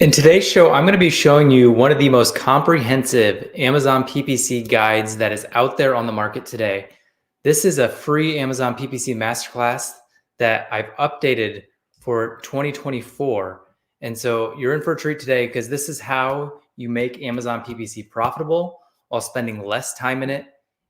In today's show, I'm going to be showing you one of the most comprehensive Amazon PPC guides that is out there on the market today. This is a free Amazon PPC masterclass that I've updated for 2024. And so you're in for a treat today because this is how you make Amazon PPC profitable while spending less time in it,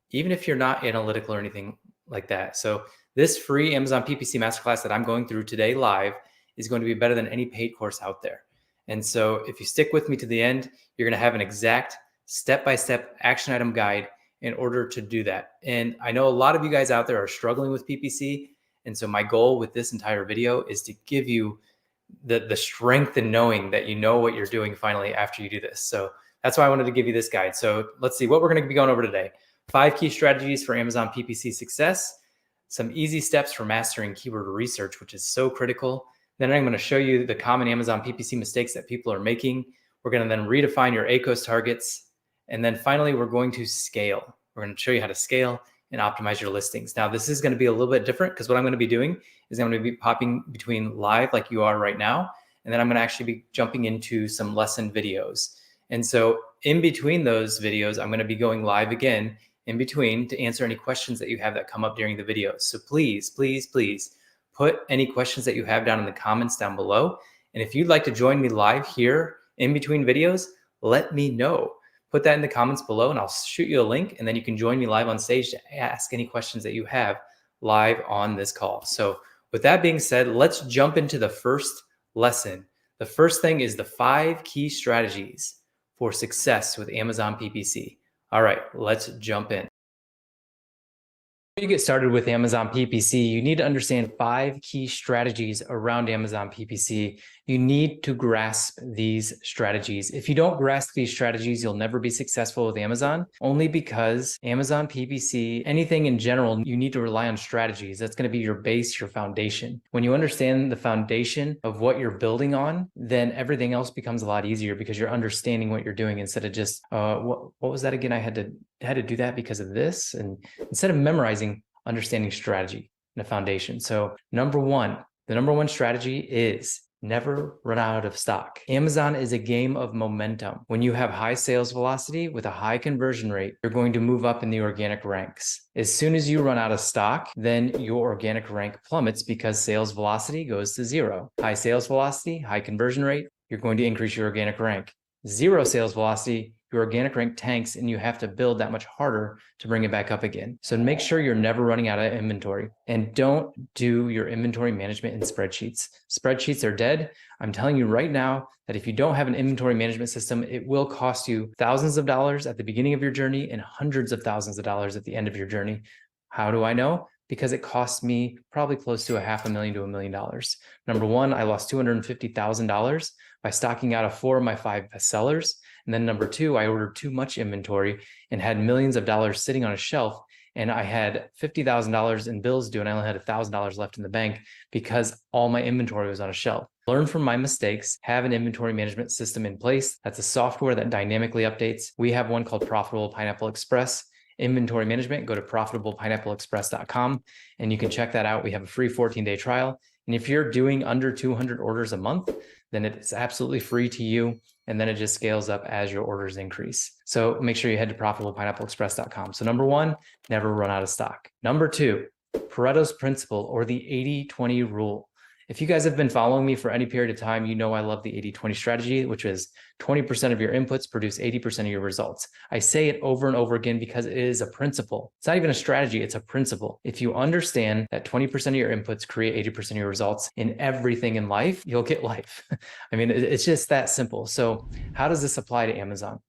even if you're not analytical or anything like that. So this free Amazon PPC masterclass that I'm going through today live is going to be better than any paid course out there. And so if you stick with me to the end, you're going to have an exact step-by-step action item guide in order to do that. And I know a lot of you guys out there are struggling with PPC. And so my goal with this entire video is to give you the strength in knowing that you know what you're doing finally after you do this. So that's why I wanted to give you this guide. So let's see what we're going to be going over today. 5 key strategies for Amazon PPC success, some easy steps for mastering keyword research, which is so critical. Then I'm going to show you the common Amazon PPC mistakes that people are making. We're going to then redefine your ACoS targets. And then finally, we're going to scale. We're going to show you how to scale and optimize your listings. Now, this is going to be a little bit different because what I'm going to be doing is I'm going to be popping between live like you are right now. And then I'm going to actually be jumping into some lesson videos. And so in between those videos, I'm going to be going live again in between to answer any questions that you have that come up during the videos. So please, please, please, put any questions that you have down in the comments down below. And if you'd like to join me live here in between videos, let me know. Put that in the comments below and I'll shoot you a link and then you can join me live on stage to ask any questions that you have live on this call. So with that being said, let's jump into the first lesson. The first thing is the 5 key strategies for success with Amazon PPC. All right, let's jump in. Before you get started with Amazon PPC, you need to understand 5 key strategies around Amazon PPC. You need to grasp these strategies. If you don't grasp these strategies, you'll never be successful with Amazon, only because Amazon PPC, anything in general, you need to rely on strategies. That's going to be your base, your foundation. When you understand the foundation of what you're building on, then everything else becomes a lot easier because you're understanding what you're doing instead of just, what was that again? I had to do that because of this. And instead of memorizing, understanding strategy and a foundation. So the number one strategy is never run out of stock. Amazon is a game of momentum. When you have high sales velocity with a high conversion rate, you're going to move up in the organic ranks. As soon as you run out of stock, then your organic rank plummets because sales velocity goes to 0. High sales velocity, high conversion rate, you're going to increase your organic rank. 0 sales velocity, your organic rank tanks and you have to build that much harder to bring it back up again. So make sure you're never running out of inventory and don't do your inventory management in spreadsheets. Spreadsheets are dead. I'm telling you right now that if you don't have an inventory management system, it will cost you thousands of dollars at the beginning of your journey and hundreds of thousands of dollars at the end of your journey. How do I know? Because it cost me probably close to $500,000 to $1 million. Number one, I lost $250,000 by stocking out of 4 of my 5 best sellers. And then number 2, I ordered too much inventory and had millions of dollars sitting on a shelf. And I had $50,000 in bills due and I only had $1,000 left in the bank because all my inventory was on a shelf. Learn from my mistakes, have an inventory management system in place. That's a software that dynamically updates. We have one called Profitable Pineapple Express. Inventory management, go to profitablepineappleexpress.com and you can check that out. We have a free 14-day trial. And if you're doing under 200 orders a month, then it's absolutely free to you. And then it just scales up as your orders increase. So make sure you head to profitablepineappleexpress.com. So number 1, never run out of stock. Number 2, Pareto's principle or the 80-20 rule. If you guys have been following me for any period of time, you know I love the 80-20 strategy, which is 20% of your inputs produce 80% of your results. I say it over and over again because it is a principle. It's not even a strategy, it's a principle. If you understand that 20% of your inputs create 80% of your results in everything in life, you'll get life. I mean, it's just that simple. So how does this apply to Amazon?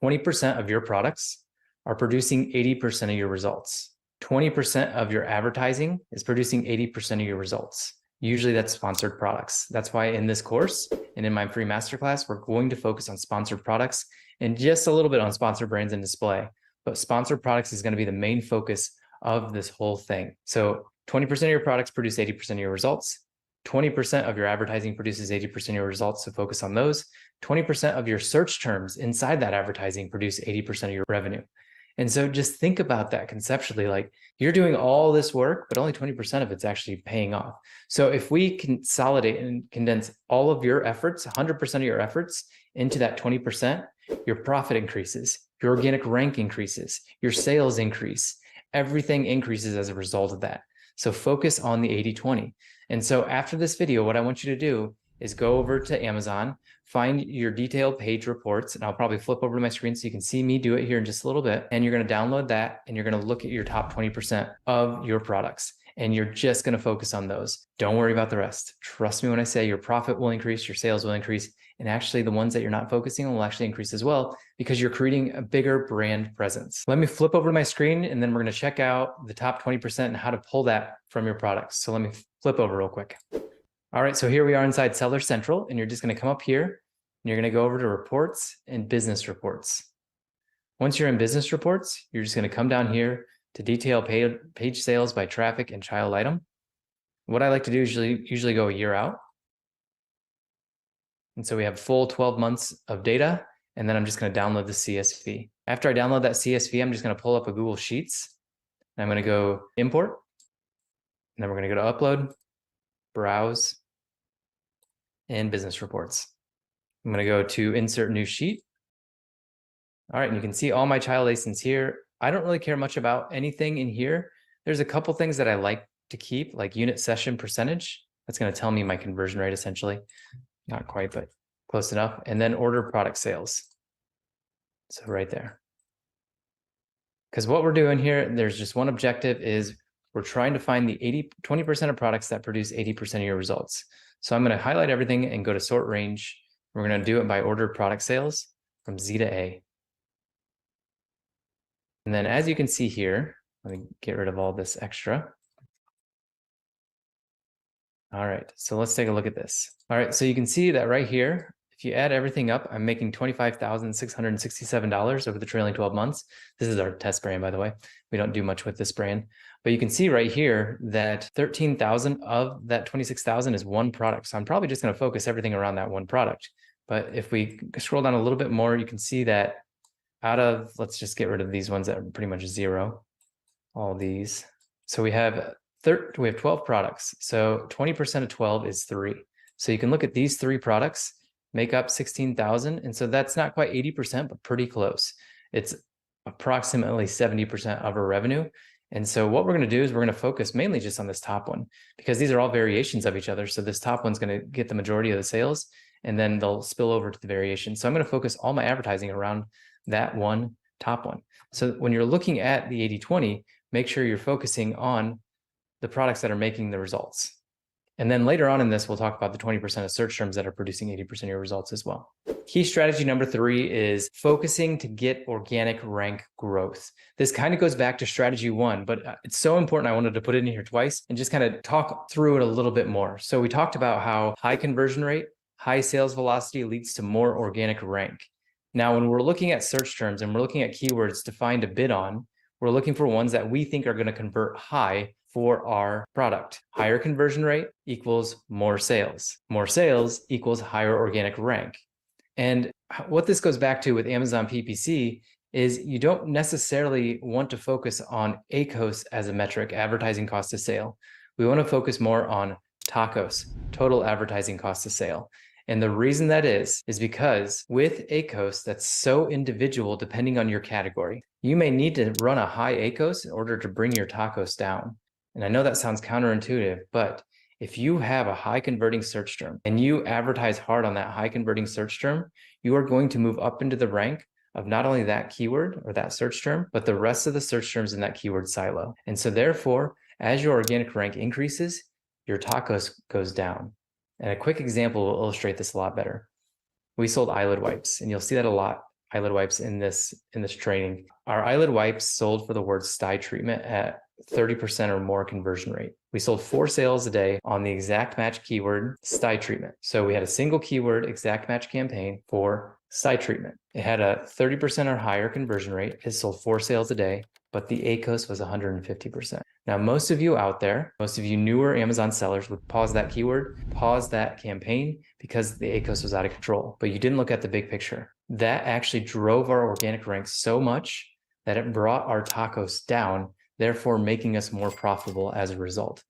20% of your products are producing 80% of your results. 20% of your advertising is producing 80% of your results. Usually that's sponsored products. That's why in this course and in my free masterclass, we're going to focus on sponsored products and just a little bit on sponsored brands and display. But sponsored products is going to be the main focus of this whole thing. So 20% of your products produce 80% of your results. 20% of your advertising produces 80% of your results. So focus on those. 20% of your search terms inside that advertising produce 80% of your revenue. And so just think about that conceptually, like you're doing all this work, but only 20% of it's actually paying off. So if we consolidate and condense all of your efforts, 100% of your efforts into that 20%, your profit increases, your organic rank increases, your sales increase, everything increases as a result of that. So focus on the 80-20. And so after this video, what I want you to do is go over to Amazon, find your detailed page reports, and I'll probably flip over to my screen so you can see me do it here in just a little bit. And you're going to download that, and you're going to look at your top 20% of your products, and you're just going to focus on those. Don't worry about the rest. Trust me when I say your profit will increase, your sales will increase, and actually the ones that you're not focusing on will actually increase as well because you're creating a bigger brand presence. Let me flip over to my screen, and then we're going to check out the top 20% and how to pull that from your products. So let me flip over real quick. All right, so here we are inside Seller Central, and you're just going to come up here, and you're going to go over to Reports and Business Reports. Once you're in Business Reports, you're just going to come down here to detail page sales by traffic and child item. What I like to do is usually go a year out. And so we have full 12 months of data, and then I'm just going to download the CSV. After I download that CSV, I'm just going to pull up a Google Sheets, and I'm going to go Import, and then we're going to go to Upload, Browse, and Business Reports. I'm going to go to Insert New Sheet. All right, and you can see all my child ASINs here. I don't really care much about anything in here. There's a couple things that I like to keep, like unit session percentage. That's going to tell me my conversion rate, essentially. Not quite, but close enough. And then order product sales. So right there. Because what we're doing here, there's just one objective, is we're trying to find the 20% of products that produce 80% of your results. So I'm going to highlight everything and go to sort range. We're going to do it by order product sales from Z to A. And then as you can see here, let me get rid of all this extra. All right, so let's take a look at this. All right, so you can see that right here, if you add everything up, I'm making $25,667 over the trailing 12 months. This is our test brand, by the way. We don't do much with this brand. But you can see right here that 13,000 of that 26,000 is one product. So I'm probably just going to focus everything around that one product. But if we scroll down a little bit more, you can see that out of, let's just get rid of these ones that are pretty much zero, all these. So we have 12 products. So 20% of 12 is 3. So you can look at these 3 products, make up 16,000. And so that's not quite 80%, but pretty close. It's approximately 70% of our revenue. And so what we're going to do is we're going to focus mainly just on this top one, because these are all variations of each other. So this top one's going to get the majority of the sales, and then they'll spill over to the variation. So I'm going to focus all my advertising around that one top one. So when you're looking at the 80-20, make sure you're focusing on the products that are making the results. And then later on in this, we'll talk about the 20% of search terms that are producing 80% of your results as well. Key strategy number 3 is focusing to get organic rank growth. This kind of goes back to strategy 1, but it's so important. I wanted to put it in here twice and just kind of talk through it a little bit more. So we talked about how high conversion rate, high sales velocity leads to more organic rank. Now, when we're looking at search terms and we're looking at keywords to find a bid on, we're looking for ones that we think are going to convert high for our product. Higher conversion rate equals more sales. More sales equals higher organic rank. And what this goes back to with Amazon PPC is you don't necessarily want to focus on ACoS as a metric, advertising cost of sale. We want to focus more on TACoS, total advertising cost of sale. And the reason that is because with ACoS, that's so individual depending on your category. You may need to run a high ACoS in order to bring your TACoS down. And I know that sounds counterintuitive, but if you have a high converting search term and you advertise hard on that high converting search term, you are going to move up into the rank of not only that keyword or that search term, but the rest of the search terms in that keyword silo. And so therefore, as your organic rank increases, your TACoS goes down. And a quick example will illustrate this a lot better. We sold eyelid wipes, and you'll see that a lot, eyelid wipes in this training. Our eyelid wipes sold for the word sty treatment at 30% or more conversion rate. We sold 4 sales a day on the exact match keyword sty treatment. So we had a single keyword exact match campaign for sty treatment. It had a 30% or higher conversion rate. It sold 4 sales a day, but the ACoS was 150%. Now, most of you out there, most of you newer Amazon sellers would pause that keyword, pause that campaign because the ACoS was out of control, but you didn't look at the big picture. That actually drove our organic ranks so much. that it brought our tacos down, therefore making us more profitable as a result.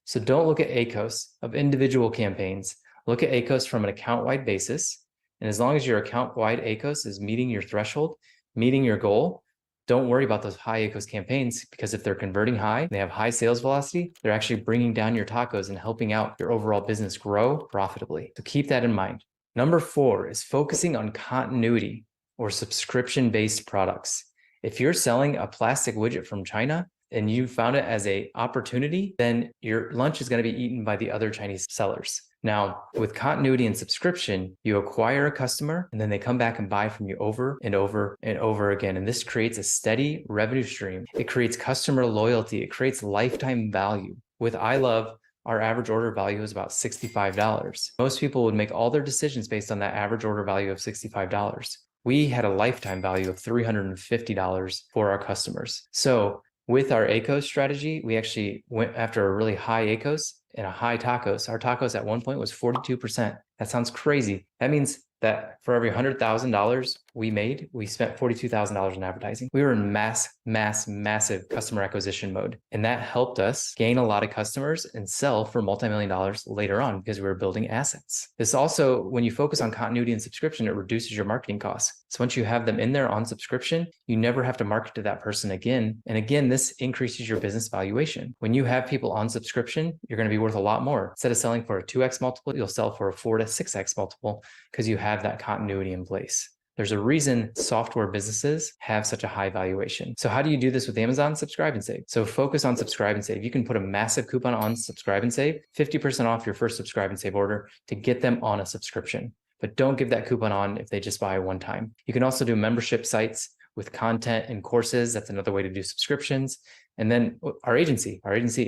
So don't look at ACoS of individual campaigns. Look at ACoS from an account-wide basis. And as long as your account-wide ACoS is meeting your threshold, meeting your goal, don't worry about those high ACoS campaigns, because if they're converting high, they have high sales velocity, they're actually bringing down your tacos and helping out your overall business grow profitably. So keep that in mind. Number 4 is focusing on continuity or subscription-based products. If you're selling a plastic widget from China and you found it as an opportunity, then your lunch is going to be eaten by the other Chinese sellers. Now, with continuity and subscription, you acquire a customer and then they come back and buy from you over and over and over again. And this creates a steady revenue stream. It creates customer loyalty. It creates lifetime value. With I Love, our average order value is about $65. Most people would make all their decisions based on that average order value of $65. We had a lifetime value of $350 for our customers. So with our ACoS strategy, we actually went after a really high ACoS and a high tacos. Our tacos at one point was 42%. That sounds crazy. That means that for every $100,000 we made, we spent $42,000 in advertising. We were in massive customer acquisition mode. And that helped us gain a lot of customers and sell for multi-million dollars later on because we were building assets. This also, when you focus on continuity and subscription, it reduces your marketing costs. So once you have them in there on subscription, you never have to market to that person again. And again, this increases your business valuation. When you have people on subscription, you're going to be worth a lot more. Instead of selling for a 2x multiple, you'll sell for a 4 to 6x multiple because you have that continuity in place. There's a reason software businesses have such a high valuation. So how do you do this with Amazon? Subscribe and save. So focus on subscribe and save. You can put a massive coupon on subscribe and save, 50% off your first subscribe and save order to get them on a subscription. But don't give that coupon on if they just buy one time. You can also do membership sites with content and courses. That's another way to do subscriptions. And then our agency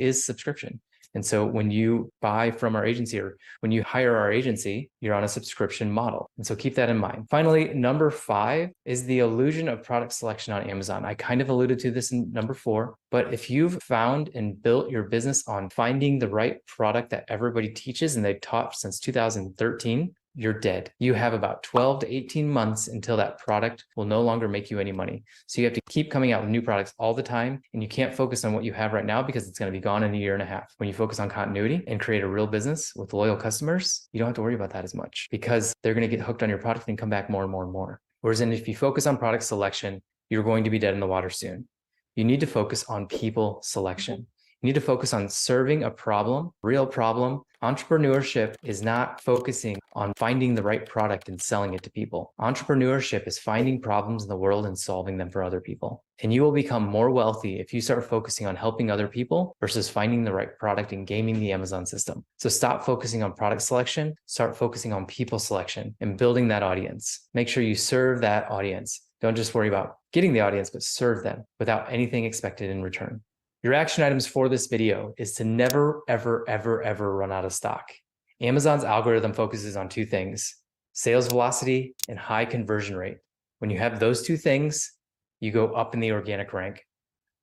is subscription. And so when you buy from our agency or when you hire our agency, you're on a subscription model. And so keep that in mind. Finally, number 5 is the illusion of product selection on Amazon. I kind of alluded to this in number 4, but if you've found and built your business on finding the right product that everybody teaches and they've taught since 2013, you're dead. You have about 12 to 18 months until that product will no longer make you any money. So you have to keep coming out with new products all the time, and you can't focus on what you have right now because it's going to be gone in a year and a half. When you focus on continuity and create a real business with loyal customers, you don't have to worry about that as much because they're going to get hooked on your product and come back more and more and more. Whereas if you focus on product selection, you're going to be dead in the water soon. You need to focus on people selection. You need to focus on serving a problem, real problem. Entrepreneurship is not focusing on finding the right product and selling it to people. Entrepreneurship is finding problems in the world and solving them for other people. And you will become more wealthy if you start focusing on helping other people versus finding the right product and gaming the Amazon system. So stop focusing on product selection, start focusing on people selection and building that audience. Make sure you serve that audience. Don't just worry about getting the audience, but serve them without anything expected in return. Your action items for this video is to never, ever run out of stock. Amazon's algorithm focuses on 2 things, sales velocity and high conversion rate. When you have those 2 things, you go up in the organic rank.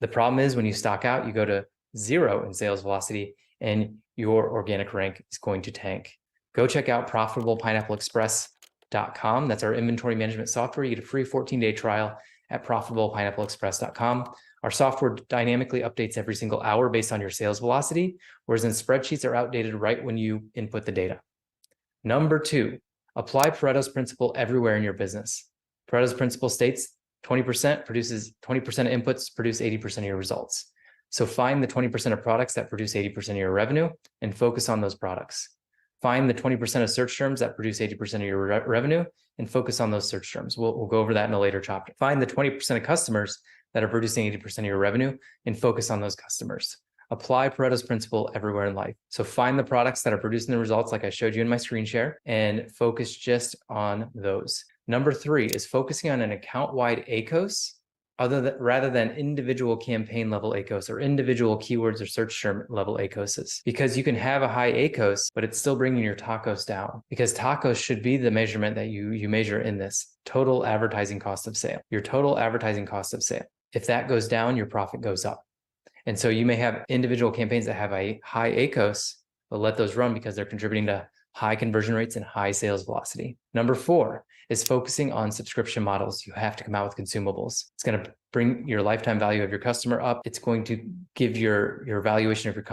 The problem is when you stock out, you go to 0 in sales velocity and your organic rank is going to tank. Go check out profitablepineappleexpress.com. That's our inventory management software. You get a free 14-day trial at profitablepineappleexpress.com. Our software dynamically updates every single hour based on your sales velocity, whereas in spreadsheets are outdated right when you input the data. Number 2, apply Pareto's principle everywhere in your business. Pareto's principle states 20% of inputs produce 80% of your results. So find the 20% of products that produce 80% of your revenue and focus on those products. Find the 20% of search terms that produce 80% of your revenue and focus on those search terms. We'll go over that in a later chapter. Find the 20% of customers that are producing 80% of your revenue and focus on those customers. Apply Pareto's principle everywhere in life. So find the products that are producing the results like I showed you in my screen share and focus just on those. Number 3 is focusing on an account-wide ACoS rather than individual campaign level ACoS or individual keywords or search term level ACoSs. Because you can have a high ACoS, but it's still bringing your tacos down. Because tacos should be the measurement that you measure in this total advertising cost of sale. Your total advertising cost of sale. If that goes down, your profit goes up. And so you may have individual campaigns that have a high ACoS, but let those run because they're contributing to high conversion rates and high sales velocity. Number 4 is focusing on subscription models. You have to come out with consumables. It's going to bring your lifetime value of your customer up. It's going to give your valuation of your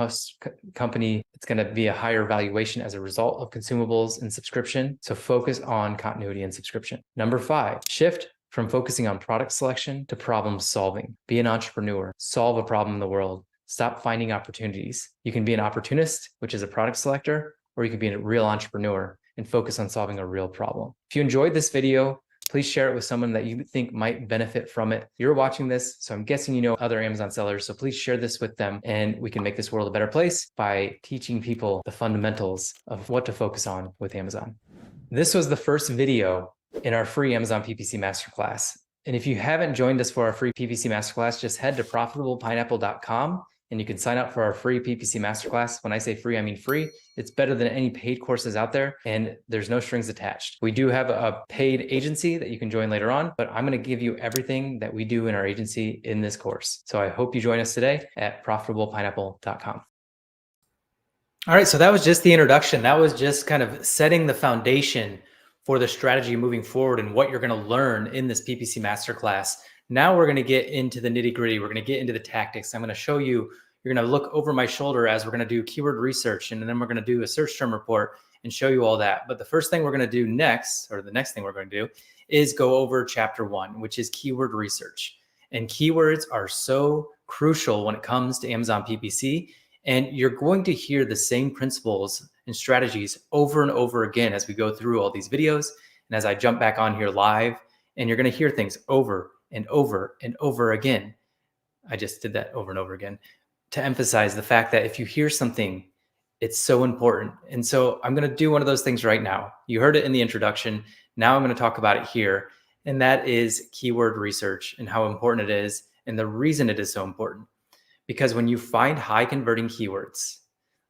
company. It's going to be a higher valuation as a result of consumables and subscription. So focus on continuity and subscription. Number 5, shift from focusing on product selection to problem solving. Be an entrepreneur. Solve a problem in the world. Stop finding opportunities. You can be an opportunist, which is a product selector, or you can be a real entrepreneur and focus on solving a real problem. If you enjoyed this video, please share it with someone that you think might benefit from it. You're watching this, so I'm guessing you know other Amazon sellers, so please share this with them, and we can make this world a better place by teaching people the fundamentals of what to focus on with Amazon. This was the first video in our free Amazon PPC Masterclass. And if you haven't joined us for our free PPC Masterclass, just head to profitablepineapple.com and you can sign up for our free PPC Masterclass. When I say free, I mean free. It's better than any paid courses out there, and there's no strings attached. We do have a paid agency that you can join later on, but I'm going to give you everything that we do in our agency in this course. So I hope you join us today at profitablepineapple.com. All right, so that was just the introduction. That was just kind of setting the foundation for the strategy moving forward and what you're going to learn in this PPC Masterclass. Now we're going to get into the nitty gritty. We're going to get into the tactics. I'm going to show you, you're going to look over my shoulder as we're going to do keyword research, and then we're going to do a search term report and show you all that. But the first thing we're going to do next, or the next thing we're going to do, is go over chapter 1, which is keyword research. And keywords are so crucial when it comes to Amazon PPC. And you're going to hear the same principles and strategies over and over again as we go through all these videos. And as I jump back on here live, and you're going to hear things over and over and over again. I just did that over and over again to emphasize the fact that if you hear something, it's so important. And so I'm going to do one of those things right now. You heard it in the introduction. Now I'm going to talk about it here. And that is keyword research and how important it is and the reason it is so important. Because when you find high converting keywords,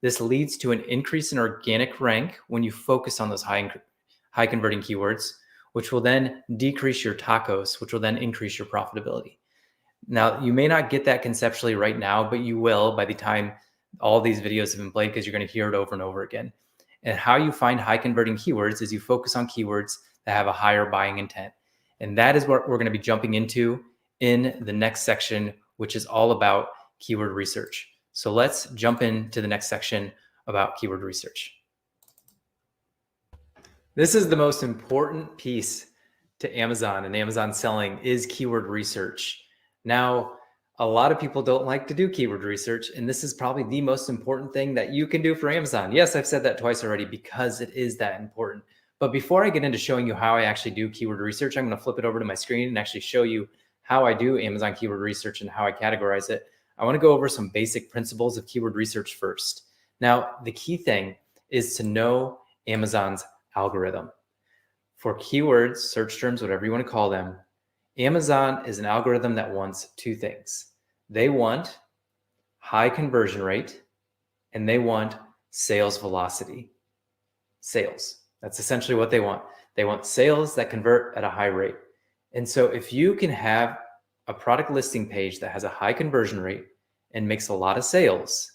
this leads to an increase in organic rank when you focus on those high converting keywords, which will then decrease your tacos, which will then increase your profitability. Now, you may not get that conceptually right now, but you will by the time all these videos have been played, because you're going to hear it over and over again. And how you find high converting keywords is you focus on keywords that have a higher buying intent. And that is what we're going to be jumping into in the next section, which is all about keyword research. So let's jump into the next section about keyword research. This is the most important piece to Amazon and Amazon selling is keyword research. Now, a lot of people don't like to do keyword research, and this is probably the most important thing that you can do for Amazon. Yes, I've said that twice already because it is that important. But before I get into showing you how I actually do keyword research, I'm going to flip it over to my screen and actually show you how I do Amazon keyword research and how I categorize it. I want to go over some basic principles of keyword research first. Now, the key thing is to know Amazon's algorithm. For keywords, search terms, whatever you want to call them, Amazon is an algorithm that wants two things. They want high conversion rate and they want sales velocity. Sales. That's essentially what they want. They want sales that convert at a high rate. And so if you can have a product listing page that has a high conversion rate and makes a lot of sales,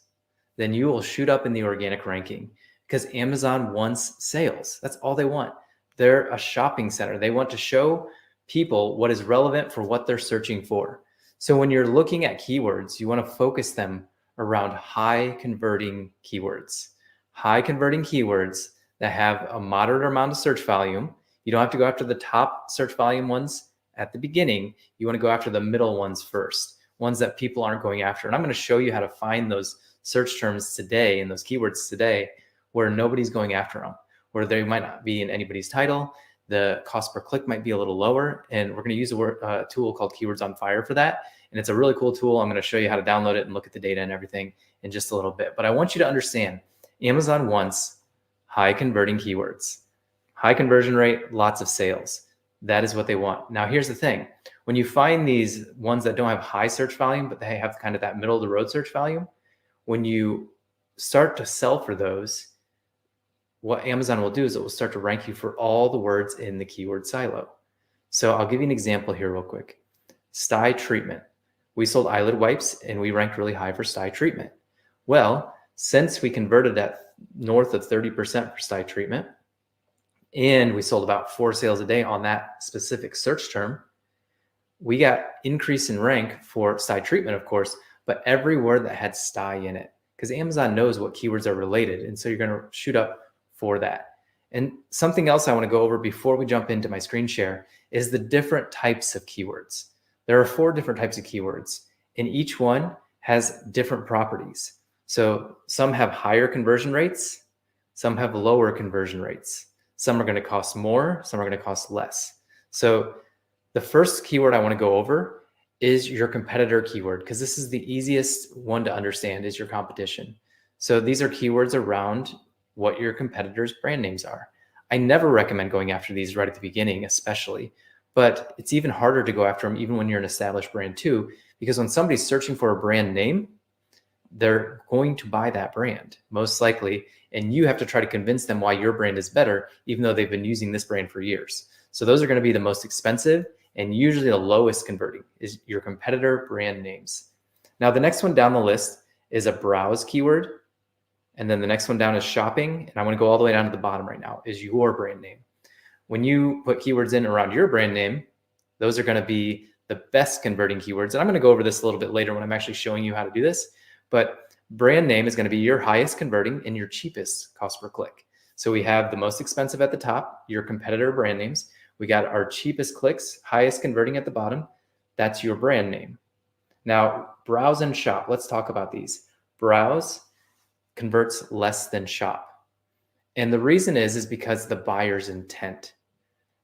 then you will shoot up in the organic ranking because Amazon wants sales. That's all they want. They're a shopping center. They want to show people what is relevant for what they're searching for. So when you're looking at keywords, you want to focus them around high converting keywords. High converting keywords that have a moderate amount of search volume. You don't have to go after the top search volume ones at the beginning. You want to go after the middle ones first, ones that people aren't going after. And I'm going to show you how to find those search terms today and those keywords today where nobody's going after them, where they might not be in anybody's title. The cost per click might be a little lower. And we're going to use a tool called Keywords on Fire for that. And it's a really cool tool. I'm going to show you how to download it and look at the data and everything in just a little bit. But I want you to understand Amazon wants high converting keywords, high conversion rate, lots of sales. That is what they want. Now, here's the thing. When you find these ones that don't have high search volume, but they have kind of that middle of the road search volume, when you start to sell for those, what Amazon will do is it will start to rank you for all the words in the keyword silo. So I'll give you an example here real quick. Sty treatment. We sold eyelid wipes and we ranked really high for sty treatment. Well, since we converted at north of 30% for sty treatment. And we sold about 4 sales a day on that specific search term. We got increase in rank for sty treatment, of course, but every word that had sty in it, because Amazon knows what keywords are related. And so you're going to shoot up for that. And something else I want to go over before we jump into my screen share is the different types of keywords. There are 4 different types of keywords, and each one has different properties. So some have higher conversion rates, some have lower conversion rates. Some are going to cost more, some are going to cost less. So the first keyword I want to go over is your competitor keyword, because this is the easiest one to understand, is your competition. So these are keywords around what your competitors' brand names are. I never recommend going after these right at the beginning, especially, but it's even harder to go after them even when you're an established brand too, because when somebody's searching for a brand name, they're going to buy that brand most likely, and you have to try to convince them why your brand is better, even though they've been using this brand for years. So those are going to be the most expensive and usually the lowest converting is your competitor brand names. Now, the next one down the list is a browse keyword. And then the next one down is shopping. And I want to go all the way down to the bottom right now is your brand name. When you put keywords in around your brand name, those are going to be the best converting keywords. And I'm going to go over this a little bit later when I'm actually showing you how to do this. But brand name is going to be your highest converting and your cheapest cost per click. So we have the most expensive at the top, your competitor brand names. We got our cheapest clicks, highest converting at the bottom. That's your brand name. Now, browse and shop. Let's talk about these. Browse converts less than shop. And the reason is because the buyer's intent.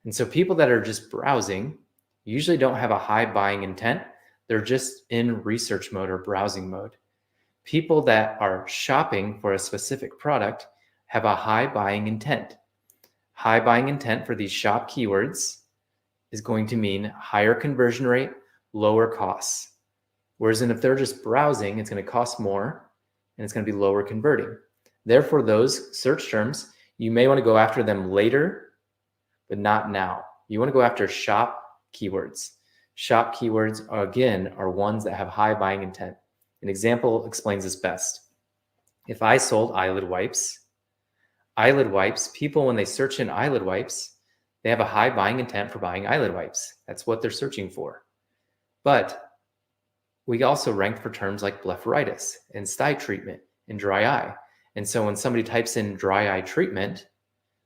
And so people that are just browsing usually don't have a high buying intent. They're just in research mode or browsing mode. People that are shopping for a specific product have a high buying intent. High buying intent for these shop keywords is going to mean higher conversion rate, lower costs. Whereas if they're just browsing, it's going to cost more and it's going to be lower converting. Therefore, those search terms, you may want to go after them later, but not now. You want to go after shop keywords. Shop keywords, again, are ones that have high buying intent. An example explains this best. If I sold eyelid wipes, people, when they search in eyelid wipes, they have a high buying intent for buying eyelid wipes. That's what they're searching for. But we also rank for terms like blepharitis and sty treatment and dry eye. And so when somebody types in dry eye treatment,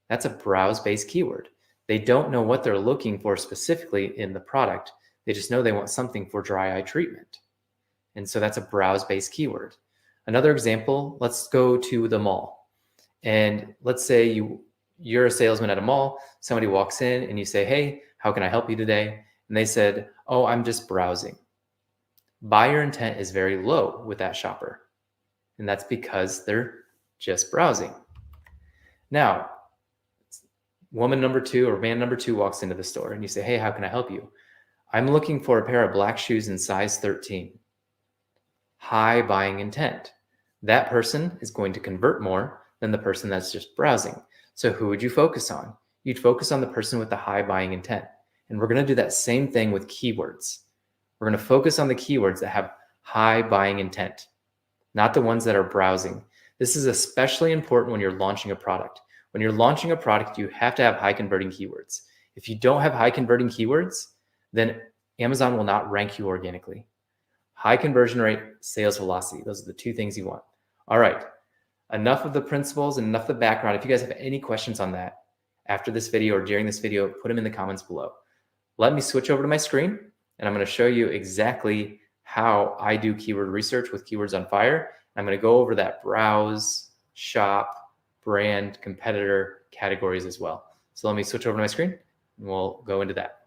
that's a browse-based keyword. They don't know what they're looking for specifically in the product. They just know they want something for dry eye treatment. And so that's a browse-based keyword. Another example, let's go to the mall. And let's say you're a salesman at a mall. Somebody walks in and you say, hey, how can I help you today? And they said, oh, I'm just browsing. Buyer intent is very low with that shopper. And that's because they're just browsing. Now, woman number 2 or man number 2 walks into the store and you say, hey, how can I help you? I'm looking for a pair of black shoes in size 13. High buying intent. That person is going to convert more than the person that's just browsing. So who would you focus on? You'd focus on the person with the high buying intent. And we're going to do that same thing with keywords. We're going to focus on the keywords that have high buying intent, not the ones that are browsing. This is especially important when you're launching a product. When you're launching a product, you have to have high converting keywords. If you don't have high converting keywords, then Amazon will not rank you organically. High conversion rate, sales velocity. Those are the 2 things you want. All right. Enough of the principles and enough of the background. If you guys have any questions on that after this video or during this video, put them in the comments below. Let me switch over to my screen and I'm going to show you exactly how I do keyword research with Keywords on Fire. I'm going to go over that browse, shop, brand, competitor categories as well. So let me switch over to my screen and we'll go into that.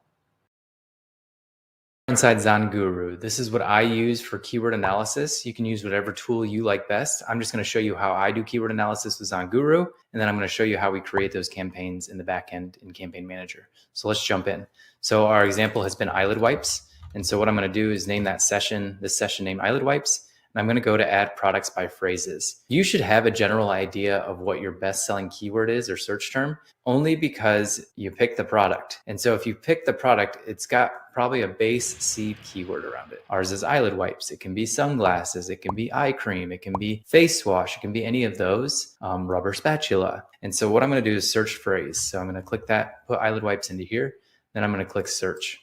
Inside ZonGuru, this is what I use for keyword analysis. You can use whatever tool you like best. I'm just going to show you how I do keyword analysis with ZonGuru, and then I'm going to show you how we create those campaigns in the back end in Campaign Manager. So let's jump in. So our example has been eyelid wipes. And so what I'm going to do is name that session, this session name eyelid wipes. and I'm going to go to add products by phrases. You should have a general idea of what your best selling keyword is or search term, only because you pick the product. And so if you pick the product, it's got probably a base seed keyword around it. Ours is eyelid wipes. It can be sunglasses. It can be eye cream. It can be face wash. It can be any of those, rubber spatula. And so what I'm going to do is search phrase. So I'm going to click that, put eyelid wipes into here. Then I'm going to click search.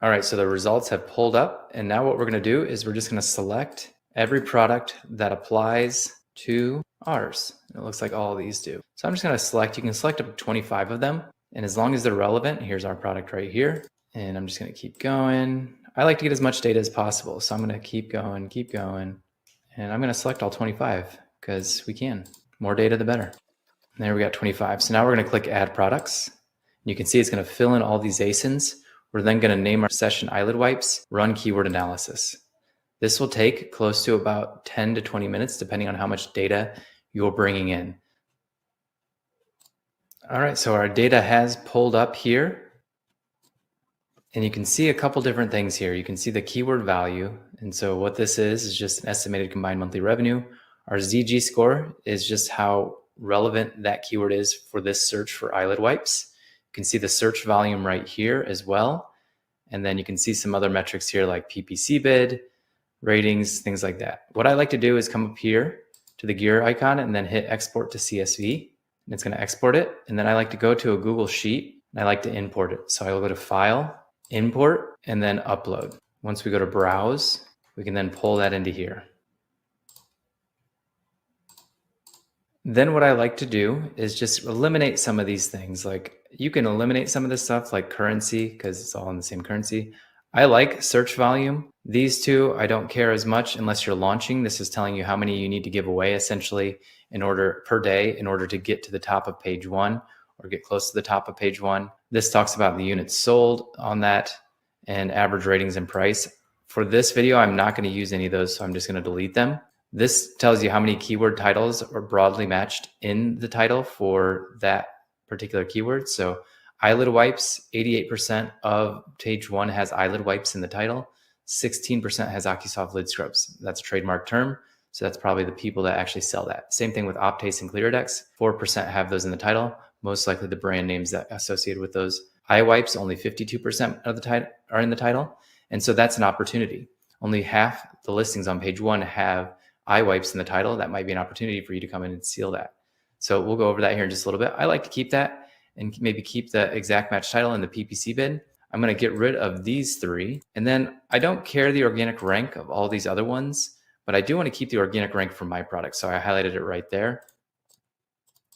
All right, so the results have pulled up. And now what we're going to do is we're just going to select every product that applies to ours. It looks like all of these do. So I'm just going to select, you can select up to 25 of them. And as long as they're relevant, here's our product right here. And I'm just going to keep going. I like to get as much data as possible. So I'm going to keep going. And I'm going to select all 25 because we can. More data, the better. And there we got 25. So now we're going to click add products. You can see it's going to fill in all these ASINs. We're then going to name our session eyelid wipes, run keyword analysis. This will take close to about 10 to 20 minutes, depending on how much data you're bringing in. All right, so our data has pulled up here. And you can see a couple different things here. You can see the keyword value. And so what this is just an estimated combined monthly revenue. Our ZG score is just how relevant that keyword is for this search for eyelid wipes. You can see the search volume right here as well. And then you can see some other metrics here like PPC bid, ratings, things like that. What I like to do is come up here to the gear icon and then hit export to CSV. And it's going to export it. And then I like to go to a Google Sheet and I like to import it. So I will go to File, Import, and then Upload. Once we go to Browse, we can then pull that into here. Then what I like to do is just eliminate some of these things. Like you can eliminate some of this stuff like currency because it's all in the same currency. I like search volume. These two, I don't care as much unless you're launching. This is telling you how many you need to give away essentially in order per day in order to get to the top of page one or get close to the top of page one. This talks about the units sold on that and average ratings and price. For this video, I'm not going to use any of those, so I'm just going to delete them. This tells you how many keyword titles are broadly matched in the title for that particular keyword. So eyelid wipes, 88% of page one has eyelid wipes in the title. 16% has ACoS lid scrubs. That's a trademark term. So that's probably the people that actually sell that. Same thing with Optase and Clearadex. 4% have those in the title. Most likely the brand names that associated with those. Eye wipes, only 52% of the title are in the title. And so that's an opportunity. Only half the listings on page one have eye wipes in the title. That might be an opportunity for you to come in and seal that. So we'll go over that here in just a little bit. I like to keep that and maybe keep the exact match title in the PPC bid. I'm going to get rid of these three. And then I don't care the organic rank of all these other ones, but I do want to keep the organic rank for my product. So I highlighted it right there.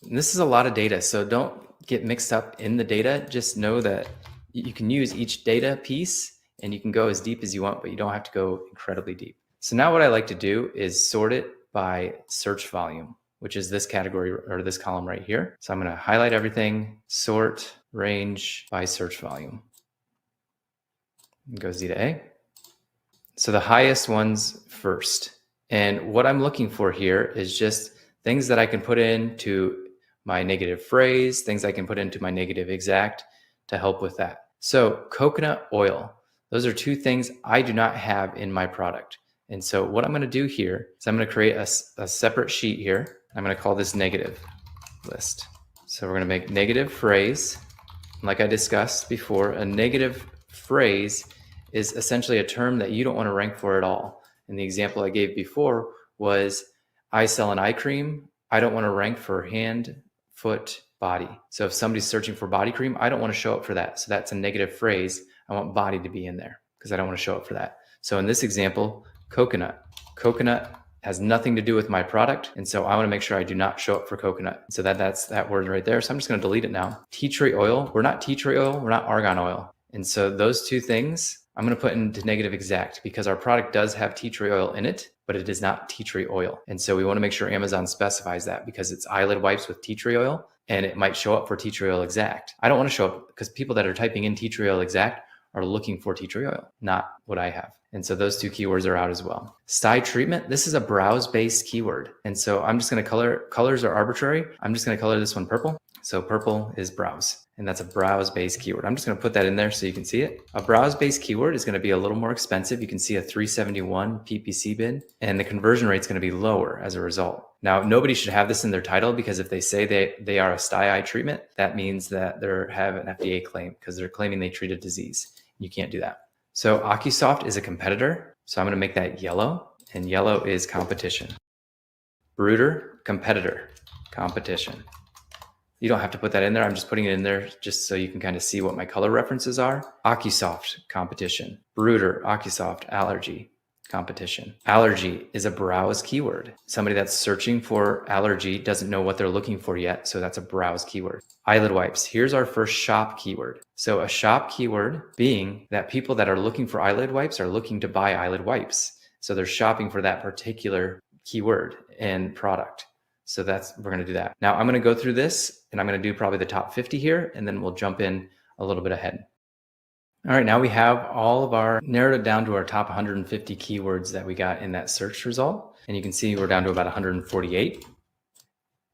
And this is a lot of data. So don't get mixed up in the data. Just know that you can use each data piece and you can go as deep as you want, but you don't have to go incredibly deep. So now what I like to do is sort it by search volume, which is this category or this column right here. So I'm going to highlight everything, sort range by search volume. Go Z to A. So the highest ones first. And what I'm looking for here is just things that I can put into my negative phrase, things I can put into my negative exact to help with that. So coconut oil, those are two things I do not have in my product. And so what I'm going to do here is I'm going to create a separate sheet here. I'm going to call this negative list. So we're going to make negative phrase. Like I discussed before, a negative phrase is essentially a term that you don't want to rank for at all. And the example I gave before was I sell an eye cream. I don't want to rank for hand, foot, body. So if somebody's searching for body cream, I don't want to show up for that. So that's a negative phrase. I want body to be in there because I don't want to show up for that. So in this example, coconut. Coconut has nothing to do with my product. And so I want to make sure I do not show up for coconut. So that's that word right there. So I'm just going to delete it now. Tea tree oil. We're not tea tree oil. We're not argan oil. And so those two things I'm going to put into negative exact because our product does have tea tree oil in it, but it is not tea tree oil. And so we want to make sure Amazon specifies that because it's eyelid wipes with tea tree oil and it might show up for tea tree oil exact. I don't want to show up because people that are typing in tea tree oil exact are looking for tea tree oil, not what I have. And so those two keywords are out as well. Sty treatment, this is a browse-based keyword. And so I'm just going to colors are arbitrary. I'm just going to color this one purple. So purple is browse, and that's a browse-based keyword. I'm just going to put that in there so you can see it. A browse-based keyword is going to be a little more expensive. You can see a 371 PPC bid, and the conversion rate is going to be lower as a result. Now, nobody should have this in their title, because if they say they are a STI treatment, that means that they have an FDA claim, because they're claiming they treat a disease. You can't do that. So ACoSoft is a competitor, so I'm going to make that yellow, and yellow is competition. Brooder, competitor, competition. You don't have to put that in there. I'm just putting it in there just so you can kind of see what my color references are. ACoSoft, competition. Brooder, ACoSoft, allergy, competition. Allergy is a browse keyword. Somebody that's searching for allergy doesn't know what they're looking for yet, so that's a browse keyword. Eyelid wipes. Here's our first shop keyword. So a shop keyword being that people that are looking for eyelid wipes are looking to buy eyelid wipes. So they're shopping for that particular keyword and product. So we're going to do that. Now I'm going to go through this, and I'm going to do probably the top 50 here, and then we'll jump in a little bit ahead. All right, now we have narrowed it down to our top 150 keywords that we got in that search result. And you can see we're down to about 148.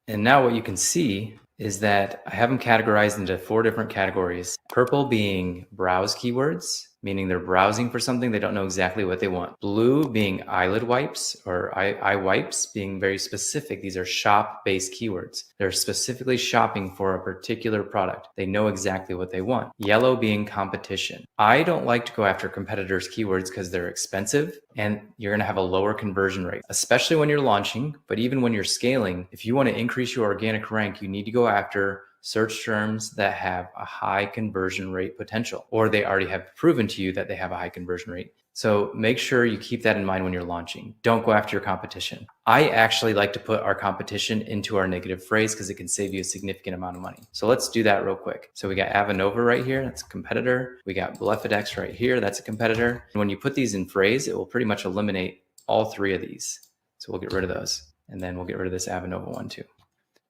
And now what you can see is that I have them categorized into 4 different categories. Purple being browse keywords, meaning they're browsing for something, they don't know exactly what they want. Blue being eyelid wipes or eye wipes, being very specific. These are shop-based keywords. They're specifically shopping for a particular product. They know exactly what they want. Yellow being competition. I don't like to go after competitors' keywords because they're expensive and you're going to have a lower conversion rate, especially when you're launching, but even when you're scaling. If you want to increase your organic rank, you need to go after search terms that have a high conversion rate potential, or they already have proven to you that they have a high conversion rate. So make sure you keep that in mind when you're launching. Don't go after your competition. I actually like to put our competition into our negative phrase because it can save you a significant amount of money. So let's do that real quick. So we got Avanova right here, that's a competitor. We got Blefadex right here, that's a competitor. And when you put these in phrase, it will pretty much eliminate all 3 of these. So we'll get rid of those. And then we'll get rid of this Avanova one too.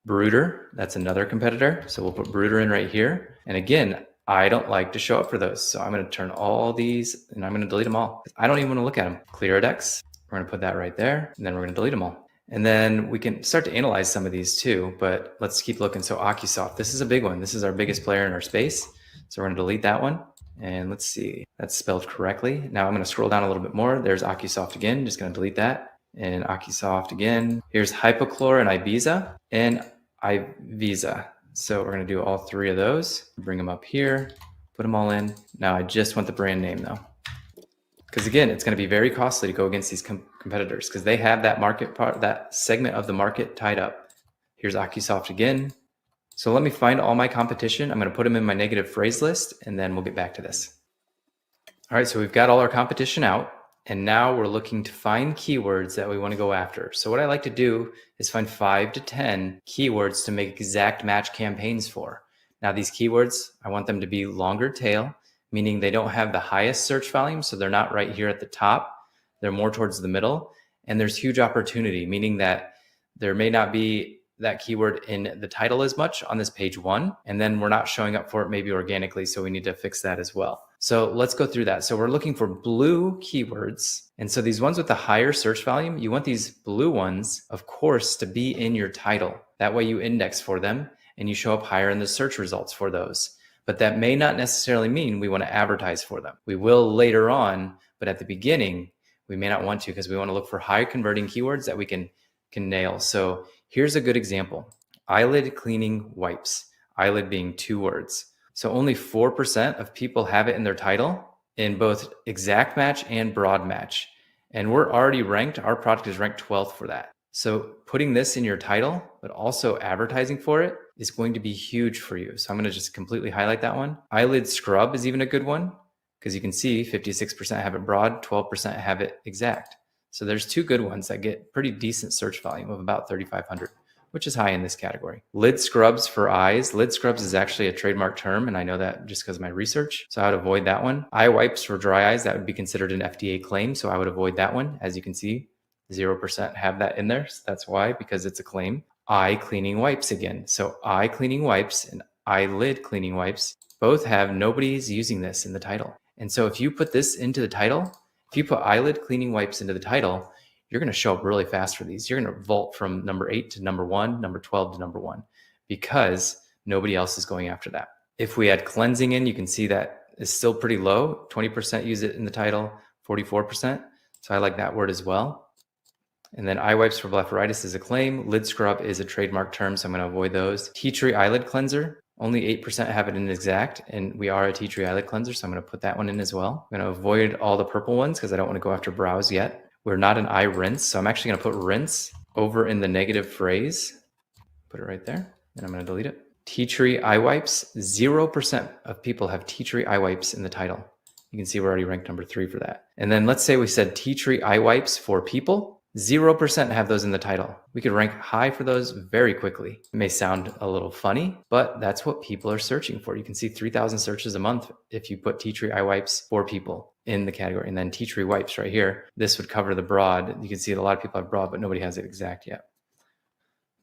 Brooder, that's another competitor. So we'll put Brooder in right here. And again, I don't like to show up for those. So I'm going to turn all these and I'm going to delete them all. I don't even want to look at them. Clearadex, we're going to put that right there. And then we're going to delete them all. And then we can start to analyze some of these too, but let's keep looking. So ACoSoft, this is a big one. This is our biggest player in our space. So we're going to delete that one. And let's see, that's spelled correctly. Now I'm going to scroll down a little bit more. There's ACoSoft again, just going to delete that. And ACoSoft again. Here's Hypochlor and Ibiza and Ivisa. So we're going to do all 3 of those. Bring them up here, put them all in. Now I just want the brand name though, because again, it's going to be very costly to go against these competitors because they have that market part, that segment of the market tied up. Here's ACoSoft again. So let me find all my competition. I'm going to put them in my negative phrase list, and then we'll get back to this. All right, so we've got all our competition out. And now we're looking to find keywords that we want to go after. So what I like to do is find 5 to 10 keywords to make exact match campaigns for. Now these keywords, I want them to be longer tail, meaning they don't have the highest search volume. So they're not right here at the top. They're more towards the middle. And there's huge opportunity, meaning that there may not be that keyword in the title as much on this page 1. And then we're not showing up for it maybe organically. So we need to fix that as well. So let's go through that. So we're looking for blue keywords. And so these ones with the higher search volume, you want these blue ones, of course, to be in your title. That way you index for them and you show up higher in the search results for those. But that may not necessarily mean we want to advertise for them. We will later on, but at the beginning, we may not want to because we want to look for high converting keywords that we can nail. So here's a good example. Eyelid cleaning wipes. Eyelid being 2 words. So only 4% of people have it in their title in both exact match and broad match. And we're already ranked, our product is ranked 12th for that. So putting this in your title, but also advertising for it is going to be huge for you. So I'm going to just completely highlight that one. Eyelid scrub is even a good one because you can see 56% have it broad, 12% have it exact. So there's 2 good ones that get pretty decent search volume of about 3,500. Which is high in this category. Lid scrubs for eyes. Lid scrubs is actually a trademark term, and I know that just because of my research. So I would avoid that one. Eye wipes for dry eyes, that would be considered an FDA claim, so I would avoid that one. As you can see, 0% have that in there. So that's why, because it's a claim. Eye cleaning wipes again. So eye cleaning wipes and eyelid cleaning wipes both have nobody's using this in the title. And so if you put this into the title, if you put eyelid cleaning wipes into the title, you're going to show up really fast for these. You're going to vault from number 8 to number 1, number 12 to number 1, because Nobody else is going after that. If we add cleansing in, you can see that is still pretty low. 20% use it in the title, 44%. So I like that word as well. And then eye wipes for blepharitis is a claim. Lid scrub is a trademark term, so I'm going to avoid those. Tea tree eyelid cleanser, only 8% have it in exact, and we are a tea tree eyelid cleanser, so I'm going to put that one in as well. I'm going to avoid all the purple ones because I don't want to go after brows yet. We're not an eye rinse, so I'm actually going to put rinse over in the negative phrase. Put it right there, and I'm going to delete it. Tea tree eye wipes, 0% of people have tea tree eye wipes in the title. You can see we're already ranked number 3 for that. And then let's say we said tea tree eye wipes for people. 0% have those in the title. We could rank high for those very quickly. It may sound a little funny, but that's what people are searching for. You can see 3,000 searches a month if you put tea tree eye wipes for people in the category. And then tea tree wipes right here. This would cover the broad. You can see that a lot of people have broad, but nobody has it exact yet.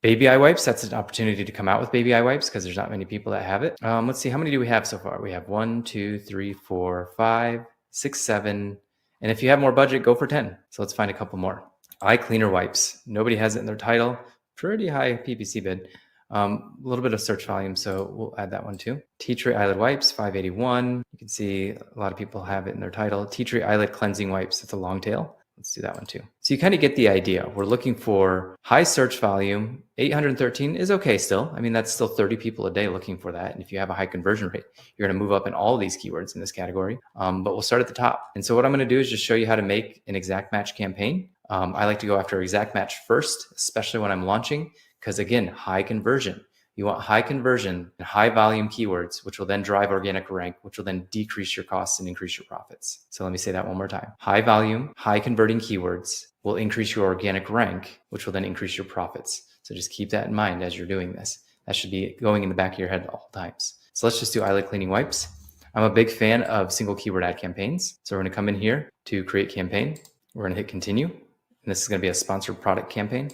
Baby eye wipes, that's an opportunity to come out with baby eye wipes because there's not many people that have it. Let's see, how many do we have so far? We have 1, 2, 3, 4, 5, 6, 7. And if you have more budget, go for 10. So let's find a couple more. Eye cleaner wipes. Nobody has it in their title. Pretty high PPC bid. A little bit of search volume, so we'll add that one too. Tea tree eyelid wipes, 581. You can see a lot of people have it in their title. Tea tree eyelid cleansing wipes. That's a long tail. Let's do that one too. So you kind of get the idea. We're looking for high search volume. 813 is okay still. I mean, that's still 30 people a day looking for that. And if you have a high conversion rate, you're going to move up in all of these keywords in this category. But we'll start at the top. And so what I'm going to do is just show you how to make an exact match campaign. I like to go after exact match first, especially when I'm launching, because again, high conversion. You want high conversion and high volume keywords, which will then drive organic rank, which will then decrease your costs and increase your profits. So let me say that one more time. High volume, high converting keywords will increase your organic rank, which will then increase your profits. So just keep that in mind as you're doing this. That should be going in the back of your head at all times. So let's just do eyelid cleaning wipes. I'm a big fan of single keyword ad campaigns. So we're going to come in here to create campaign. We're going to hit continue. And this is going to be a sponsored product campaign.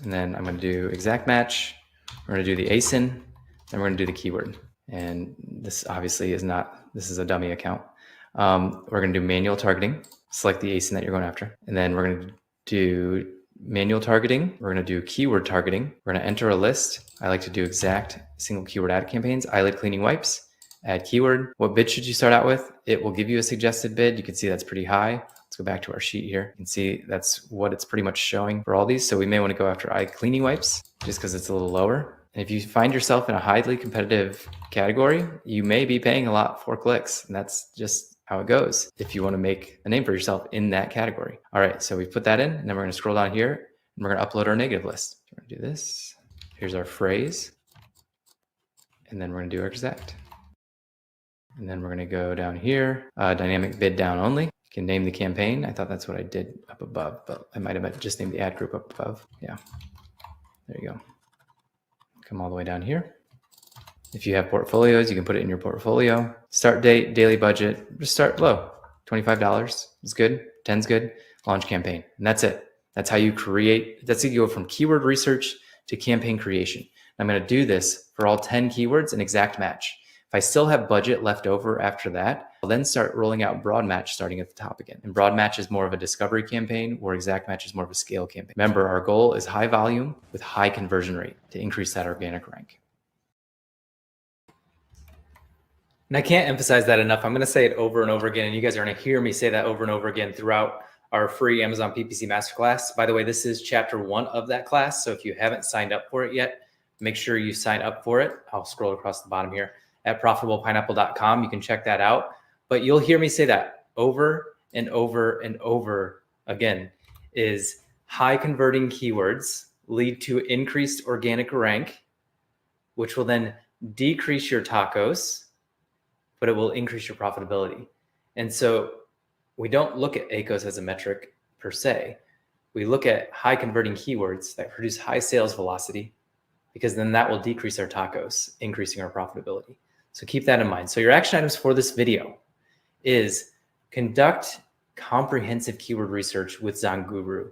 And then I'm going to do exact match. We're going to do the ASIN, then we're going to do the keyword. And this obviously is not, this is a dummy account. We're going to do manual targeting, select the ASIN that you're going after. And then we're going to do manual targeting. We're going to do keyword targeting. We're going to enter a list. I like to do exact single keyword ad campaigns, eyelid cleaning wipes, add keyword. What bid should you start out with? It will give you a suggested bid. You can see that's pretty high. Let's go back to our sheet here. You can see that's what it's pretty much showing for all these. So we may want to go after eye cleaning wipes just because it's a little lower. And if you find yourself in a highly competitive category, you may be paying a lot for clicks. And that's just how it goes if you want to make a name for yourself in that category. All right, so we put that in, and then we're going to scroll down here, and we're going to upload our negative list. So we're going to do this. Here's our phrase. And then we're going to do our exact. And then we're going to go down here, dynamic bid down only. You can name the campaign. I thought that's what I did up above, but I might have just named the ad group up above. Yeah, there you go. Come all the way down here. If you have portfolios, you can put it in your portfolio. Start date, daily budget, just start low. $25 is good, 10's good. Launch campaign, and that's it. That's how you create, that's how you go from keyword research to campaign creation. I'm going to do this for all 10 keywords in exact match. If I still have budget left over after that, I'll then start rolling out broad match starting at the top again. And broad match is more of a discovery campaign, where exact match is more of a scale campaign. Remember, our goal is high volume with high conversion rate to increase that organic rank. And I can't emphasize that enough. I'm going to say it over and over again, and you guys are going to hear me say that over and over again throughout our free Amazon PPC Masterclass. By the way, this is chapter 1 of that class. So if you haven't signed up for it yet, make sure you sign up for it. I'll scroll across the bottom here at profitablepineapple.com. You can check that out. But you'll hear me say that over and over and over again, is high converting keywords lead to increased organic rank, which will then decrease your tacos, but it will increase your profitability. And so we don't look at ACoS as a metric per se. We look at high converting keywords that produce high sales velocity, because then that will decrease our tacos, increasing our profitability. So keep that in mind. So your action items for this video is conduct comprehensive keyword research with ZonGuru.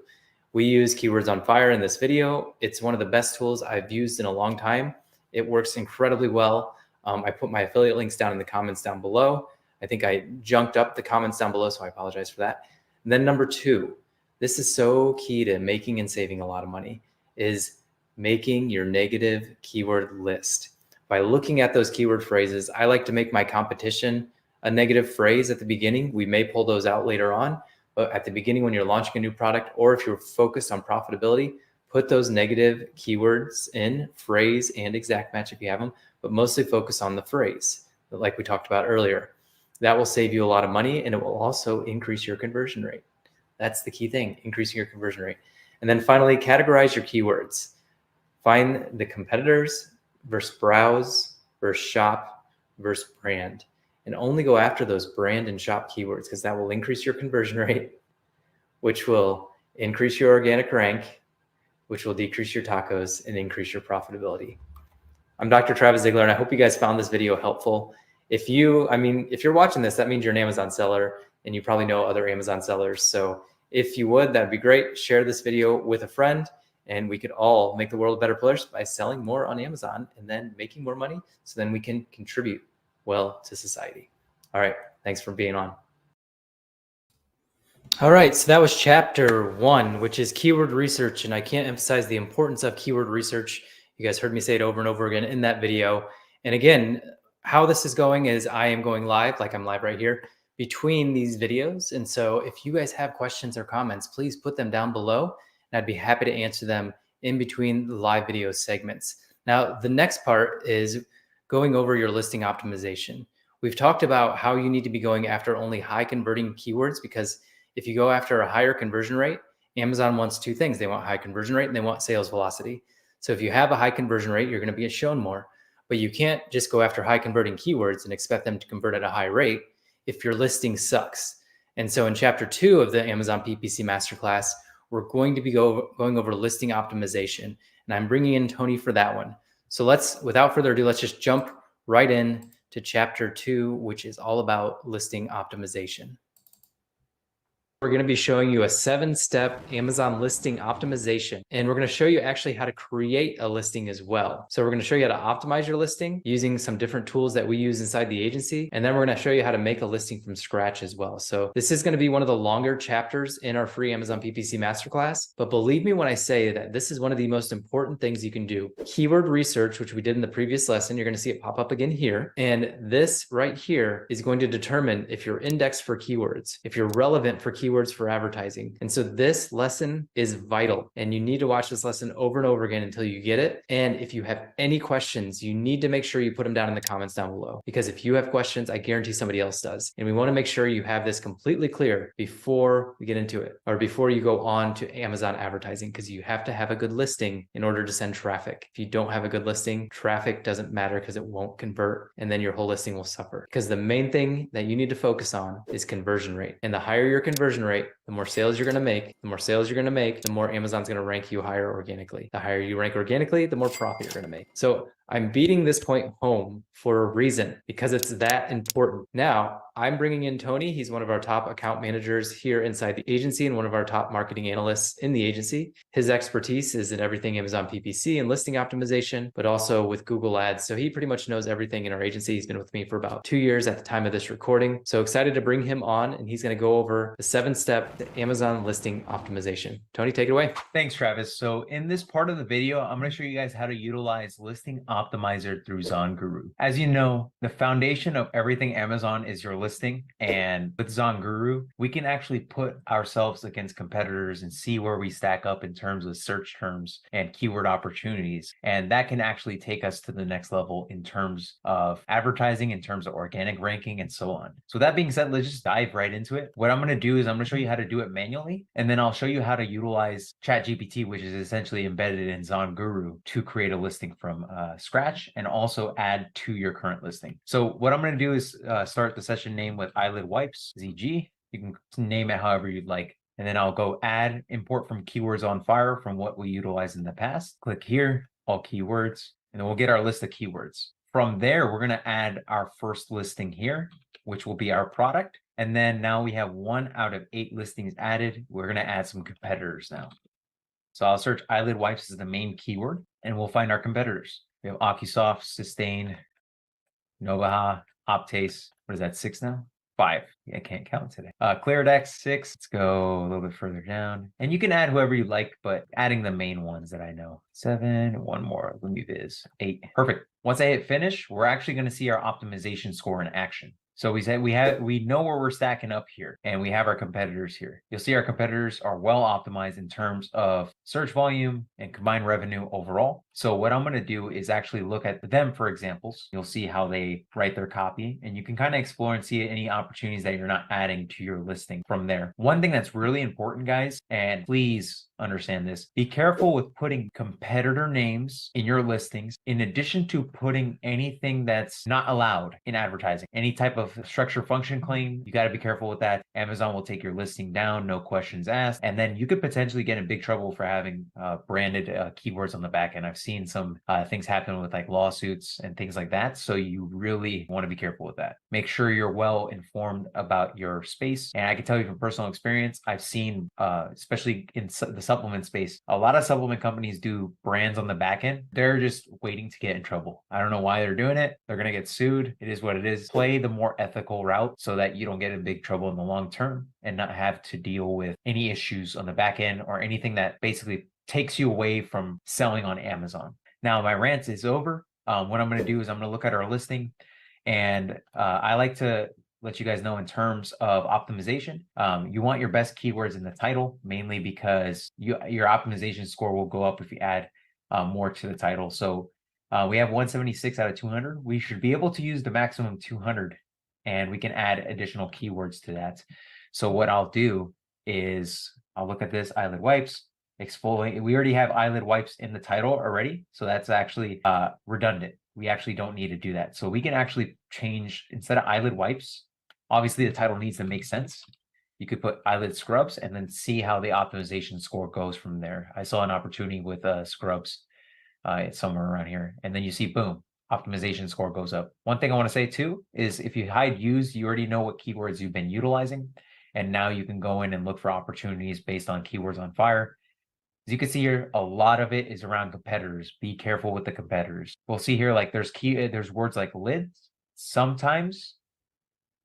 We use Keywords on Fire in this video. It's one of the best tools I've used in a long time. It works incredibly well. I put my affiliate links down in the comments down below. I think I junked up the comments down below, so I apologize for that. And then number 2, this is so key to making and saving a lot of money, is making your negative keyword list. By looking at those keyword phrases, I like to make my competition a negative phrase at the beginning. We may pull those out later on, but at the beginning when you're launching a new product, or if you're focused on profitability, put those negative keywords in, phrase and exact match if you have them, but mostly focus on the phrase, like we talked about earlier. That will save you a lot of money, and it will also increase your conversion rate. That's the key thing, increasing your conversion rate. And then finally, categorize your keywords. Find the competitors versus browse versus shop versus brand, and only go after those brand and shop keywords, because that will increase your conversion rate, which will increase your organic rank, which will decrease your tacos and increase your profitability. I'm Dr. Travis Ziegler, and I hope you guys found this video helpful. If you're watching this, that means you're an Amazon seller and you probably know other Amazon sellers. So if you would, that'd be great. Share this video with a friend, and we could all make the world a better place by selling more on Amazon and then making more money, so then we can contribute well to society. All right, thanks for being on. All right, so that was chapter 1, which is keyword research, and I can't emphasize the importance of keyword research. You guys heard me say it over and over again in that video. And again, how this is going is I am going live, like I'm live right here, between these videos. And so if you guys have questions or comments, please put them down below, and I'd be happy to answer them in between the live video segments. Now, the next part is going over your listing optimization. We've talked about how you need to be going after only high converting keywords, because if you go after a higher conversion rate, Amazon wants two things. They want high conversion rate and they want sales velocity. So if you have a high conversion rate, you're going to be shown more, but you can't just go after high converting keywords and expect them to convert at a high rate if your listing sucks. And so in chapter 2 of the Amazon PPC Masterclass, we're going to be going over listing optimization, and I'm bringing in Tony for that one. So without further ado, let's just jump right in to chapter 2, which is all about listing optimization. We're going to be showing you a 7-step Amazon listing optimization, and we're going to show you actually how to create a listing as well. So we're going to show you how to optimize your listing using some different tools that we use inside the agency, and then we're going to show you how to make a listing from scratch as well. So this is going to be one of the longer chapters in our free Amazon PPC Masterclass, but believe me when I say that this is one of the most important things you can do. Keyword research, which we did in the previous lesson, you're going to see it pop up again here, and this right here is going to determine if you're indexed for keywords, if you're relevant for keywords for advertising. And so this lesson is vital, and you need to watch this lesson over and over again until you get it. And if you have any questions, you need to make sure you put them down in the comments down below, because if you have questions, I guarantee somebody else does. And we want to make sure you have this completely clear before we get into it, or before you go on to Amazon advertising, because you have to have a good listing in order to send traffic. If you don't have a good listing, traffic doesn't matter because it won't convert, and then your whole listing will suffer. Because the main thing that you need to focus on is conversion rate. And the higher your conversion rate, the more sales you're going to make. The more sales you're going to make, the more Amazon's going to rank you higher organically. The higher you rank organically, the more profit you're going to make. So I'm beating this point home for a reason, because it's that important. Now, I'm bringing in Tony. He's one of our top account managers here inside the agency and one of our top marketing analysts in the agency. His expertise is in everything Amazon PPC and listing optimization, but also with Google Ads. So he pretty much knows everything in our agency. He's been with me for about 2 years at the time of this recording. So excited to bring him on, and he's going to go over the 7-step Amazon listing optimization. Tony, take it away. Thanks, Travis. So in this part of the video, I'm going to show you guys how to utilize Listing Optimizer through ZonGuru. As you know, the foundation of everything Amazon is your listing. And with ZonGuru, we can actually put ourselves against competitors and see where we stack up in terms of search terms and keyword opportunities. And that can actually take us to the next level in terms of advertising, in terms of organic ranking, and so on. So that being said, let's just dive right into it. What I'm going to do is I'm going to show you how to do it manually, and then I'll show you how to utilize ChatGPT, which is essentially embedded in ZonGuru, to create a listing from scratch and also add to your current listing. So what I'm going to do is start the session name with eyelid wipes, ZG. You can name it however you'd like. And then I'll go add import from keywords on fire from what we utilized in the past. Click here, all keywords, and then we'll get our list of keywords. From there, we're going to add our first listing here, which will be our product. And then now we have 1 out of 8 listings added. We're going to add some competitors now. So I'll search eyelid wipes as the main keyword, and we'll find our competitors. We have ACoSoft, Sustain, Novaha, Optase. What is that, 6 now? 5. I can't count today. ClearDeck 6. Let's go a little bit further down. And you can add whoever you like, but adding the main ones that I know. 7, one more. Let me viz. 8. Perfect. Once I hit finish, we're actually going to see our optimization score in action. So we said we know where we're stacking up here, and we have our competitors here. You'll see our competitors are well optimized in terms of search volume and combined revenue overall. So what I'm going to do is actually look at them for examples. You'll see how they write their copy, and you can kind of explore and see any opportunities that you're not adding to your listing from there. One thing that's really important, guys, and please understand this, be careful with putting competitor names in your listings, in addition to putting anything that's not allowed in advertising. Any type of structure function claim, you got to be careful with that. Amazon will take your listing down, no questions asked, and then you could potentially get in big trouble for having branded keywords on the back end. I've seen some things happen with like lawsuits and things like that, so you really want to be careful with that. Make sure you're well informed about your space, and I can tell you from personal experience, I've seen especially in the supplement space, a lot of supplement companies do brands on the back end. They're just waiting to get in trouble. I don't know why they're doing it. They're going to get sued. It is what it is. Play the more ethical route so that you don't get in big trouble in the long term and not have to deal with any issues on the back end or anything that basically takes you away from selling on Amazon. Now, my rant is over. What I'm going to do is I'm going to look at our listing, and I like to let you guys know in terms of optimization, you want your best keywords in the title, mainly because your optimization score will go up if you add more to the title. So we have 176 out of 200. We should be able to use the maximum 200, and we can add additional keywords to that. So what I'll do is I'll look at this eyelid wipes, exfoliate. We already have eyelid wipes in the title already, so that's actually redundant. We actually don't need to do that. So we can actually change, instead of eyelid wipes, obviously the title needs to make sense. You could put eyelid scrubs and then see how the optimization score goes from there. I saw an opportunity with scrubs somewhere around here. And then you see, boom, optimization score goes up. One thing I want to say too is if you hide used, you already know what keywords you've been utilizing. And now you can go in and look for opportunities based on keywords on fire. As you can see here, a lot of it is around competitors. Be careful with the competitors. We'll see here, like there's words like lids. Sometimes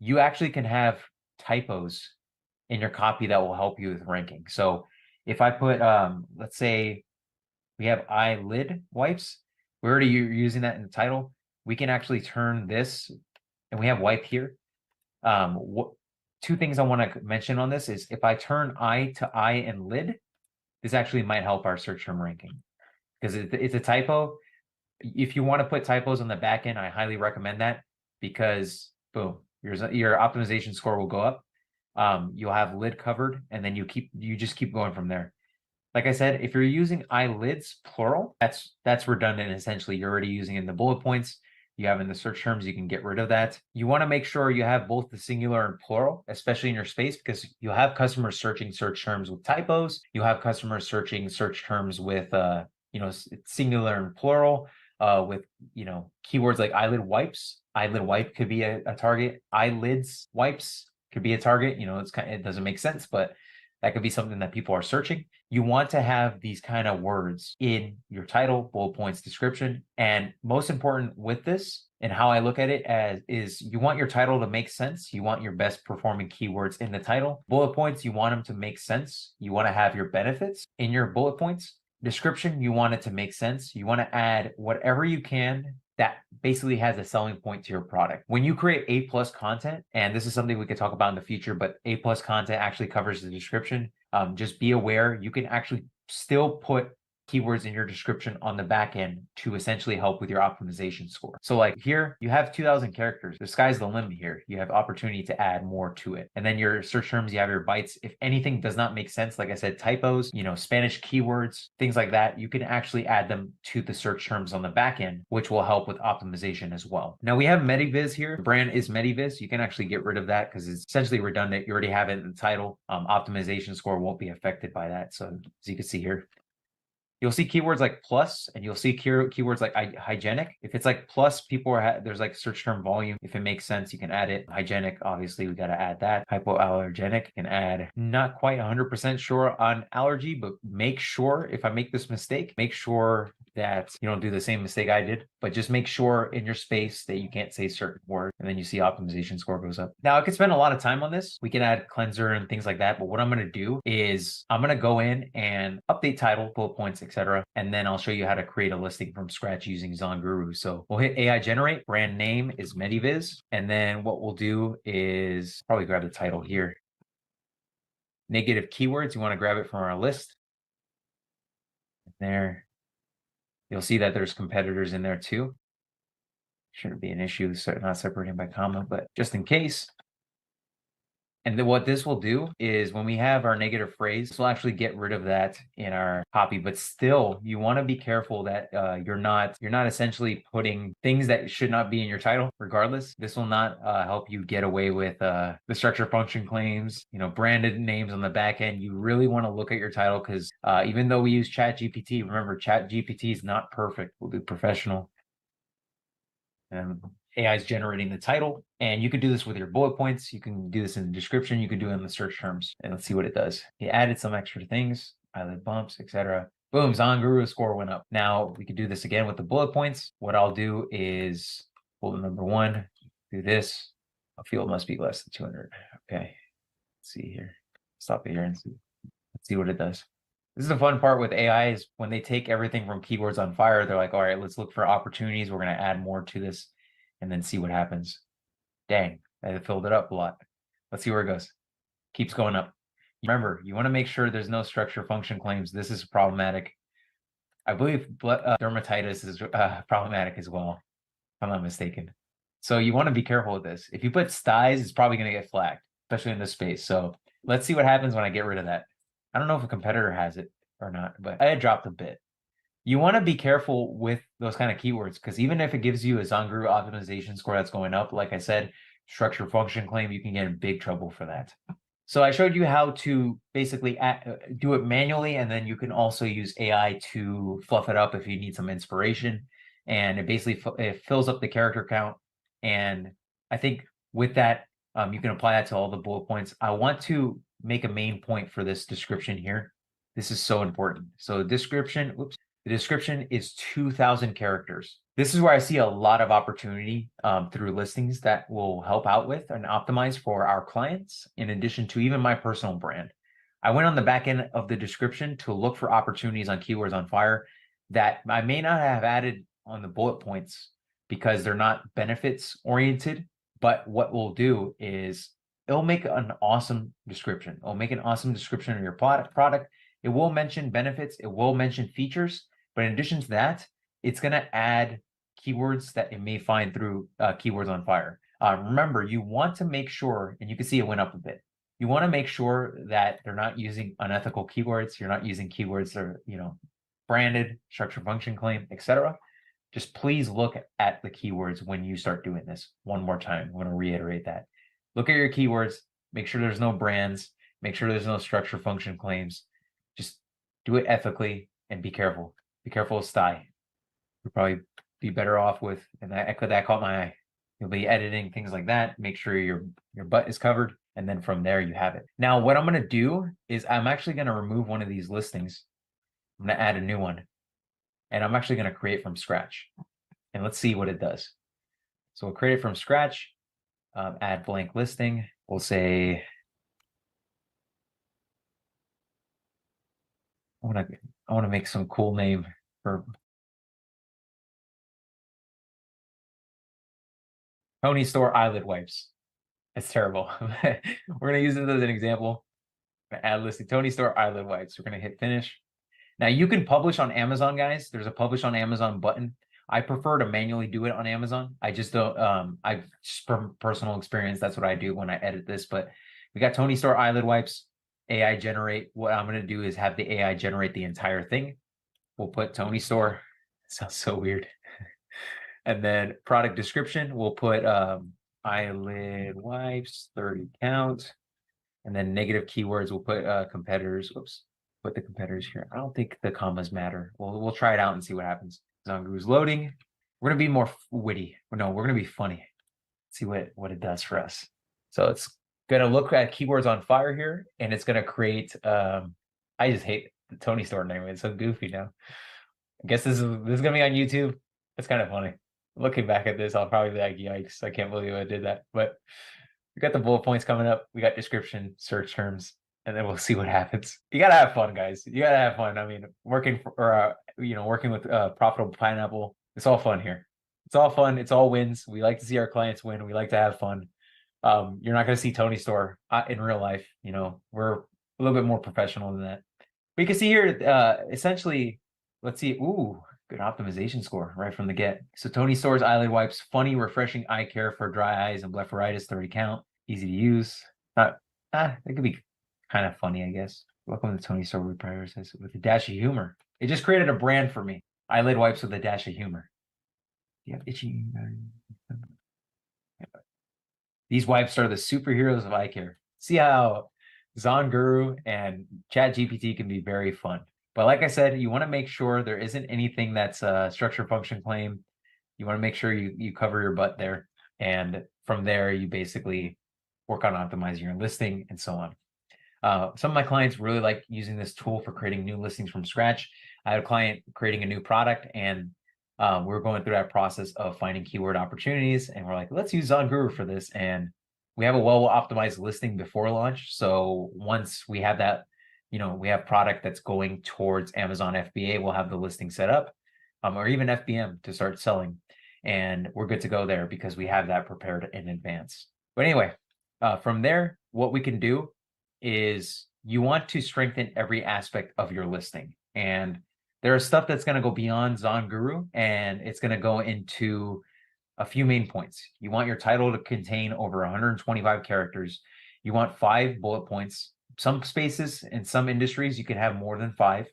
you actually can have typos in your copy that will help you with ranking. So if I put, let's say we have eyelid wipes, we're already using that in the title. We can actually turn this, and we have wipe here. Two things I want to mention on this is if I turn eye to eye and lid, this actually might help our search term ranking because it's a typo. If you want to put typos on the back end, I highly recommend that because boom, your optimization score will go up. You'll have lid covered, and then you just keep going from there. Like I said, if you're using eyelids plural, that's redundant. Essentially, you're already using it in the bullet points. You have in the search terms, you can get rid of that. You want to make sure you have both the singular and plural, especially in your space, because you'll have customers searching search terms with typos. You'll have customers searching search terms with singular and plural, with keywords like eyelid wipes. Eyelid wipe could be a target. Eyelids wipes could be a target. It doesn't make sense, but that could be something that people are searching. You want to have these kind of words in your title, bullet points, description. And most important with this, and how I look at it is you want your title to make sense. You want your best performing keywords in the title. Bullet points, you want them to make sense. You want to have your benefits in your bullet points. Description, you want it to make sense. You want to add whatever you can that basically has a selling point to your product. When you create A+ content, and this is something we could talk about in the future, but A+ content actually covers the description. Just be aware, you can actually still put keywords in your description on the back end to essentially help with your optimization score. So like here, you have 2,000 characters. The sky's the limit here. You have opportunity to add more to it. And then your search terms, you have your bytes. If anything does not make sense, like I said, typos, Spanish keywords, things like that, you can actually add them to the search terms on the back end, which will help with optimization as well. Now we have Mediviz here. The brand is Mediviz. You can actually get rid of that because it's essentially redundant. You already have it in the title. Optimization score won't be affected by that. So as you can see here, you'll see keywords like plus, and you'll see keywords like hygienic. If it's like plus, there's like search term volume. If it makes sense, you can add it. Hygienic, obviously, we got to add that. Hypoallergenic, you can add. Not quite 100% sure on allergy, but make sure, if I make this mistake, make sure that you don't do the same mistake I did, but just make sure in your space that you can't say certain words, and then you see optimization score goes up. Now I could spend a lot of time on this. We can add cleanser and things like that, but what I'm going to do is I'm going to go in and update title, bullet points, etc. And then I'll show you how to create a listing from scratch using ZonGuru. So we'll hit AI generate, brand name is Mediviz. And then what we'll do is probably grab the title here. Negative keywords, you want to grab it from our list. There, you'll see that there's competitors in there too. Shouldn't be an issue, so not separating by comma, but just in case. And then what this will do is when we have our negative phrase, this will actually get rid of that in our copy. But still, you want to be careful that you're not essentially putting things that should not be in your title. Regardless, this will not help you get away with the structure function claims, branded names on the back end. You really want to look at your title because even though we use ChatGPT, remember ChatGPT is not perfect. We'll do professional. And AI is generating the title, and you can do this with your bullet points. You can do this in the description. You can do it in the search terms, and let's see what it does. He added some extra things, eyelid bumps, etc. Boom, ZonGuru score went up. Now we could do this again with the bullet points. What I'll do is bullet number 1, do this. A field must be less than 200. Okay, let's see here. Stop it here and see. Let's see what it does. This is the fun part with AI is when they take everything from keywords on fire, they're like, all right, let's look for opportunities. We're going to add more to this and then see what happens. Dang, I filled it up a lot. Let's see where it goes. Keeps going up. Remember, you want to make sure there's no structure function claims. This is problematic. I believe dermatitis is problematic as well, if I'm not mistaken. So you want to be careful with this. If you put styes, it's probably going to get flagged, especially in this space. So let's see what happens when I get rid of that. I don't know if a competitor has it or not, but I had dropped a bit. You want to be careful with those kind of keywords because even if it gives you a ZonGuru optimization score that's going up, like I said, structure function claim, you can get in big trouble for that. So I showed you how to basically do it manually, and then you can also use AI to fluff it up if you need some inspiration. And it basically it fills up the character count. And I think with that, you can apply that to all the bullet points. I want to make a main point for this description here. This is so important. So the description is 2,000 characters. This is where I see a lot of opportunity through listings that will help out with and optimize for our clients, in addition to even my personal brand. I went on the back end of the description to look for opportunities on keywords on fire that I may not have added on the bullet points because they're not benefits oriented. But what we'll do is it'll make an awesome description. It'll make an awesome description of your product. It will mention benefits. It will mention features. But in addition to that, it's going to add keywords that it may find through keywords on fire. Remember, you want to make sure, and you can see it went up a bit. You want to make sure that they're not using unethical keywords. You're not using keywords that are, branded, structure function claim, etc. Just please look at the keywords when you start doing this. One more time, I want to reiterate that. Look at your keywords, make sure there's no brands, make sure there's no structure function claims. Just do it ethically and be careful. Be careful with style. You'll probably be better off with, and that caught my eye. You'll be editing things like that. Make sure your butt is covered. And then from there you have it. Now, what I'm going to do is I'm actually going to remove one of these listings. I'm going to add a new one. And I'm actually going to create from scratch. And let's see what it does. So we'll create it from scratch. Add blank listing. We'll say, I want to make some cool name for Tony Store eyelid wipes. It's terrible. We're going to use it as an example. Add listing Tony Store eyelid wipes. We're going to hit finish. Now you can publish on Amazon, guys. There's a publish on Amazon button. I prefer to manually do it on Amazon. I just don't, just from personal experience, that's what I do when I edit this. But we got Tony Store eyelid wipes, AI generate. What I'm going to do is have the AI generate the entire thing. We'll put Tony Store. Sounds so weird. And then product description, we'll put eyelid wipes, 30 count. And then negative keywords, we'll put competitors. Whoops. Put the competitors here. I don't think the commas matter. We'll try it out and see what happens. ZonGuru's loading. We're gonna be more witty. No, we're gonna be funny. See what it does for us. So it's gonna look at keywords on fire here, and it's gonna create. I just hate the Tony Store name. It's so goofy now. I guess this is gonna be on YouTube. It's kind of funny. Looking back at this, I'll probably be like, yikes, I can't believe I did that. But we got the bullet points coming up. We got description, search terms, and then we'll see what happens. You gotta have fun, guys. You gotta have fun. I mean, working with Profitable Pineapple, it's all fun here. It's all fun. It's all wins. We like to see our clients win. We like to have fun. You're not gonna see Tony Store in real life. We're a little bit more professional than that. But you can see here, essentially, let's see. Ooh, good optimization score right from the get. So Tony Store's eyelid wipes, funny, refreshing eye care for dry eyes and blepharitis, 30 count, easy to use. It could be kind of funny, I guess. Welcome to Tony Store reprioritizes with a dash of humor. It just created a brand for me. Eyelid wipes with a dash of humor. You have itchy. These wipes are the superheroes of eye care. See how Zon Guru and ChatGPT can be very fun. But like I said, you want to make sure there isn't anything that's a structure function claim. You want to make sure you cover your butt there. And from there, you basically work on optimizing your listing and so on. Some of my clients really like using this tool for creating new listings from scratch. I had a client creating a new product, and we're going through that process of finding keyword opportunities. And we're like, let's use Zon Guru for this. And we have a well-optimized listing before launch. So once we have that, we have product that's going towards Amazon FBA, we'll have the listing set up, or even FBM to start selling. And we're good to go there because we have that prepared in advance. But anyway, from there, what we can do is you want to strengthen every aspect of your listing. And there is stuff that's going to go beyond Zon Guru, and it's going to go into a few main points. You want your title to contain over 125 characters. You want 5 bullet points. Some spaces in some industries, you can have more than 5,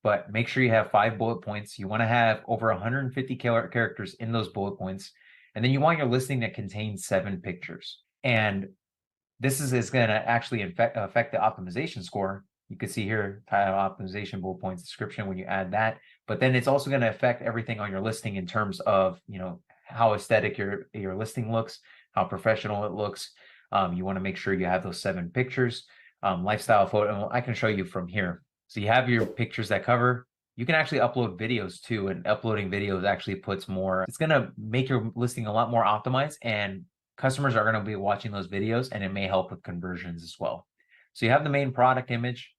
but make sure you have 5 bullet points. You want to have over 150 characters in those bullet points. And then you want your listing that contains 7 pictures. And this is going to actually affect the optimization score. You can see here, title, optimization, bullet points, description when you add that. But then it's also going to affect everything on your listing in terms of, how aesthetic your listing looks, how professional it looks. You want to make sure you have those 7 pictures. Lifestyle photo, I can show you from here. So you have your pictures that cover. You can actually upload videos too, and uploading videos actually puts more, it's going to make your listing a lot more optimized, and customers are going to be watching those videos, and it may help with conversions as well. So you have the main product image,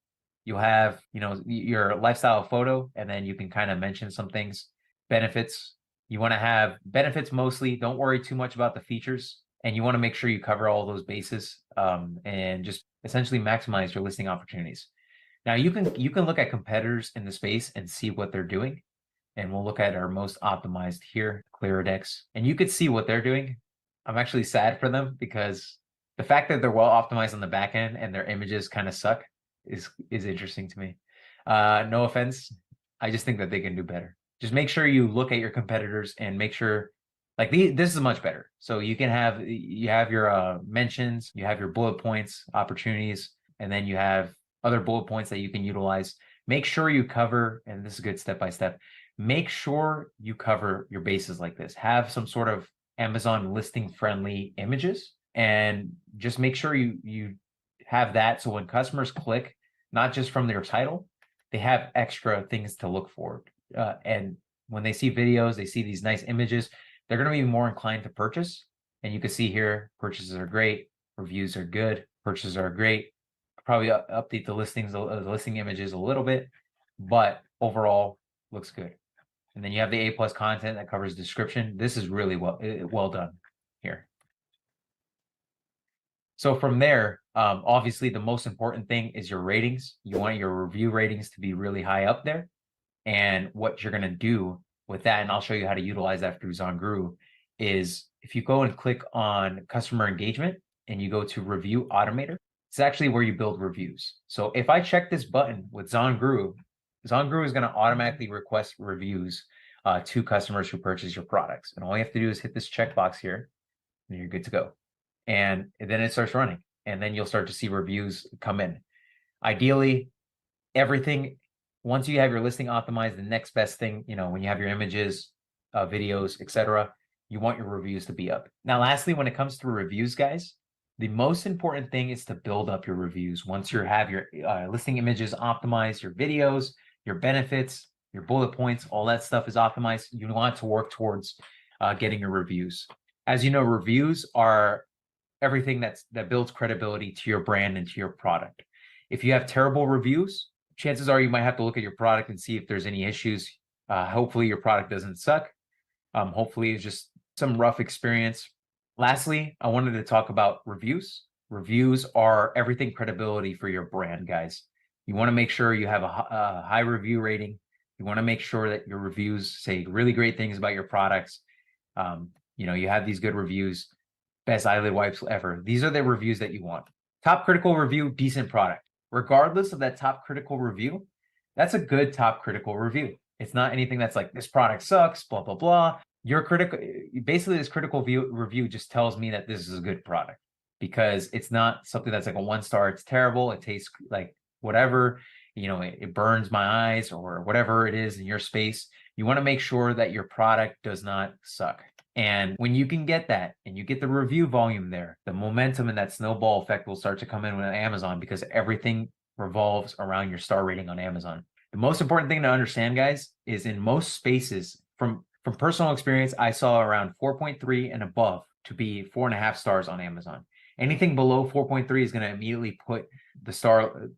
you have, your lifestyle photo, and then you can kind of mention some things. Benefits, you want to have benefits mostly. Don't worry too much about the features, and you want to make sure you cover all those bases, and just essentially maximize your listing opportunities. Now you can look at competitors in the space and see what they're doing, and we'll look at our most optimized here, Clearadex, and you could see what they're doing. I'm actually sad for them because the fact that they're well optimized on the back end and their images kind of suck is interesting to me. No offense, I just think that they can do better. Just make sure you look at your competitors and make sure, like, this is much better. So you have your mentions, you have your bullet points, opportunities, and then you have other bullet points that you can utilize. Make sure you cover, and this is good step by step, make sure you cover your bases like this. Have some sort of Amazon listing friendly images, and just make sure you have that. So when customers click, not just from their title, they have extra things to look for. And when they see videos, they see these nice images, they're going to be more inclined to purchase. And you can see here, purchases are great, reviews are good, purchases are great. Probably update the listing images a little bit, but overall looks good. And then you have the A+ content that covers description. This is really well done here. So from there, obviously the most important thing is your ratings. You want your review ratings to be really high up there. And what you're going to do with that, and I'll show you how to utilize that through Zon Guru, is if you go and click on customer engagement and you go to review automator, it's actually where you build reviews. So if I check this button with Zon Guru is going to automatically request reviews to customers who purchase your products. And all you have to do is hit this checkbox here, and you're good to go. And then it starts running, and then you'll start to see reviews come in. Ideally, everything, once you have your listing optimized, the next best thing, when you have your images, videos, etc., you want your reviews to be up. Now, lastly, when it comes to reviews, guys, the most important thing is to build up your reviews. Once you have your listing images optimized, your videos, your benefits, your bullet points, all that stuff is optimized. You want to work towards getting your reviews. As you know, reviews are everything that builds credibility to your brand and to your product. If you have terrible reviews, chances are you might have to look at your product and see if there's any issues. Hopefully your product doesn't suck. Hopefully it's just some rough experience. Lastly, I wanted to talk about reviews. Reviews are everything credibility for your brand, guys. You want to make sure you have a high review rating. You want to make sure that your reviews say really great things about your products. You have these good reviews. Best eyelid wipes ever. These are the reviews that you want. Top critical review, decent product. Regardless of that top critical review, that's a good top critical review. It's not anything that's like, this product sucks, blah, blah, blah. Basically this critical review just tells me that this is a good product, because it's not something that's like a 1-star, it's terrible, it tastes like whatever, it burns my eyes or whatever it is in your space. You want to make sure that your product does not suck. And when you can get that and you get the review volume there, the momentum and that snowball effect will start to come in with Amazon, because everything revolves around your star rating on Amazon. The most important thing to understand, guys, is in most spaces, from personal experience, I saw around 4.3 and above to be 4.5 stars on Amazon. Anything below 4.3 is going to immediately put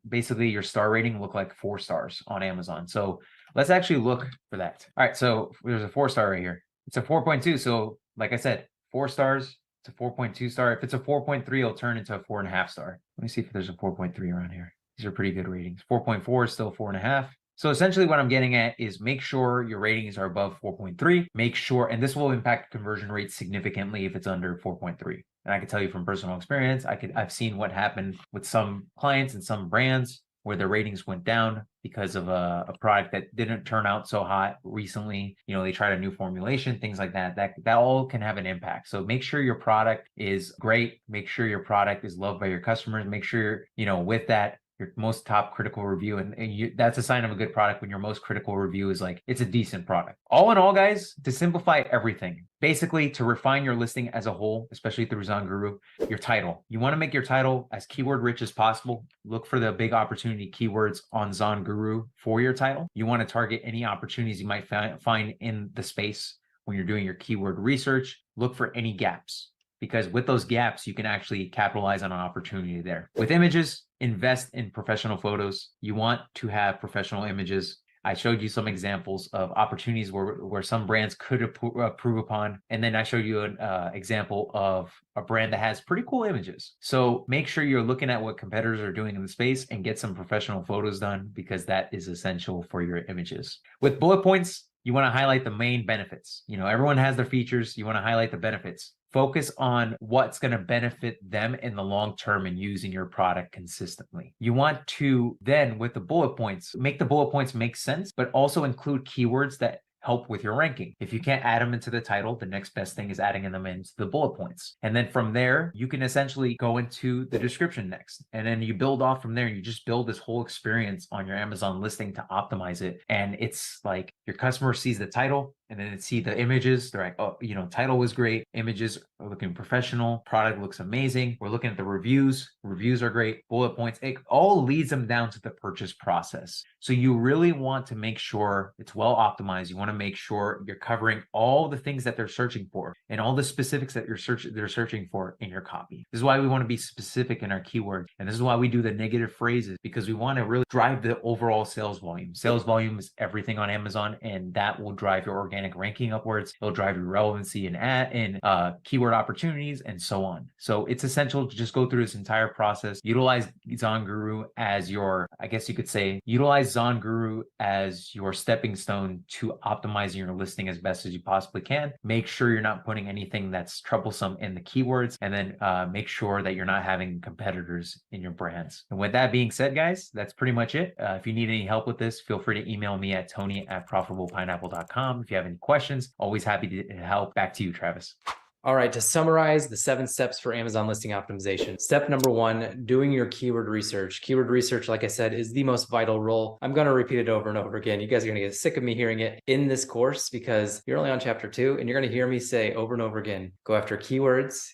basically your star rating look like 4 stars on Amazon. So let's actually look for that. All right, so there's a 4-star right here. It's a 4.2. So like I said, 4 stars, it's a 4.2 star. If it's a 4.3, it'll turn into a 4.5 star. Let me see if there's a 4.3 around here. These are pretty good ratings. 4.4 is still 4.5. So essentially what I'm getting at is make sure your ratings are above 4.3. Make sure, and this will impact conversion rates significantly if it's under 4.3. And I can tell you from personal experience, I've seen what happened with some clients and some brands where their ratings went down because of a product that didn't turn out so hot recently. They tried a new formulation, things like that. That all can have an impact. So make sure your product is great. Make sure your product is loved by your customers. Make sure, with that, your most top critical review, and that's a sign of a good product when your most critical review is like, it's a decent product. All in all, guys, to simplify everything, basically to refine your listing as a whole, especially through ZonGuru, your title. You want to make your title as keyword rich as possible. Look for the big opportunity keywords on ZonGuru for your title. You want to target any opportunities you might find in the space when you're doing your keyword research. Look for any gaps, because with those gaps, you can actually capitalize on an opportunity there. With images, invest in professional photos. You want to have professional images. I showed you some examples of opportunities where some brands could improve upon. And then I showed you an example of a brand that has pretty cool images. So make sure you're looking at what competitors are doing in the space and get some professional photos done, because that is essential for your images. With bullet points, you want to highlight the main benefits. Everyone has their features. You want to highlight the benefits. Focus on what's going to benefit them in the long term and using your product consistently. You want to then, with the bullet points, make the bullet points make sense, but also include keywords that help with your ranking. If you can't add them into the title, the next best thing is adding them into the bullet points. And then from there, you can essentially go into the description next. And then you build off from there, and you just build this whole experience on your Amazon listing to optimize it. And it's like your customer sees the title, and then they see the images. They're like, oh, title was great. Images are looking professional. Product looks amazing. We're looking at the reviews. Reviews are great. Bullet points. It all leads them down to the purchase process. So you really want to make sure it's well optimized. You want to make sure you're covering all the things that they're searching for and all the specifics that they're searching for in your copy. This is why we want to be specific in our keyword. And this is why we do the negative phrases, because we want to really drive the overall sales volume. Sales volume is everything on Amazon, and that will drive your organic ranking upwards. It'll drive your relevancy in keyword opportunities and so on. So it's essential to just go through this entire process. Utilize ZonGuru as your, I guess you could say, utilize ZonGuru as your stepping stone to optimizing your listing as best as you possibly can. Make sure you're not putting anything that's troublesome in the keywords, and then make sure that you're not having competitors in your brands. And with that being said, guys, that's pretty much it. If you need any help with this, feel free to email me at tony@profitablepineapple.com. If you have any questions, always happy to help. Back to you, Travis. All right, to summarize the 7 steps for Amazon listing optimization. Step number 1, doing your keyword research. Keyword research, like I said, is the most vital role. I'm going to repeat it over and over again. You guys are going to get sick of me hearing it in this course, because you're only on chapter 2, and you're going to hear me say over and over again, go after keywords,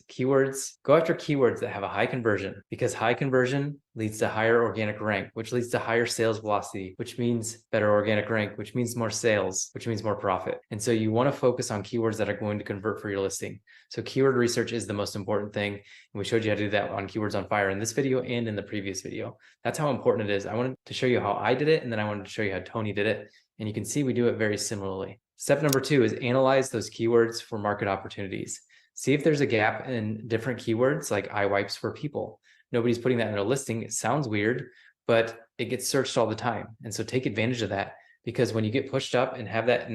go after keywords that have a high conversion, because high conversion leads to higher organic rank, which leads to higher sales velocity, which means better organic rank, which means more sales, which means more profit. And so you want to focus on keywords that are going to convert for your listing. So keyword research is the most important thing. And we showed you how to do that on Keywords on Fire in this video and in the previous video. That's how important it is. I wanted to show you how I did it, and then I wanted to show you how Tony did it. And you can see we do it very similarly. Step number 2 is analyze those keywords for market opportunities. See if there's a gap in different keywords like eye wipes for people. Nobody's putting that in their listing. It sounds weird, but it gets searched all the time. And so take advantage of that, because when you get pushed up and have that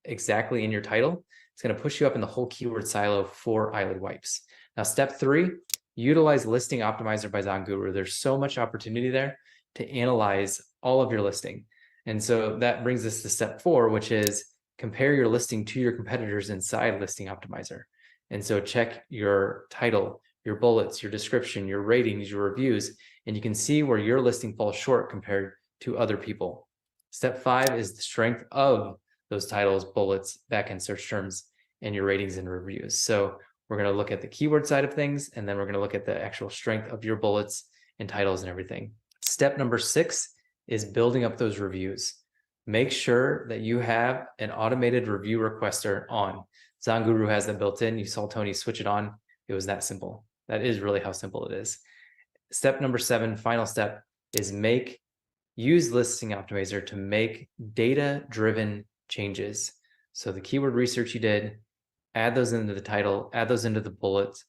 exactly in your title, it's going to push you up in the whole keyword silo for eyelid wipes. Now, step 3, utilize Listing Optimizer by ZonGuru. There's so much opportunity there to analyze all of your listing. And so that brings us to step 4, which is compare your listing to your competitors inside Listing Optimizer. And so check your title, your bullets, your description, your ratings, your reviews, and you can see where your listing falls short compared to other people. Step 5 is the strength of those titles, bullets, backend search terms, and your ratings and reviews. So we're going to look at the keyword side of things, and then we're going to look at the actual strength of your bullets and titles and everything. Step number 6 is building up those reviews. Make sure that you have an automated review requester on. ZonGuru has that built in. You saw Tony switch it on. It was that simple. That is really how simple it is. Step number 7, final step, is use Listing Optimizer to make data-driven changes. So the keyword research you did, add those into the title, add those into the bullets,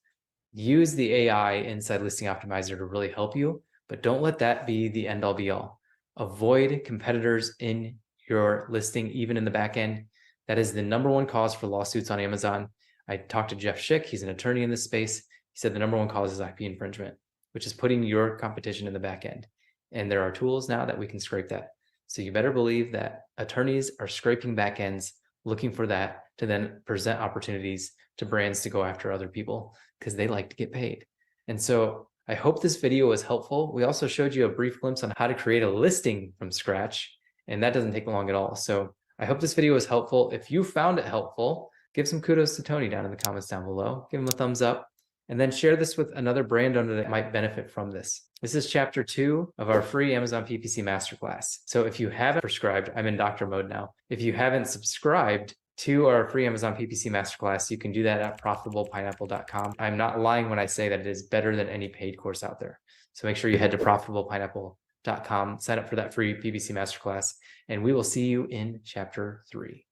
use the AI inside Listing Optimizer to really help you, but don't let that be the end all be all. Avoid competitors in your listing, even in the back end. That is the #1 cause for lawsuits on Amazon. I talked to Jeff Schick. He's an attorney in this space. He said the #1 cause is IP infringement, which is putting your competition in the back end. And there are tools now that we can scrape that. So you better believe that attorneys are scraping back ends, looking for that to then present opportunities to brands to go after other people, because they like to get paid. And so I hope this video was helpful. We also showed you a brief glimpse on how to create a listing from scratch, and that doesn't take long at all. So I hope this video was helpful. If you found it helpful, give some kudos to Tony down in the comments down below. Give him a thumbs up, and then share this with another brand owner that might benefit from this. This is chapter 2 of our free Amazon PPC Masterclass. So if you haven't subscribed, I'm in doctor mode now. If you haven't subscribed to our free Amazon PPC Masterclass, you can do that at profitablepineapple.com. I'm not lying when I say that it is better than any paid course out there. So make sure you head to profitablepineapple.com, sign up for that free PPC Masterclass, and we will see you in chapter 3.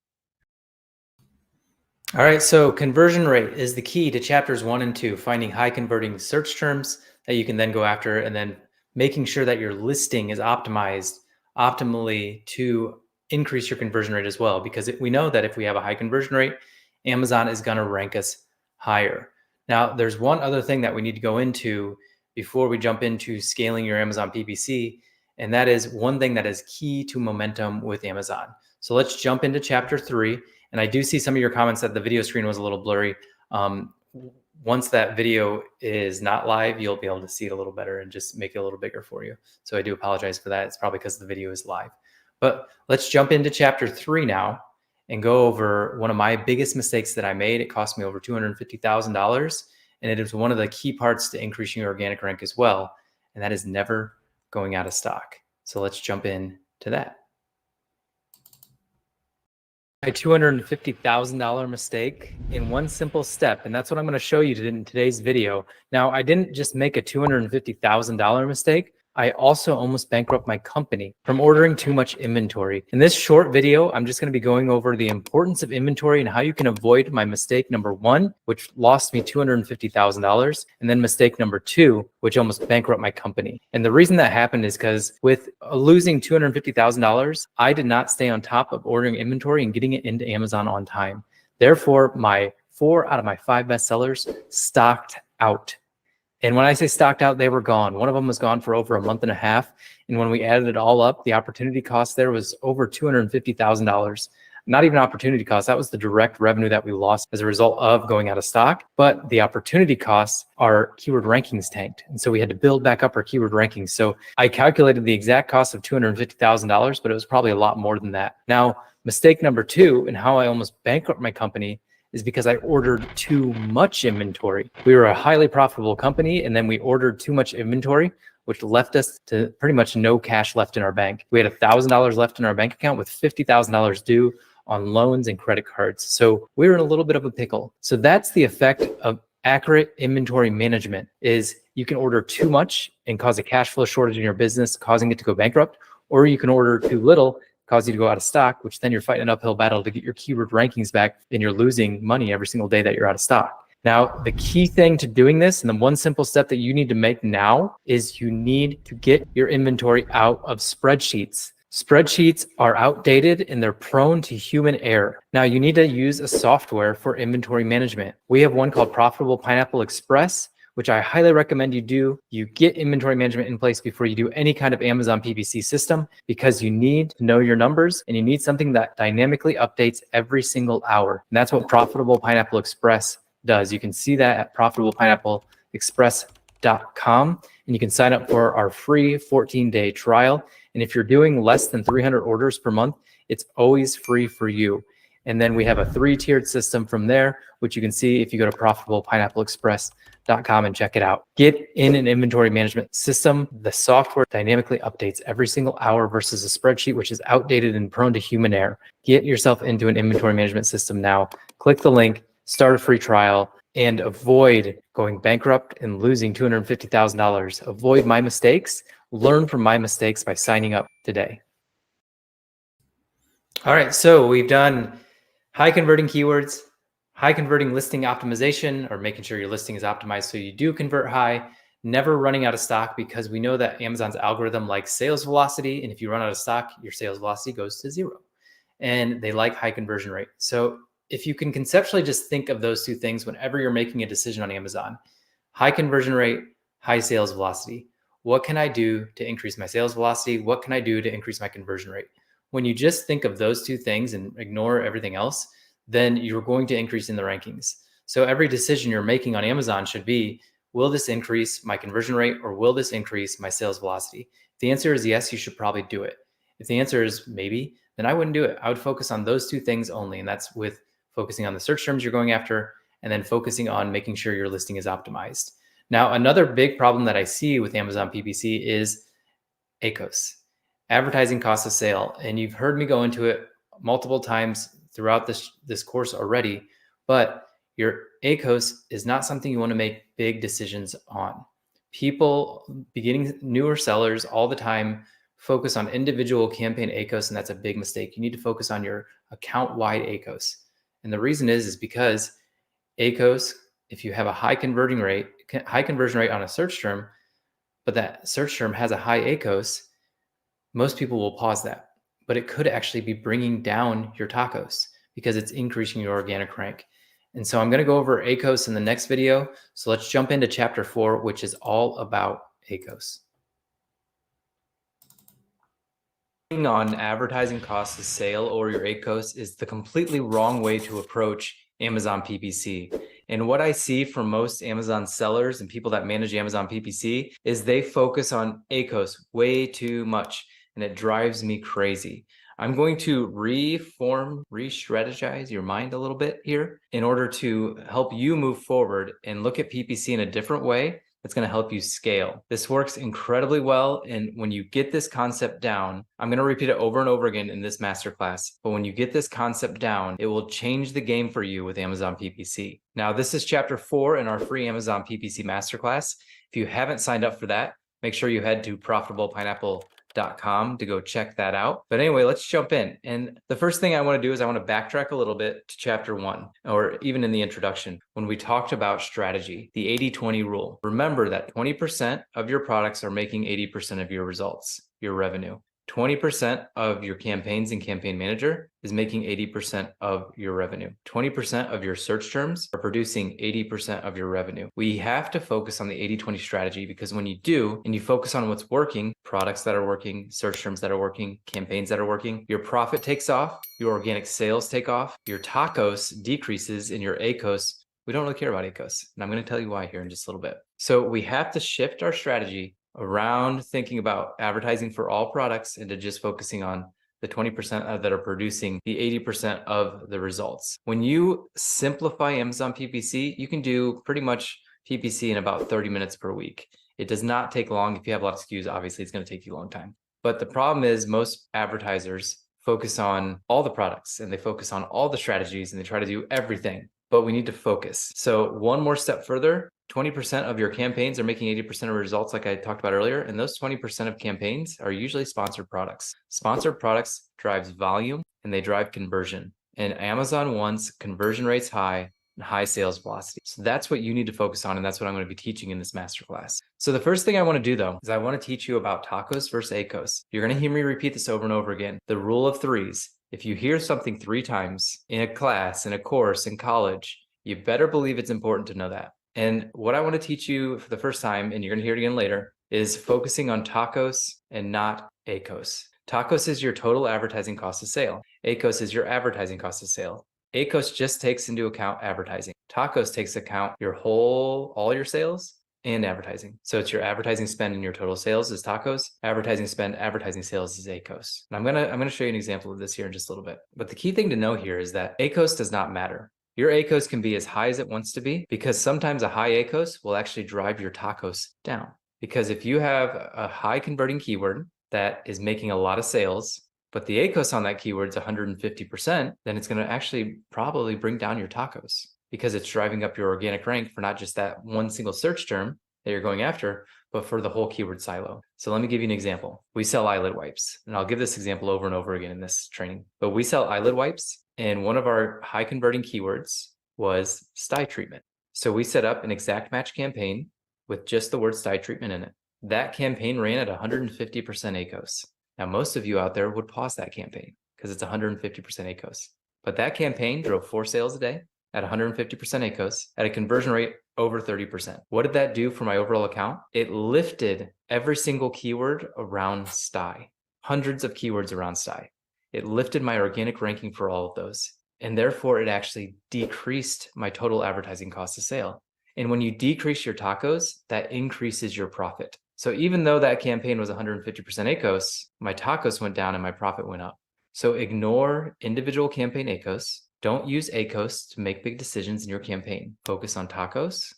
All right, so conversion rate is the key to chapters 1 and 2, finding high converting search terms that you can then go after, and then making sure that your listing is optimized optimally to increase your conversion rate as well, because we know that if we have a high conversion rate, Amazon is going to rank us higher. Now, there's one other thing that we need to go into before we jump into scaling your Amazon PPC, and that is one thing that is key to momentum with Amazon. So let's jump into chapter 3. And I do see some of your comments that the video screen was a little blurry. Once that video is not live, you'll be able to see it a little better and just make it a little bigger for you. So I do apologize for that. It's probably because the video is live. But let's jump into chapter 3 now and go over one of my biggest mistakes that I made. It cost me over $250,000. And it is one of the key parts to increasing your organic rank as well. And that is never going out of stock. So let's jump in to that. A $250,000 mistake in one simple step. And that's what I'm going to show you in today's video. Now, I didn't just make a $250,000 mistake. I also almost bankrupt my company from ordering too much inventory. In this short video, I'm just going to be going over the importance of inventory and how you can avoid my mistake number 1, which lost me $250,000, and then mistake number 2, which almost bankrupt my company. And the reason that happened is because with losing $250,000, I did not stay on top of ordering inventory and getting it into Amazon on time. Therefore, my 4 out of my 5 bestsellers stocked out. And when I say stocked out, they were gone. One of them was gone for over a month and a half. And when we added it all up, the opportunity cost there was over $250,000. Not even opportunity cost. That was the direct revenue that we lost as a result of going out of stock. But the opportunity costs, our keyword rankings tanked. And so we had to build back up our keyword rankings. So I calculated the exact cost of $250,000, but it was probably a lot more than that. Now, mistake number 2 and how I almost bankrupt my company is because I ordered too much inventory. We were a highly profitable company, and then we ordered too much inventory, which left us to pretty much no cash left in our bank. We had $1,000 left in our bank account with $50,000 due on loans and credit cards. So we were in a little bit of a pickle. So that's the effect of accurate inventory management, is you can order too much and cause a cash flow shortage in your business, causing it to go bankrupt, or you can order too little, cause you to go out of stock, which then you're fighting an uphill battle to get your keyword rankings back, and you're losing money every single day that you're out of stock. Now, the key thing to doing this, and the one simple step that you need to make now, is you need to get your inventory out of spreadsheets. Spreadsheets are outdated and they're prone to human error. Now, you need to use a software for inventory management. We have one called Profitable Pineapple Express, which I highly recommend you do. You get inventory management in place before you do any kind of Amazon PPC system, because you need to know your numbers and you need something that dynamically updates every single hour. And that's what Profitable Pineapple Express does. You can see that at profitablepineappleexpress.com, and you can sign up for our free 14-day trial. And if you're doing less than 300 orders per month, it's always free for you. And then we have a 3-tiered system from there, which you can see if you go to profitablepineappleexpress.com and check it out. Get in an inventory management system. The software dynamically updates every single hour versus a spreadsheet, which is outdated and prone to human error. Get yourself into an inventory management system now. Click the link, start a free trial, and avoid going bankrupt and losing $250,000. Avoid my mistakes. Learn from my mistakes by signing up today. All right, so we've done high converting keywords, high converting listing optimization, or making sure your listing is optimized so you do convert high, never running out of stock, because we know that Amazon's algorithm likes sales velocity. And if you run out of stock, your sales velocity goes to 0. And they like high conversion rate. So if you can conceptually just think of those two things whenever you're making a decision on Amazon: high conversion rate, high sales velocity. What can I do to increase my sales velocity? What can I do to increase my conversion rate? When you just think of those two things and ignore everything else, then you're going to increase in the rankings. So every decision you're making on Amazon should be, will this increase my conversion rate, or will this increase my sales velocity? If the answer is yes, you should probably do it. If the answer is maybe, then I wouldn't do it. I would focus on those two things only. And that's with focusing on the search terms you're going after, and then focusing on making sure your listing is optimized. Now, another big problem that I see with Amazon PPC is ACoS, advertising cost of sale. And you've heard me go into it multiple times throughout this course already, but your ACoS is not something you want to make big decisions on. People, beginning newer sellers all the time, focus on individual campaign ACoS, and that's a big mistake. You need to focus on your account-wide ACoS. And the reason is because ACoS, if you have a high conversion rate on a search term, but that search term has a high ACoS, most people will pause that. But it could actually be bringing down your tacos because it's increasing your organic rank. And so I'm going to go over ACoS in the next video. So let's jump into chapter 4, which is all about ACoS. On advertising cost of sale or your ACoS is the completely wrong way to approach Amazon PPC. And what I see from most Amazon sellers and people that manage Amazon PPC is they focus on ACoS way too much, and it drives me crazy. I'm going to re-strategize your mind a little bit here in order to help you move forward and look at PPC in a different way. It's going to help you scale. This works incredibly well. And when you get this concept down, I'm going to repeat it over and over again in this masterclass. But when you get this concept down, it will change the game for you with Amazon PPC. Now, this is chapter 4 in our free Amazon PPC masterclass. If you haven't signed up for that, make sure you head to profitablepineapple.com to go check that out. But anyway, let's jump in. And the first thing I want to do is I want to backtrack a little bit to chapter 1, or even in the introduction, when we talked about strategy, the 80-20 rule. Remember that 20% of your products are making 80% of your results, your revenue. 20% of your campaigns in Campaign Manager is making 80% of your revenue. 20% of your search terms are producing 80% of your revenue. We have to focus on the 80-20 strategy, because when you do, and you focus on what's working, products that are working, search terms that are working, campaigns that are working, your profit takes off, your organic sales take off, your tacos decreases, and your ACoS, we don't really care about ACoS. And I'm going to tell you why here in just a little bit. So we have to shift our strategy around thinking about advertising for all products into just focusing on the 20% that are producing the 80% of the results. When you simplify Amazon PPC, you can do pretty much PPC in about 30 minutes per week. It does not take long. If you have a lot of SKUs, obviously it's going to take you a long time. But the problem is most advertisers focus on all the products and they focus on all the strategies and they try to do everything, but we need to focus. So one more step further, 20% of your campaigns are making 80% of results like I talked about earlier. And those 20% of campaigns are usually sponsored products. Sponsored products drives volume and they drive conversion. And Amazon wants conversion rates high and high sales velocity. So that's what you need to focus on. And that's what I'm going to be teaching in this masterclass. So the first thing I want to do though, is I want to teach you about tacos versus ACoS. You're going to hear me repeat this over and over again. The rule of threes. If you hear something 3 times in a class, in a course, in college, you better believe it's important to know that. And what I want to teach you for the first time, and you're going to hear it again later, is focusing on tacos and not ACoS. Tacos is your total advertising cost of sale. ACoS is your advertising cost of sale. ACoS just takes into account advertising. Tacos takes account all your sales and advertising. So it's your advertising spend and your total sales is tacos. Advertising spend, advertising sales is ACoS. And I'm gonna show you an example of this here in just a little bit. But the key thing to know here is that ACoS does not matter. Your ACoS can be as high as it wants to be because sometimes a high ACoS will actually drive your tacos down. Because if you have a high converting keyword that is making a lot of sales, but the ACoS on that keyword is 150%, then it's going to actually probably bring down your tacos because it's driving up your organic rank for not just that one single search term that you're going after, but for the whole keyword silo. So let me give you an example. We sell eyelid wipes, and I'll give this example over and over again in this training, but we sell eyelid wipes, and one of our high converting keywords was sty treatment. So we set up an exact match campaign with just the word sty treatment in it. That campaign ran at 150% ACoS. Now, most of you out there would pause that campaign because it's 150% ACoS. But that campaign drove 4 sales a day at 150% ACoS at a conversion rate over 30%. What did that do for my overall account? It lifted every single keyword around sty, hundreds of keywords around sty. It lifted my organic ranking for all of those. And therefore, it actually decreased my total advertising cost of sale. And when you decrease your tacos, that increases your profit. So even though that campaign was 150% ACoS, my tacos went down and my profit went up. So ignore individual campaign ACoS. Don't use ACoS to make big decisions in your campaign. Focus on tacos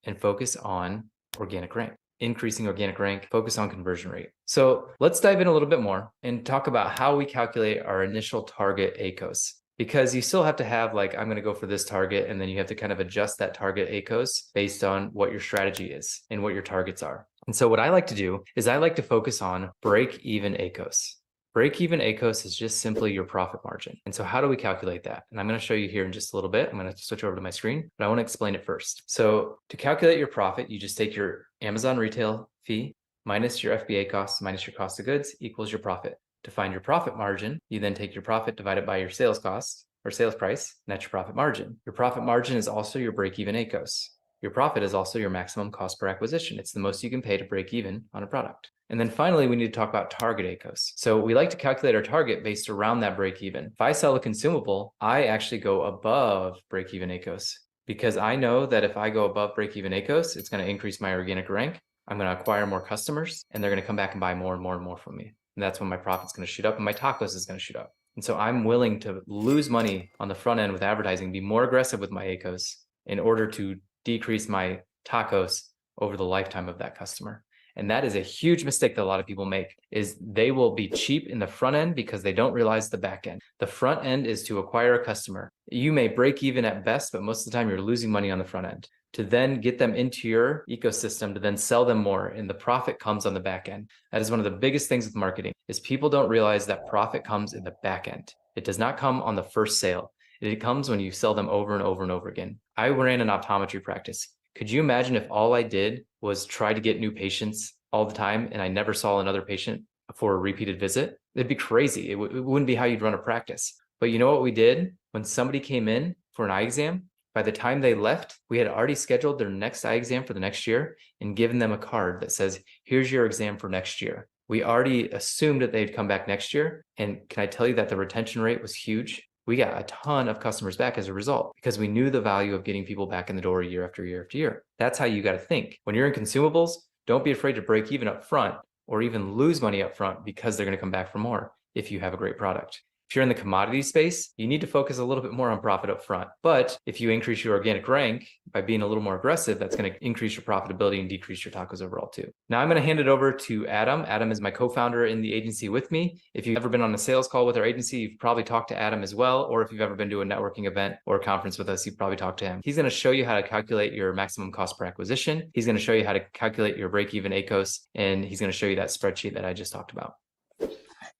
and focus on organic rank. Increasing organic rank, focus on conversion rate. So let's dive in a little bit more and talk about how we calculate our initial target ACoS. Because you still have to have I'm going to go for this target, and then you have to kind of adjust that target ACoS based on what your strategy is and what your targets are. And so what I like to do is I like to focus on break-even ACoS. Break-even ACoS is just simply your profit margin. And so how do we calculate that? And I'm going to show you here in just a little bit. I'm going to switch over to my screen, but I want to explain it first. So to calculate your profit, you just take your Amazon retail fee minus your FBA costs minus your cost of goods equals your profit. To find your profit margin, you then take your profit divided by your sales cost or sales price, and that's your profit margin. Your profit margin is also your break-even ACoS. Your profit is also your maximum cost per acquisition. It's the most you can pay to break even on a product. And then finally, we need to talk about target ACoS. So we like to calculate our target based around that break even. If I sell a consumable, I actually go above break even ACoS because I know that if I go above break even ACoS, it's going to increase my organic rank. I'm going to acquire more customers and they're going to come back and buy more and more and more from me. And that's when my profit's going to shoot up and my tacos is going to shoot up. And so I'm willing to lose money on the front end with advertising, be more aggressive with my ACoS in order to decrease my tacos over the lifetime of that customer. And that is a huge mistake that a lot of people make, is they will be cheap in the front end because they don't realize the back end. The front end is to acquire a customer. You may break even at best, but most of the time you're losing money on the front end. To then get them into your ecosystem, to then sell them more, and the profit comes on the back end. That is one of the biggest things with marketing, is people don't realize that profit comes in the back end. It does not come on the first sale. It comes when you sell them over and over and over again. I ran an optometry practice. Could you imagine if all I did was try to get new patients all the time and I never saw another patient for a repeated visit? It'd be crazy. It wouldn't be how you'd run a practice. But you know what we did? When somebody came in for an eye exam, by the time they left, we had already scheduled their next eye exam for the next year and given them a card that says, here's your exam for next year. We already assumed that they'd come back next year. And can I tell you that the retention rate was huge? We got a ton of customers back as a result because we knew the value of getting people back in the door year after year after year. That's how you got to think. When you're in consumables, don't be afraid to break even up front or even lose money up front because they're going to come back for more. if you have a great product. If you're in the commodity space, you need to focus a little bit more on profit up front. But if you increase your organic rank by being a little more aggressive, that's going to increase your profitability and decrease your tacos overall too. Now I'm going to hand it over to Adam. Adam is my co-founder in the agency with me. If you've ever been on a sales call with our agency, you've probably talked to Adam as well. Or if you've ever been to a networking event or a conference with us, you've probably talked to him. He's going to show you how to calculate your maximum cost per acquisition. He's going to show you how to calculate your break-even ACoS, and he's going to show you that spreadsheet that I just talked about.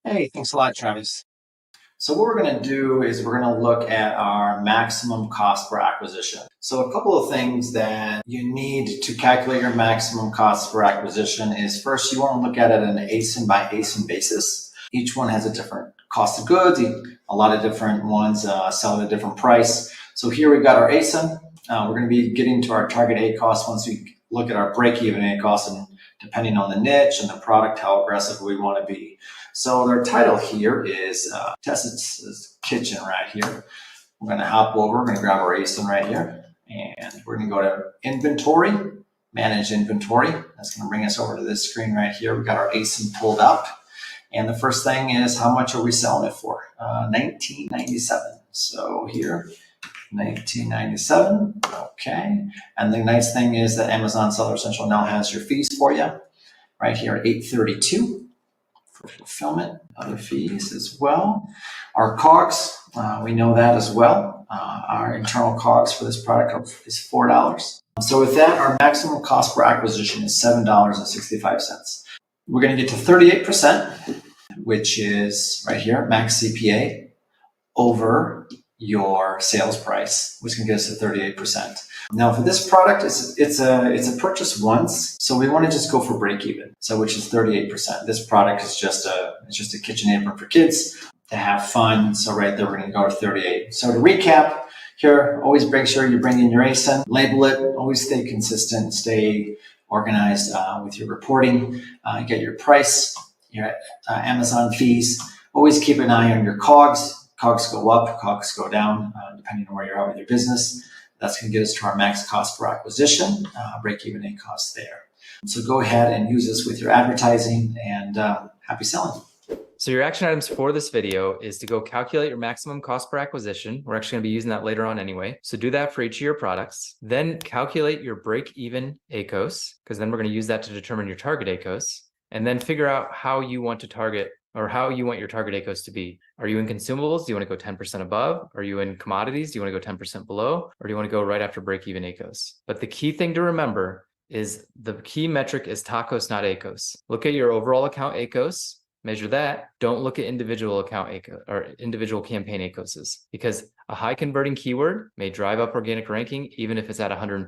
Hey, thanks a lot, Travis. So what we're going to do is we're going to look at our maximum cost per acquisition. So a couple of things that you need to calculate your maximum cost per acquisition is, first, you want to look at it on an ASIN by ASIN basis. Each one has a different cost of goods. A lot of different ones sell at a different price. So here we've got our ASIN. We're going to be getting to our target ACoS once we look at our break-even ACoS, and depending on the niche and the product, how aggressive we want to be. So their title here is Tessa's Kitchen right here. We're going to hop over, we're going to grab our ASIN right here, and we're going to go to Inventory, Manage Inventory. That's going to bring us over to this screen right here. We've got our ASIN pulled up. And the first thing is, how much are we selling it for? $19.97. So here, $19.97. Okay. And the nice thing is that Amazon Seller Central now has your fees for you right here at $8.32 for fulfillment, other fees as well. Our COGS, we know that as well. Our internal COGS for this product is $4. So with that, our maximum cost per acquisition is $7.65. We're going to get to 38%, which is right here, max CPA over your sales price, which can get us to 38%. Now for this product, it's a purchase once, so we want to just go for break even. So which is 38%. This product is just a kitchen apron for kids to have fun. So right there, we're going to go to 38. So to recap here, always make sure you bring in your ASIN, label it, always stay consistent, stay organized with your reporting, get your price, your Amazon fees. Always keep an eye on your COGS. COGS go up, COGS go down, depending on where you're at with your business. That's going to get us to our max cost per acquisition, break-even ACoS there. So go ahead and use this with your advertising, and happy selling. So your action items for this video is to go calculate your maximum cost per acquisition. We're actually going to be using that later on anyway. So do that for each of your products. Then calculate your break-even ACoS, because then we're going to use that to determine your target ACoS. And then figure out how you want to target, or how you want your target ACoS to be. Are you in consumables? Do you want to go 10% above? Are you in commodities? Do you want to go 10% below? Or do you want to go right after break-even ACoS? But the key thing to remember is the key metric is tacos, not ACoS. Look at your overall account ACoS. Measure that. Don't look at individual account ACoS or individual campaign ACoSs, because a high converting keyword may drive up organic ranking even if it's at 150%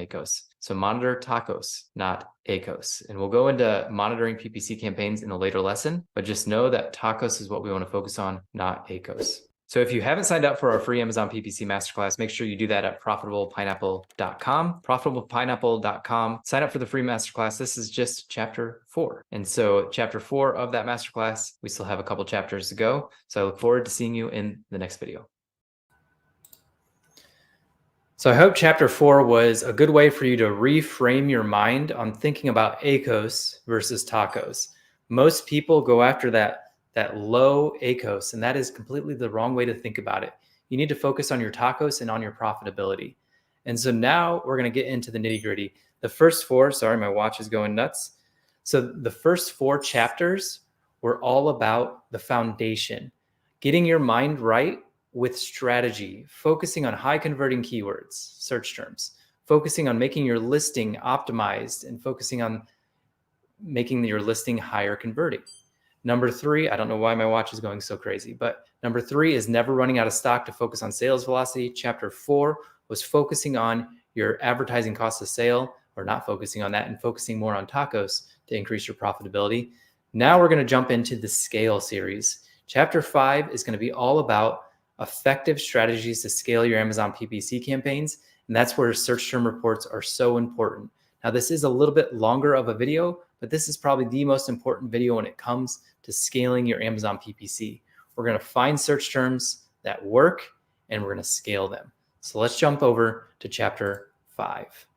ACoS. So monitor tacos, not ACoS. And we'll go into monitoring PPC campaigns in a later lesson, but just know that tacos is what we want to focus on, not ACoS. So if you haven't signed up for our free Amazon PPC Masterclass, make sure you do that at profitablepineapple.com. Profitablepineapple.com. Sign up for the free Masterclass. This is just chapter 4. And so chapter 4 of that Masterclass, we still have a couple chapters to go. So I look forward to seeing you in the next video. So I hope chapter 4 was a good way for you to reframe your mind on thinking about ACoS versus tacos. Most people go after that low ACoS, and that is completely the wrong way to think about it. You need to focus on your tacos and on your profitability. And so now we're going to get into the nitty gritty. The first 4, sorry, my watch is going nuts. So the first 4 chapters were all about the foundation, getting your mind right with strategy, focusing on high converting keywords, search terms, focusing on making your listing optimized, and focusing on making your listing higher converting. Number 3, I don't know why my watch is going so crazy, but number 3 is never running out of stock to focus on sales velocity. Chapter 4 was focusing on your advertising cost of sale, or not focusing on that and focusing more on tacos to increase your profitability. Now we're going to jump into the scale series. Chapter 5 is going to be all about effective strategies to scale your Amazon PPC campaigns. And that's where search term reports are so important. Now, this is a little bit longer of a video, but this is probably the most important video when it comes to scaling your Amazon PPC. We're going to find search terms that work, and we're going to scale them. So let's jump over to chapter 5.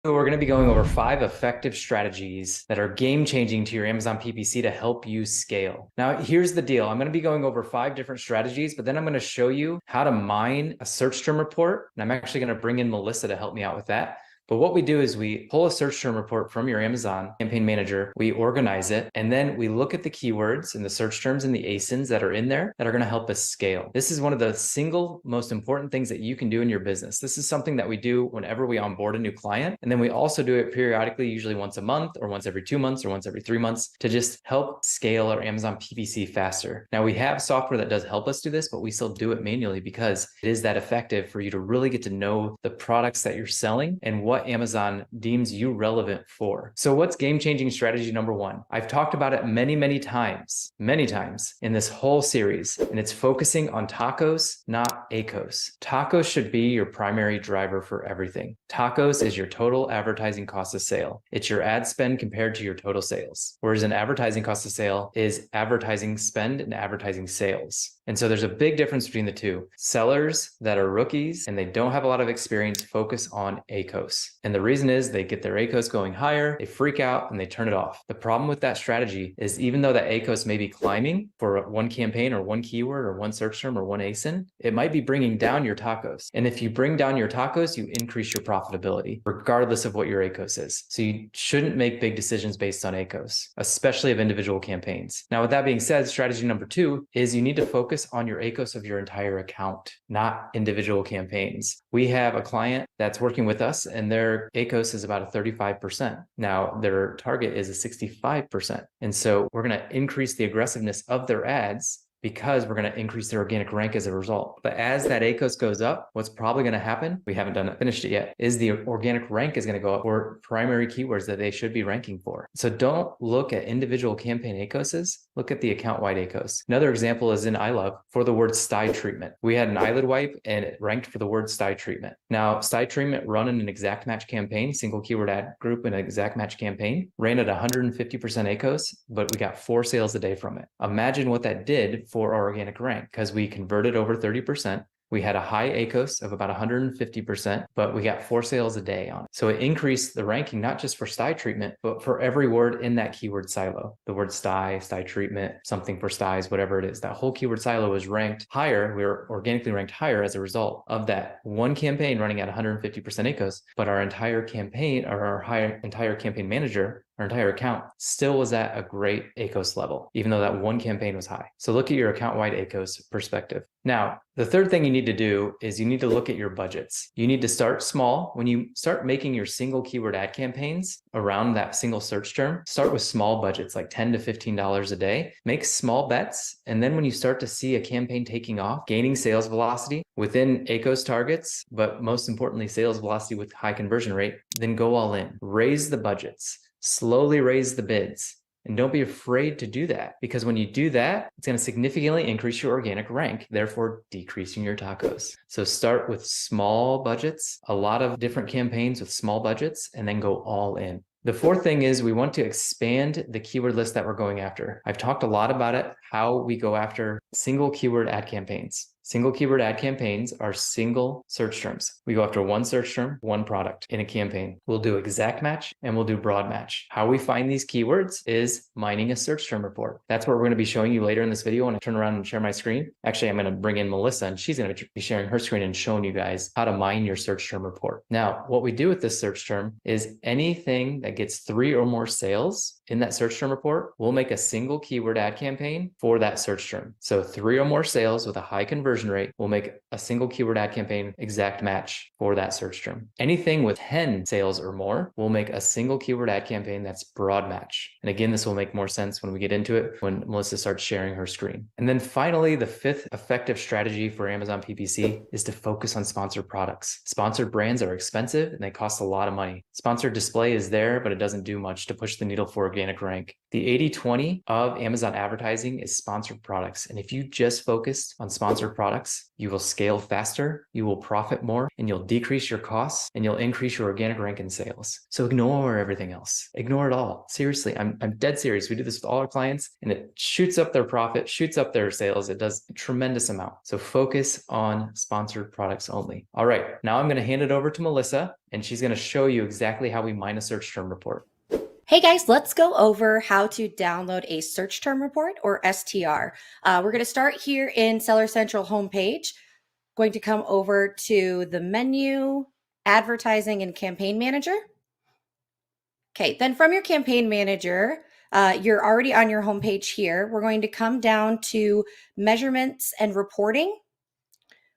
So we're going to be going over 5 effective strategies that are game-changing to your Amazon PPC to help you scale. Now, here's the deal. I'm going to be going over 5 different strategies, but then I'm going to show you how to mine a search term report. And I'm actually going to bring in Melissa to help me out with that. But what we do is we pull a search term report from your Amazon campaign manager, we organize it, and then we look at the keywords and the search terms and the ASINs that are in there that are going to help us scale. This is one of the single most important things that you can do in your business. This is something that we do whenever we onboard a new client. And then we also do it periodically, usually once a month or once every 2 months or once every 3 months to just help scale our Amazon PPC faster. Now we have software that does help us do this, but we still do it manually because it is that effective for you to really get to know the products that you're selling and what Amazon deems you relevant for. So what's game-changing strategy number 1? I've talked about it many times in this whole series, and it's focusing on tacos, not ACoS. Tacos should be your primary driver for everything. Tacos is your total advertising cost of sale. It's your ad spend compared to your total sales. Whereas an advertising cost of sale is advertising spend and advertising sales. And so there's a big difference between the two. Sellers that are rookies and they don't have a lot of experience focus on ACoS. And the reason is they get their ACoS going higher, they freak out and they turn it off. The problem with that strategy is even though that ACoS may be climbing for one campaign or one keyword or one search term or one ASIN, it might be bringing down your tacos. And if you bring down your tacos, you increase your profitability regardless of what your ACoS is. So you shouldn't make big decisions based on ACoS, especially of individual campaigns. Now, with that being said, strategy number 2 is you need to focus on your ACoS of your entire account, not individual campaigns. We have a client that's working with us and their ACoS is about a 35%. Now their target is a 65%. And so we're going to increase the aggressiveness of their ads because we're going to increase their organic rank as a result. But as that ACoS goes up, what's probably going to happen, we haven't finished it yet, is the organic rank is going to go up for primary keywords that they should be ranking for. So don't look at individual campaign ACoSs, look at the account-wide ACoS. Another example is in iLove for the word sty treatment. We had an eyelid wipe and it ranked for the word sty treatment. Now, sty treatment run in an exact match campaign, single keyword ad group in an exact match campaign, ran at 150% ACoS, but we got 4 sales a day from it. Imagine what that did for our organic rank because we converted over 30%. We had a high ACoS of about 150%, but we got 4 sales a day on it. So it increased the ranking, not just for sty treatment, but for every word in that keyword silo. The word sty treatment, something for styes, whatever it is. That whole keyword silo was ranked higher. We were organically ranked higher as a result of that one campaign running at 150% ACoS, but our entire campaign or our entire campaign manager, our entire account still was at a great ACoS level, even though that one campaign was high. So look at your account-wide ACoS perspective. Now, the third thing you need to do is you need to look at your budgets. You need to start small. When you start making your single keyword ad campaigns around that single search term, start with small budgets like $10 to $15 a day. Make small bets. And then when you start to see a campaign taking off, gaining sales velocity within ACoS targets, but most importantly, sales velocity with high conversion rate, then go all in. Raise the budgets. Slowly raise the bids. And don't be afraid to do that because when you do that, it's going to significantly increase your organic rank, therefore decreasing your tacos. So start with small budgets, a lot of different campaigns with small budgets, and then go all in. The fourth thing is we want to expand the keyword list that we're going after. I've talked a lot about it, how we go after single keyword ad campaigns. Single keyword ad campaigns are single search terms. We go after one search term, one product in a campaign. We'll do exact match and we'll do broad match. How we find these keywords is mining a search term report. That's what we're going to be showing you later in this video when I turn around and share my screen. Actually, I'm going to bring in Melissa and she's going to be sharing her screen and showing you guys how to mine your search term report. Now, what we do with this search term is anything that gets 3 or more sales in that search term report, we'll make a single keyword ad campaign for that search term. So 3 or more sales with a high conversion rate, we'll make a single keyword ad campaign exact match for that search term. Anything with 10 sales or more, we'll make a single keyword ad campaign that's broad match. And again, this will make more sense when we get into it, when Melissa starts sharing her screen. And then finally, the 5th effective strategy for Amazon PPC is to focus on sponsored products. Sponsored brands are expensive and they cost a lot of money. Sponsored display is there, but it doesn't do much to push the needle for organic rank. The 80-20 of Amazon advertising is sponsored products. And if you just focused on sponsored products, products, you will scale faster, you will profit more, and you'll decrease your costs, and you'll increase your organic rank in sales. So ignore everything else. Ignore it all. Seriously, I'm dead serious. We do this with all our clients, and it shoots up their profit, shoots up their sales. It does a tremendous amount. So focus on sponsored products only. All right, now I'm going to hand it over to Melissa, and she's going to show you exactly how we mine a search term report. Hey guys, let's go over how to download a search term report or STR. We're going to start here in Seller Central homepage. Going to come over to the menu, advertising and campaign manager. Okay, then from your campaign manager, you're already on your homepage here. We're going to come down to measurements and reporting.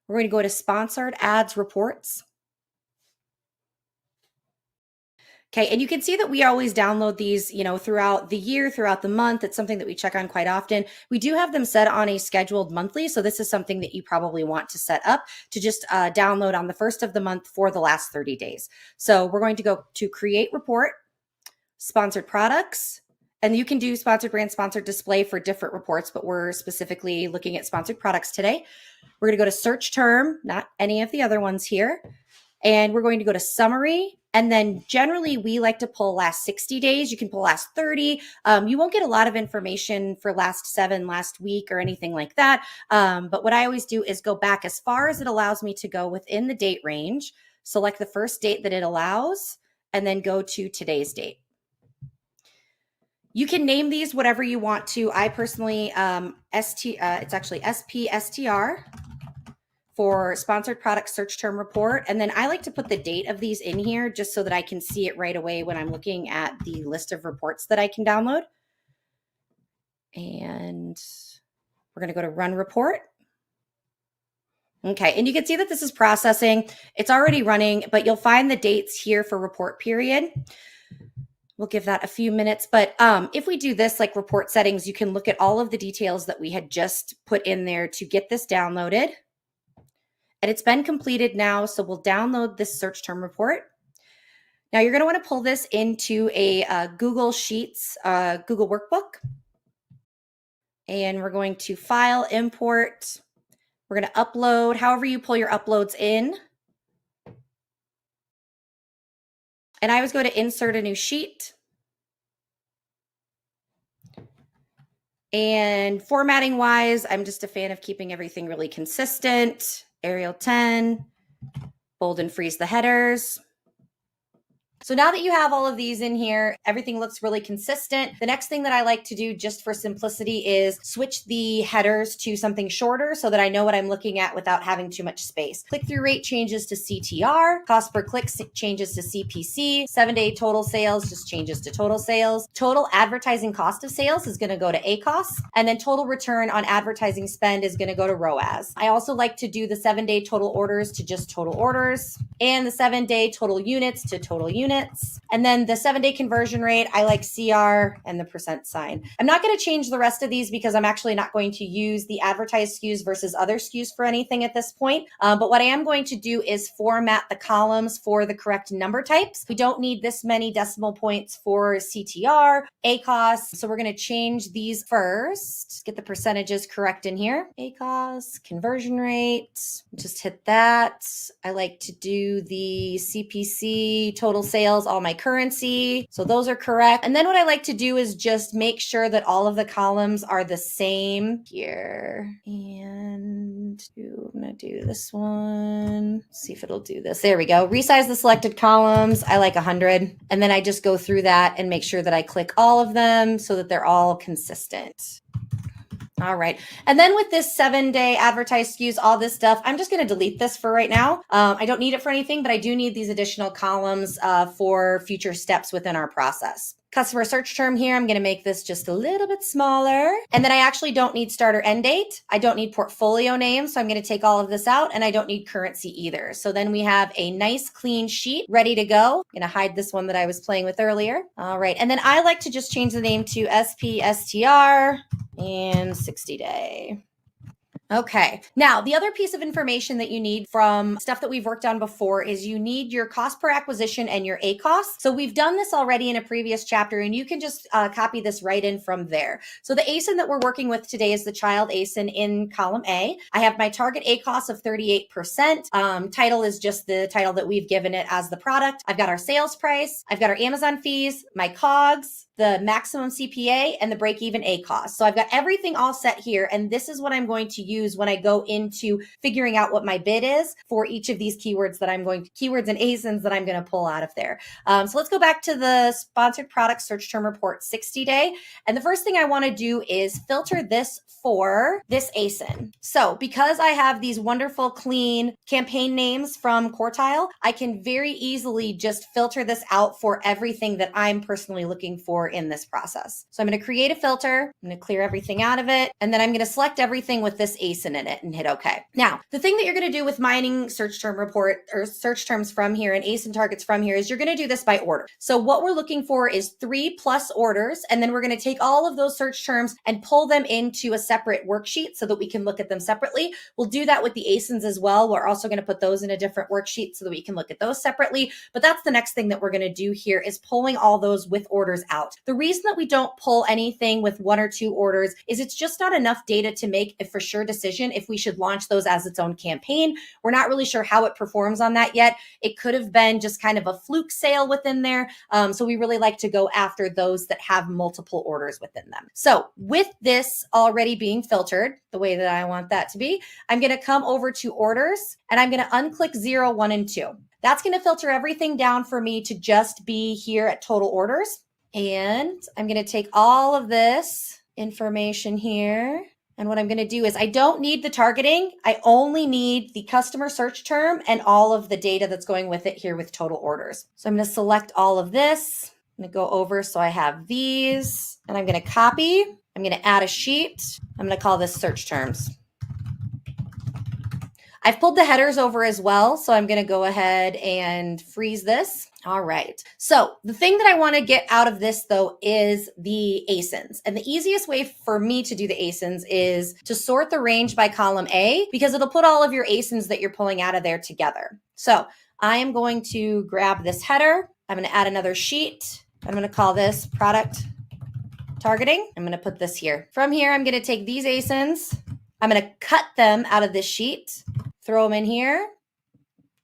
We're going to go to sponsored ads reports. Okay, and you can see that we always download these, throughout the year, throughout the month. It's something that we check on quite often. We do have them set on a scheduled monthly, so this is something that you probably want to set up to just download on the first of the month for the last 30 days. So we're going to go to create report, sponsored products, and you can do sponsored brand, sponsored display for different reports, but we're specifically looking at sponsored products today. We're going to go to search term, not any of the other ones here. And we're going to go to summary. And then generally we like to pull last 60 days. You can pull last 30. You won't get a lot of information for last 7, last week or anything like that. But what I always do is go back as far as it allows me to go within the date range, select the first date that it allows, and then go to today's date. You can name these whatever you want to. I personally, it's actually SPSTR. For sponsored product search term report. And then I like to put the date of these in here just so that I can see it right away when I'm looking at the list of reports that I can download. And we're going to go to run report. Okay, and you can see that this is processing. It's already running, but you'll find the dates here for report period. We'll give that a few minutes. But if we do this like report settings, you can look at all of the details that we had just put in there to get this downloaded. And it's been completed now, so we'll download this search term report. Now you're going to want to pull this into a Google Sheets, Google Workbook. And we're going to file, import. We're going to upload, however you pull your uploads in. And I always go to insert a new sheet. And formatting wise, I'm just a fan of keeping everything really consistent. Arial 10, bold and freeze the headers. So now that you have all of these in here, everything looks really consistent. The next thing that I like to do just for simplicity is switch the headers to something shorter so that I know what I'm looking at without having too much space. Click-through rate changes to CTR, cost per click changes to CPC, 7-day total sales just changes to total sales. Total advertising cost of sales is gonna go to ACoS, and then total return on advertising spend is gonna go to ROAS. I also like to do the 7-day total orders to just total orders, and the 7-day total units to total units. And then the 7-day conversion rate, I like CR and the % sign. I'm not going to change the rest of these because I'm actually not going to use the advertised SKUs versus other SKUs for anything at this point. But what I am going to do is format the columns for the correct number types. We don't need this many decimal points for CTR, ACoS. So we're going to change these first, get the percentages correct in here. ACoS, conversion rate, just hit that. I like to do the CPC, total sales, all my currency. So those are correct. And then what I like to do is just make sure that all of the columns are the same here. And I'm going to do this one. See if it'll do this. There we go. Resize the selected columns. I like 100. And then I just go through that and make sure that I click all of them so that they're all consistent. All right. And then with this 7-day advertised SKUs, all this stuff, I'm just going to delete this for right now. I don't need it for anything, but I do need these additional columns for future steps within our process. Customer search term here, I'm going to make this just a little bit smaller. And then I actually don't need start or end date. I don't need portfolio name. So I'm going to take all of this out, and I don't need currency either. So then we have a nice clean sheet ready to go. I'm going to hide this one that I was playing with earlier. All right. And then I like to just change the name to SPSTR and 60 day. Okay. Now, the other piece of information that you need from stuff that we've worked on before is you need your cost per acquisition and your ACoS. So we've done this already in a previous chapter, and you can just copy this right in from there. So the ASIN that we're working with today is the child ASIN in column A. I have my target ACoS of 38%. Title is just the title that we've given it as the product. I've got our sales price. I've got our Amazon fees, my COGS, the maximum CPA, and the break-even ACoS. So I've got everything all set here, and this is what I'm going to use when I go into figuring out what my bid is for each of these keywords and ASINs that I'm going to pull out of there. So let's go back to the sponsored product search term report 60 day. And the first thing I want to do is filter this for this ASIN. So because I have these wonderful clean campaign names from Quartile, I can very easily just filter this out for everything that I'm personally looking for in this process. So I'm going to create a filter. I'm going to clear everything out of it. And then I'm going to select everything with this ASIN in it and hit OK. Now, the thing that you're going to do with mining search term report or search terms from here and ASIN targets from here is you're going to do this by order. So what we're looking for is 3+ orders. And then we're going to take all of those search terms and pull them into a separate worksheet so that we can look at them separately. We'll do that with the ASINs as well. We're also going to put those in a different worksheet so that we can look at those separately. But that's the next thing that we're going to do here is pulling all those with orders out. The reason that we don't pull anything with 1 or 2 orders is it's just not enough data to make a for sure decision if we should launch those as its own campaign. We're not really sure how it performs on that yet. It could have been just kind of a fluke sale within there. So we really like to go after those that have multiple orders within them. So with this already being filtered the way that I want that to be, I'm going to come over to orders and I'm going to unclick 0, 1, and 2. That's going to filter everything down for me to just be here at total orders. And I'm going to take all of this information here. And what I'm going to do is I don't need the targeting. I only need the customer search term and all of the data that's going with it here with total orders. So I'm going to select all of this. I'm going to go over. So I have these and I'm going to copy. I'm going to add a sheet. I'm going to call this search terms. I've pulled the headers over as well. So I'm going to go ahead and freeze this. All right. So the thing that I want to get out of this though is the ASINs. And the easiest way for me to do the ASINs is to sort the range by column A because it'll put all of your ASINs that you're pulling out of there together. So I am going to grab this header. I'm going to add another sheet. I'm going to call this product targeting. I'm going to put this here. From here, I'm going to take these ASINs. I'm going to cut them out of this sheet, throw them in here,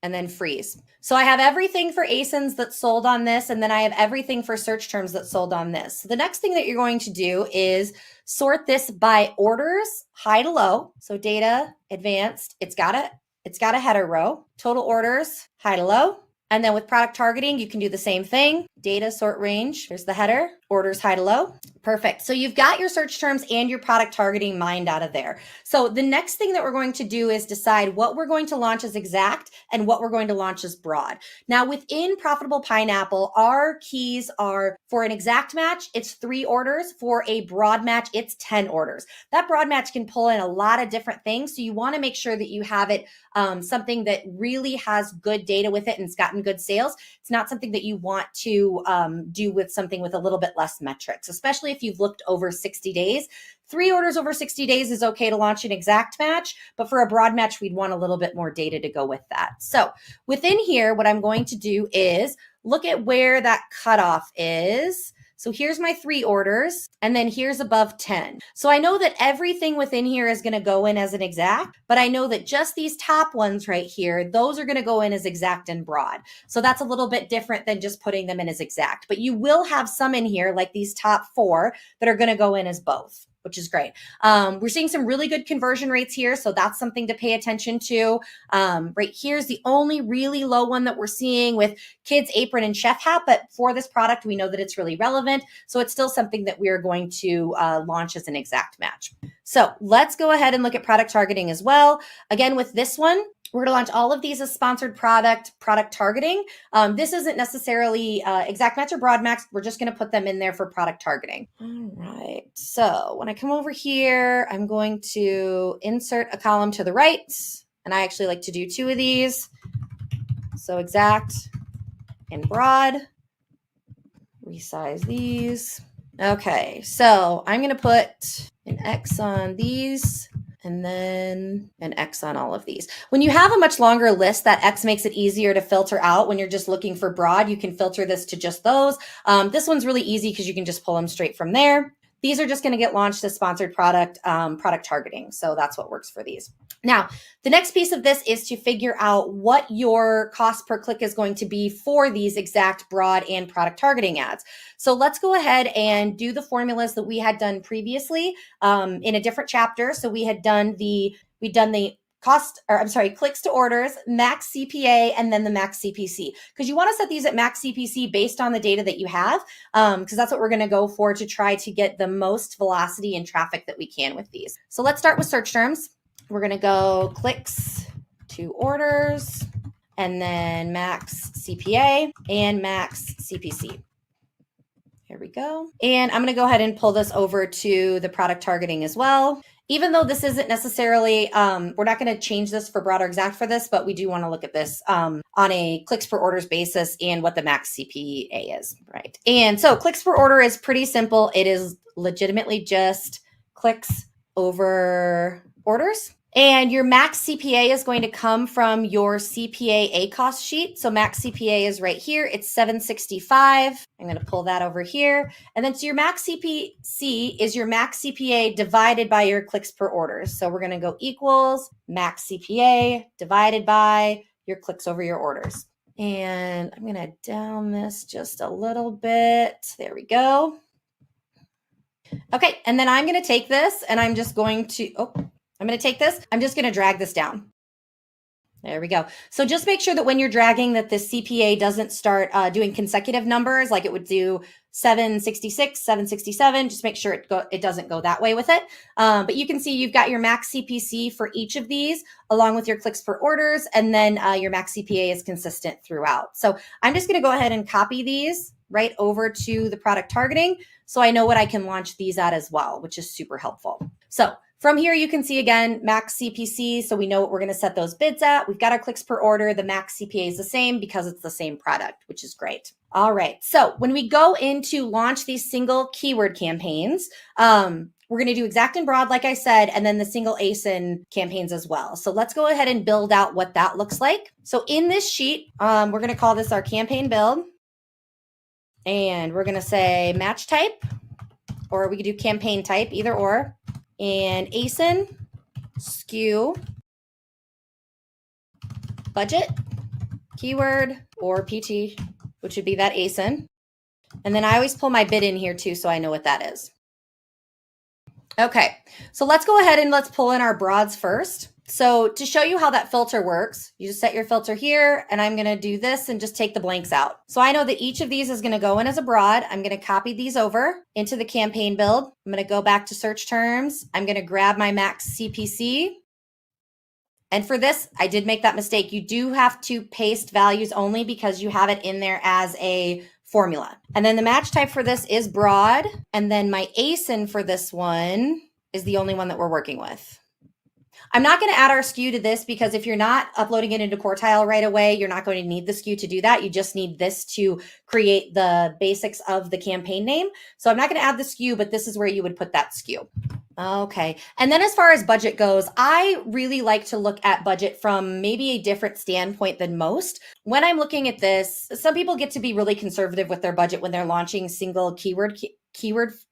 and then freeze. So I have everything for ASINs that's sold on this, and then I have everything for search terms that's sold on this. So the next thing that you're going to do is sort this by orders, high to low. So data, advanced, it's got a header row, total orders, high to low. And then with product targeting, you can do the same thing. Data, sort range, there's the header, orders, high to low. Perfect. So you've got your search terms and your product targeting mined out of there. So the next thing that we're going to do is decide what we're going to launch as exact and what we're going to launch as broad. Now within Profitable Pineapple, our keys are for an exact match, it's 3 orders. For a broad match, it's 10 orders. That broad match can pull in a lot of different things. So you want to make sure that you have it something that really has good data with it and it's gotten good sales. It's not something that you want to do with something with a little bit less metrics, especially if you've looked over 60 days. 3 orders over 60 days is okay to launch an exact match, but for a broad match, we'd want a little bit more data to go with that. So within here, what I'm going to do is look at where that cutoff is. So here's my 3 orders, and then here's above 10. So I know that everything within here is going to go in as an exact, but I know that just these top ones right here, those are going to go in as exact and broad. So that's a little bit different than just putting them in as exact, but you will have some in here like these top 4 that are going to go in as both, which is great. We're seeing some really good conversion rates here. So that's something to pay attention to. Right here's the only really low one that we're seeing with Kids Apron and Chef Hat. But for this product, we know that it's really relevant. So it's still something that we are going to launch as an exact match. So let's go ahead and look at product targeting as well. Again, with this one, we're going to launch all of these as sponsored product targeting. This isn't necessarily exact match or broad match. We're just going to put them in there for product targeting. All right. So when I come over here, I'm going to insert a column to the right. And I actually like to do 2 of these. So exact and broad. Resize these. Okay. So I'm going to put an X on these and then an X on all of these. When you have a much longer list, that X makes it easier to filter out. When you're just looking for broad, you can filter this to just those. This one's really easy because you can just pull them straight from there. These are just going to get launched as sponsored product targeting. So that's what works for these. Now, the next piece of this is to figure out what your cost per click is going to be for these exact broad and product targeting ads. So let's go ahead and do the formulas that we had done previously in a different chapter. So we'd done the clicks to orders, max CPA, and then the max CPC. Because you want to set these at max CPC based on the data that you have, because that's what we're going to go for to try to get the most velocity and traffic that we can with these. So let's start with search terms. We're going to go clicks to orders, and then max CPA and max CPC. Here we go. And I'm going to go ahead and pull this over to the product targeting as well. Even though this isn't necessarily, we're not going to change this for broad or exact for this, but we do want to look at this on a clicks per orders basis and what the max CPA is, right? And so clicks per order is pretty simple. It is legitimately just clicks over orders. And your max CPA is going to come from your CPA ACoS sheet. So max CPA is right here. It's 765. I'm going to pull that over here. And then so your max CPC is your max CPA divided by your clicks per order. So we're going to go equals max CPA divided by your clicks over your orders. And I'm going to down this just a little bit. There we go. Okay. And then I'm going to take this and I'm just going to, I'm going to take this. I'm just going to drag this down. There we go. So just make sure that when you're dragging that the CPA doesn't start doing consecutive numbers like it would do 766, 767. Just make sure it doesn't go that way with it. But you can see you've got your max CPC for each of these along with your clicks per orders. And then your max CPA is consistent throughout. So I'm just going to go ahead and copy these right over to the product targeting. So I know what I can launch these at as well, which is super helpful. So from here, you can see again, max CPC. So we know what we're going to set those bids at. We've got our clicks per order. The max CPA is the same because it's the same product, which is great. All right. So when we go in to launch these single keyword campaigns, we're going to do exact and broad, like I said, and then the single ASIN campaigns as well. So let's go ahead and build out what that looks like. So in this sheet, we're going to call this our campaign build. And we're going to say match type, or we could do campaign type, either or. And ASIN, SKU, budget, keyword, or PT, which would be that ASIN. And then I always pull my bid in here too, so I know what that is. Okay, so let's go ahead and let's pull in our broads first. So to show you how that filter works, you just set your filter here, and I'm going to do this and just take the blanks out. So I know that each of these is going to go in as a broad. I'm going to copy these over into the campaign build. I'm going to go back to search terms. I'm going to grab my max CPC. And for this, I did make that mistake. You do have to paste values only because you have it in there as a formula. And then the match type for this is broad. And then my ASIN for this one is the only one that we're working with. I'm not going to add our SKU to this because if you're not uploading it into Quartile right away, you're not going to need the SKU to do that. You just need this to create the basics of the campaign name. So I'm not going to add the SKU, but this is where you would put that SKU. Okay. And then as far as budget goes, I really like to look at budget from maybe a different standpoint than most. When I'm looking at this, some people get to be really conservative with their budget when they're launching single keyword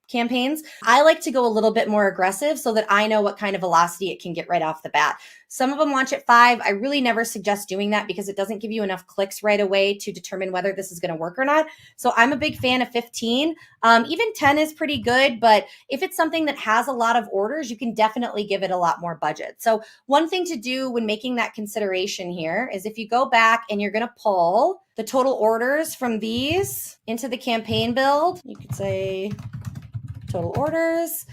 campaigns. I like to go a little bit more aggressive so that I know what kind of velocity it can get right off the bat. Some of them launch at 5. I really never suggest doing that because it doesn't give you enough clicks right away to determine whether this is going to work or not. So I'm a big fan of 15. Even 10 is pretty good, but if it's something that has a lot of orders, you can definitely give it a lot more budget. So one thing to do when making that consideration here is if you go back and you're going to pull the total orders from these into the campaign build, you could say total orders.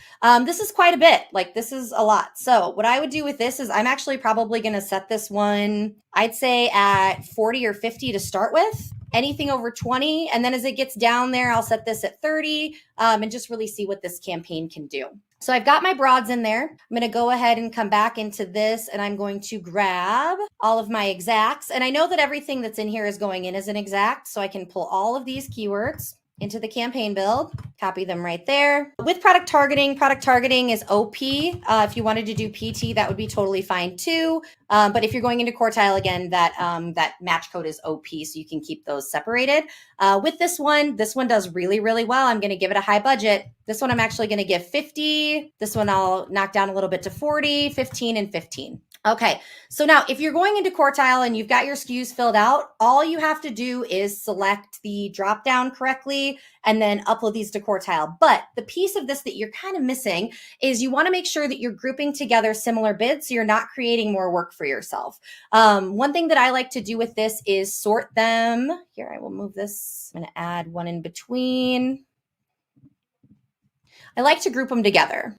This is quite a bit. Like this is a lot. So what I would do with this is I'm actually probably going to set this one, I'd say at 40 or 50 to start with. Anything over 20. And then as it gets down there, I'll set this at 30 and just really see what this campaign can do. So I've got my broads in there. I'm going to go ahead and come back into this and I'm going to grab all of my exacts. And I know that everything that's in here is going in as an exact. So I can pull all of these keywords into the campaign build, copy them right there. With product targeting is OP. If you wanted to do PT, that would be totally fine too. But if you're going into quartile again, that match code is OP, so you can keep those separated. With this one does really, really well. I'm going to give it a high budget. This one I'm actually going to give 50. This one I'll knock down a little bit to 40, 15, and 15. Okay, so now if you're going into quartile and you've got your SKUs filled out, all you have to do is select the drop down correctly and then upload these to quartile. But the piece of this that you're kind of missing is you want to make sure that you're grouping together similar bids so you're not creating more work for yourself. One thing that I like to do with this is sort them. Here, I will move this. I'm going to add one in between. I like to group them together.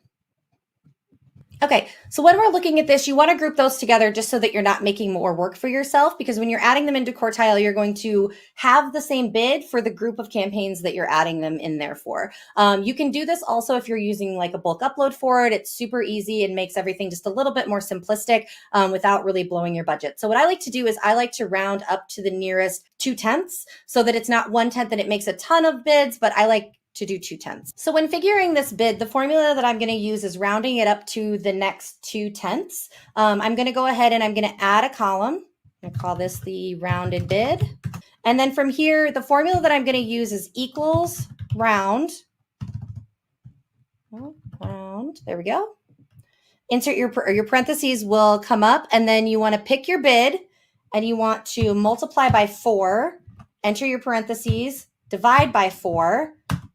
Okay, so when we're looking at this, you want to group those together just so that you're not making more work for yourself, because when you're adding them into quartile, you're going to have the same bid for the group of campaigns that you're adding them in there for. You can do this also if you're using like a bulk upload for it. It's super easy and makes everything just a little bit more simplistic without really blowing your budget. So what I like to do is I like to round up to the nearest 2/10 so that it's not 1/10 and it makes a ton of bids, but I like to do 2/10. So when figuring this bid, the formula that I'm going to use is rounding it up to the next 2/10. I'm going to go ahead and I'm going to add a column. I'm going to call this the rounded bid. And then from here, the formula that I'm going to use is equals round. Round. There we go. Insert your parentheses will come up, and then you want to pick your bid and you want to multiply by 4, enter your parentheses, divide by 4,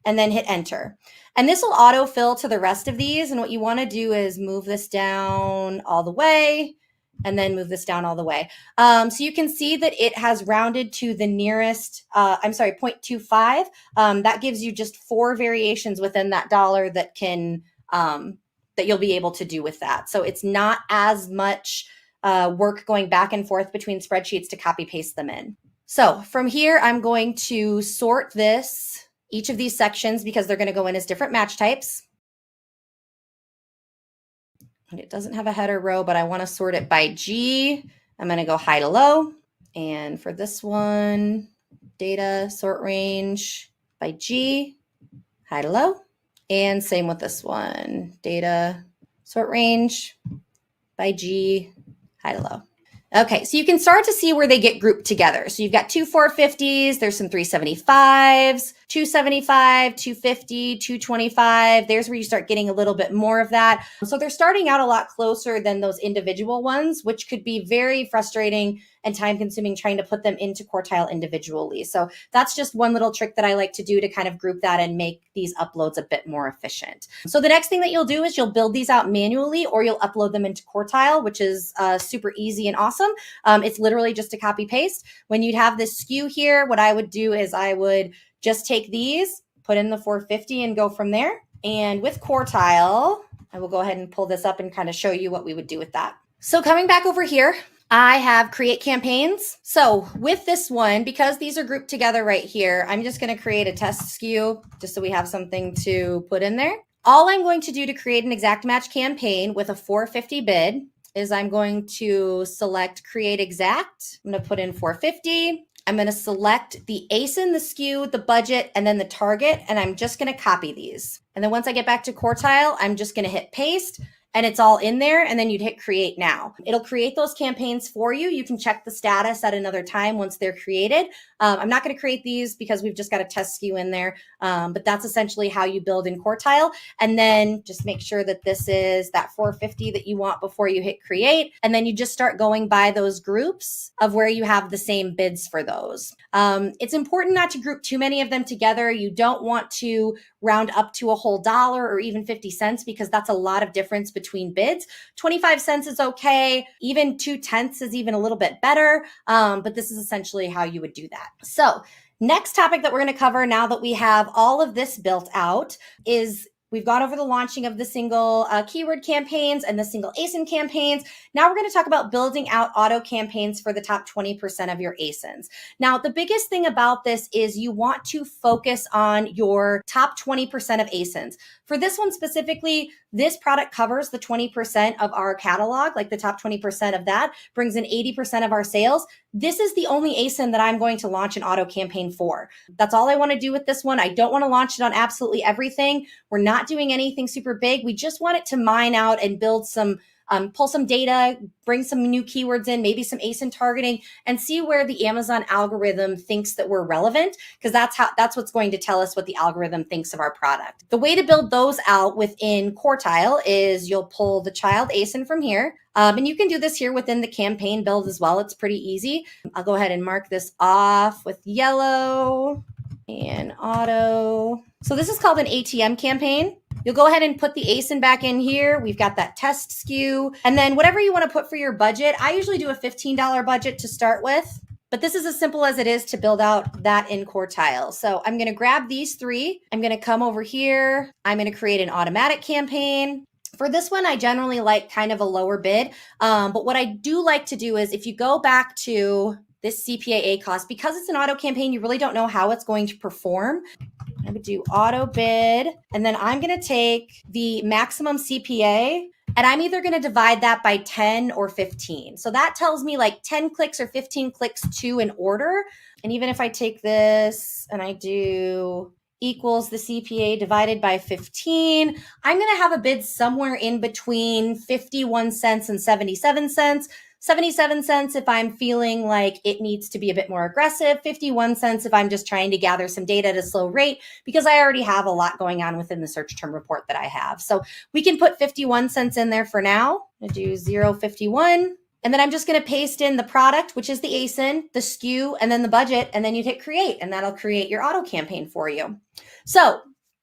and then hit enter. And this will autofill to the rest of these. And what you want to do is move this down all the way and then move this down all the way. So you can see that it has rounded to the nearest, 0.25. That gives you just 4 variations within that dollar that can, that you'll be able to do with that. So it's not as much work going back and forth between spreadsheets to copy paste them in. So from here, I'm going to sort each of these sections because they're going to go in as different match types. And it doesn't have a header row, but I want to sort it by G. I'm going to go high to low. And for this one, data sort range by G, high to low. And same with this one, data sort range by G, high to low. Okay, so you can start to see where they get grouped together. So you've got 2 450s, there's some 375s, 275, 250, 225. There's where you start getting a little bit more of that. So they're starting out a lot closer than those individual ones, which could be very frustrating and time consuming trying to put them into quartile individually. So that's just one little trick that I like to do to kind of group that and make these uploads a bit more efficient. So the next thing that you'll do is you'll build these out manually, or you'll upload them into quartile, which is super easy and awesome. It's literally just a copy paste. When you'd have this SKU here, what I would do is I would just take these, put in the 450 and go from there. And with quartile, I will go ahead and pull this up and kind of show you what we would do with that. So coming back over here, I have create campaigns. So with this one, because these are grouped together right here, I'm just going to create a test SKU just so we have something to put in there. All I'm going to do to create an exact match campaign with a 450 bid is I'm going to select create exact. I'm going to put in 450. I'm going to select the ASIN, the SKU, the budget, and then the target, and I'm just going to copy these. And then once I get back to quartile, I'm just going to hit paste, and it's all in there, and then you'd hit create now. It'll create those campaigns for you. You can check the status at another time once they're created. I'm not going to create these because we've just got a test SKU in there, but that's essentially how you build in quartile. And then just make sure that this is that 450 that you want before you hit create, and then you just start going by those groups of where you have the same bids for those. It's important not to group too many of them together. You don't want to round up to a whole dollar or even 50 cents because that's a lot of difference between bids. 25 cents is okay. Even 2/10 is even a little bit better. But this is essentially how you would do that. So next topic that we're going to cover now that we have all of this built out is we've gone over the launching of the single keyword campaigns and the single ASIN campaigns. Now we're going to talk about building out auto campaigns for the top 20% of your ASINs. Now, the biggest thing about this is you want to focus on your top 20% of ASINs. For this one specifically, this product covers the 20% of our catalog, like the top 20% of that brings in 80% of our sales. this is the only ASIN that I'm going to launch an auto campaign for. That's all I want to do with this one. I don't want to launch it on absolutely everything. We're not doing anything super big. We just want it to mine out and build some, pull some data, bring some new keywords in, maybe some ASIN targeting, and see where the Amazon algorithm thinks that we're relevant, because that's what's going to tell us what the algorithm thinks of our product. The way to build those out within Quartile is you'll pull the child ASIN from here. And you can do this here within the campaign build as well. It's pretty easy. I'll go ahead and mark this off with yellow and auto. So this is called an ATM campaign. You'll go ahead and put the ASIN back in here. We've got that test SKU. And then whatever you want to put for your budget, I usually do a $15 budget to start with. But this is as simple as it is to build out that in Quartile. So I'm going to grab these three. I'm going to come over here. I'm going to create an automatic campaign. For this one, I generally like kind of a lower bid. But what I do like to do is if you go back to this CPA ACoS, because it's an auto campaign, you really don't know how it's going to perform. I would do auto bid, and then I'm going to take the maximum CPA, and I'm either going to divide that by 10 or 15. So that tells me like 10 clicks or 15 clicks to an order. And even if I take this and I do equals the CPA divided by 15, I'm going to have a bid somewhere in between 51 cents and 77 cents. 77 cents if I'm feeling like it needs to be a bit more aggressive, 51 cents if I'm just trying to gather some data at a slow rate, because I already have a lot going on within the search term report that I have. So we can put 51 cents in there for now. I'm going to do 0.51. And then I'm just going to paste in the product, which is the ASIN, the SKU, and then the budget, and then you hit create, and that'll create your auto campaign for you. So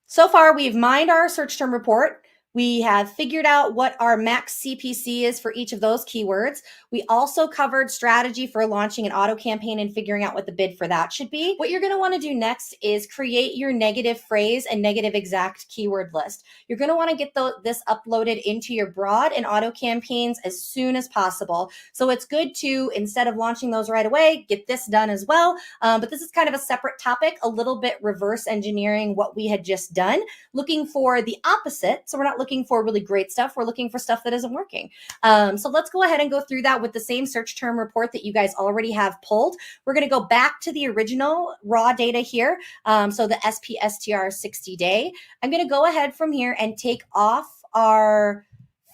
far we've mined our search term report. We have figured out what our max CPC is for each of those keywords. We also covered strategy for launching an auto campaign and figuring out what the bid for that should be. What you're going to want to do next is create your negative phrase and negative exact keyword list. You're going to want to get this uploaded into your broad and auto campaigns as soon as possible. So it's good to, instead of launching those right away, get this done as well. But this is kind of a separate topic, a little bit reverse engineering what we had just done, looking for the opposite. So we're not looking for really great stuff. We're looking for stuff that isn't working. So let's go ahead and go through that with the same search term report that you guys already have pulled. We're going to go back to the original raw data here. So the SPSTR 60 day. I'm going to go ahead from here and take off our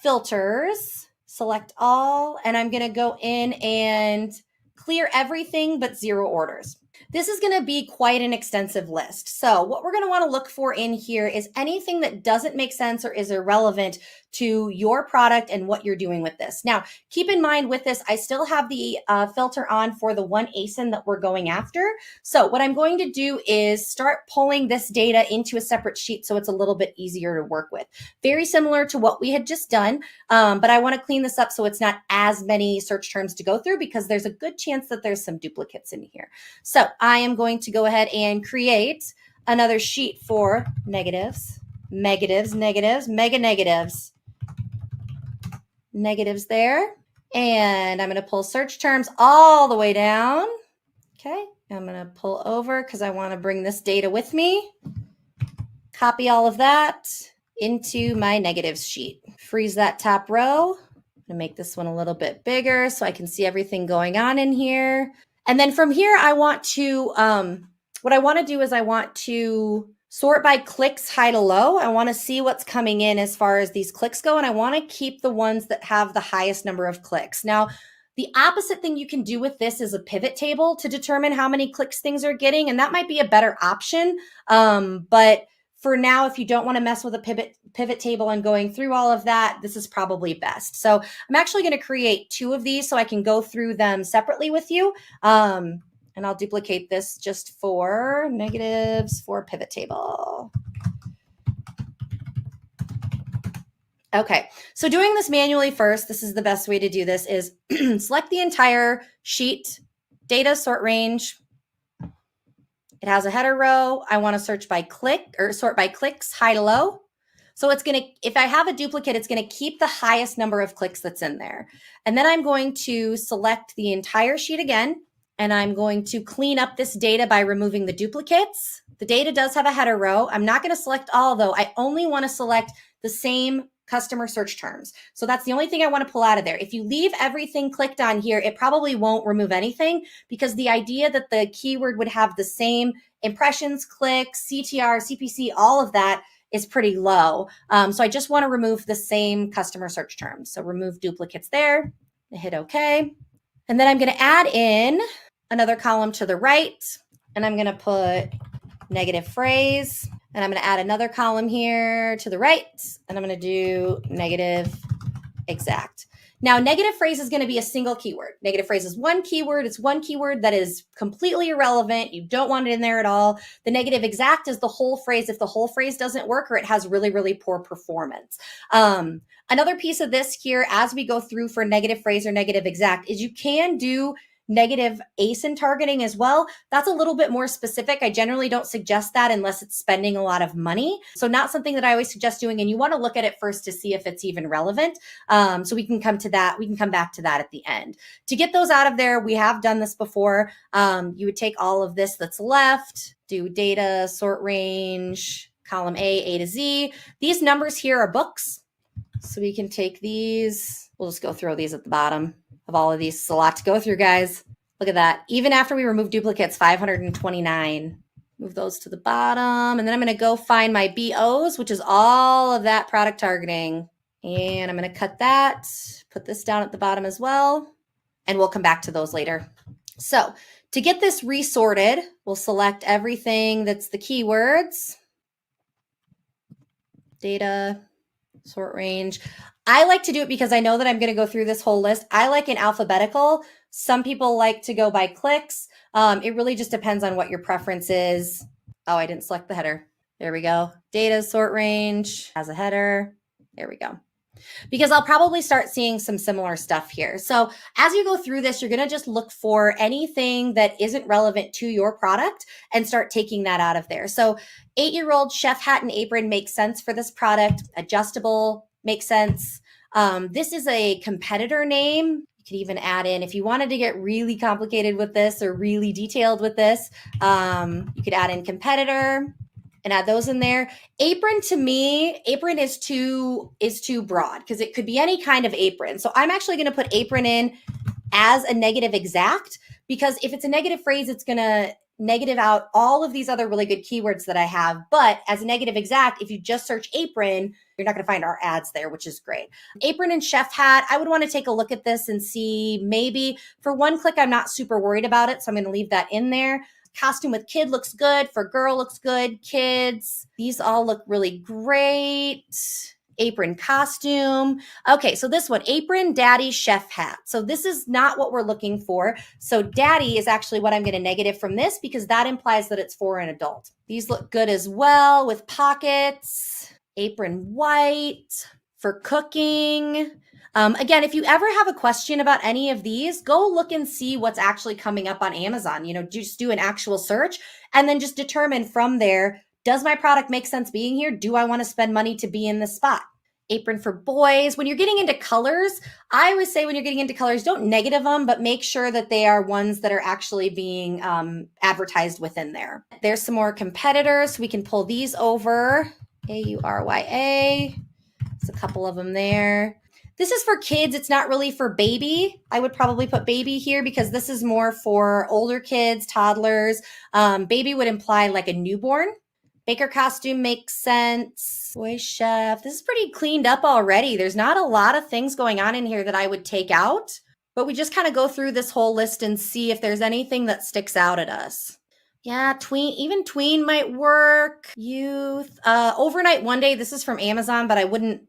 filters, select all, and I'm going to go in and clear everything but 0 orders. This is going to be quite an extensive list. So what we're going to want to look for in here is anything that doesn't make sense or is irrelevant to your product and what you're doing with this. Now, keep in mind with this, I still have the filter on for the one ASIN that we're going after. So what I'm going to do is start pulling this data into a separate sheet so it's a little bit easier to work with. Very similar to what we had just done, but I want to clean this up so it's not as many search terms to go through, because there's a good chance that there's some duplicates in here. So I am going to go ahead and create another sheet for negatives, negatives, negatives, mega negatives. Negatives there. And I'm going to pull search terms all the way down. Okay. I'm going to pull over because I want to bring this data with me. Copy all of that into my negatives sheet. Freeze that top row. I'm going to make this one a little bit bigger so I can see everything going on in here. And then from here, I want to, what I want to do is I want to sort by clicks high to low. I want to see what's coming in as far as these clicks go, and I want to keep the ones that have the highest number of clicks. Now, the opposite thing you can do with this is a pivot table to determine how many clicks things are getting, and that might be a better option. But for now, if you don't want to mess with a pivot table and going through all of that, this is probably best. So I'm actually going to create 2 of these so I can go through them separately with you. And I'll duplicate this just for negatives for pivot table. Okay, so doing this manually first, this is the best way to do this, is select the entire sheet, data sort range. It has a header row. I want to search by click or sort by clicks, high to low. So it's going to, if I have a duplicate, it's going to keep the highest number of clicks that's in there. And then I'm going to select the entire sheet again. And I'm going to clean up this data by removing the duplicates. The data does have a header row. I'm not going to select all though. I only want to select the same customer search terms. So that's the only thing I want to pull out of there. If you leave everything clicked on here, it probably won't remove anything, because the idea that the keyword would have the same impressions, clicks, CTR, CPC, all of that is pretty low. So I just want to remove the same customer search terms. So remove duplicates there, hit OK. And then I'm going to add in another column to the right, and I'm going to put negative phrase, and I'm going to add another column here to the right, and I'm going to do negative exact. Now, negative phrase is going to be a single keyword. Negative phrase is one keyword. It's one keyword that is completely irrelevant. You don't want it in there at all. The negative exact is the whole phrase if the whole phrase doesn't work or it has really, really poor performance. Another piece of this here, as we go through for negative phrase or negative exact, is you can do negative ASIN targeting as well. That's a little bit more specific. I generally don't suggest that unless it's spending a lot of money. So not something that I always suggest doing. And you want to look at it first to see if it's even relevant. So we can come to that. We can come back to that at the end. To get those out of there, we have done this before. You would take all of this that's left, do data, sort range, column A to Z. These numbers here are books. So we can take these. We'll just go throw these at the bottom of all of these. It's a lot to go through, guys. Look at that. Even after we remove duplicates, 529. Move those to the bottom. And then I'm going to go find my BOs, which is all of that product targeting. And I'm going to cut that, put this down at the bottom as well. And we'll come back to those later. So to get this resorted, we'll select everything that's the keywords. Data, sort range. I like to do it because I know that I'm going to go through this whole list. I like in alphabetical. Some people like to go by clicks. It really just depends on what your preference is. Oh, I didn't select the header. There we go. Data sort range has a header. There we go. Because I'll probably start seeing some similar stuff here. So as you go through this, you're going to just look for anything that isn't relevant to your product and start taking that out of there. So 8-year-old chef hat and apron makes sense for this product. Adjustable makes sense. This is a competitor name. You could even add in, if you wanted to get really complicated with this or really detailed with this, you could add in competitor and add those in there. Apron, to me, apron is too broad because it could be any kind of apron. So I'm actually going to put apron in as a negative exact, because if it's a negative phrase, it's going to negative out all of these other really good keywords that I have. But as a negative exact, if you just search apron, you're not going to find our ads there, which is great. Apron and chef hat, I would want to take a look at this and see, maybe for one click, I'm not super worried about it. So I'm going to leave that in there. Costume with kid looks good. For girl looks good. Kids, these all look really great. Apron costume. Okay, so this one, apron, daddy, chef hat. So this is not what we're looking for. So daddy is actually what I'm going to negative from this, because that implies that it's for an adult. These look good as well with pockets. Apron white. For cooking. Again, if you ever have a question about any of these, go look and see what's actually coming up on Amazon. You know, just do an actual search and then just determine from there, does my product make sense being here? Do I want to spend money to be in this spot? Apron for boys. When you're getting into colors, I always say when you're getting into colors, don't negative them, but make sure that they are ones that are actually being advertised within there. There's some more competitors. We can pull these over. AURYA. There's a couple of them there. This is for kids. It's not really for baby. I would probably put baby here because this is more for older kids, toddlers. Baby would imply like a newborn. Baker costume makes sense. Boy chef. This is pretty cleaned up already. There's not a lot of things going on in here that I would take out, but we just kind of go through this whole list and see if there's anything that sticks out at us. Yeah, tween, even tween might work. Youth, overnight one day. This is from Amazon, but I wouldn't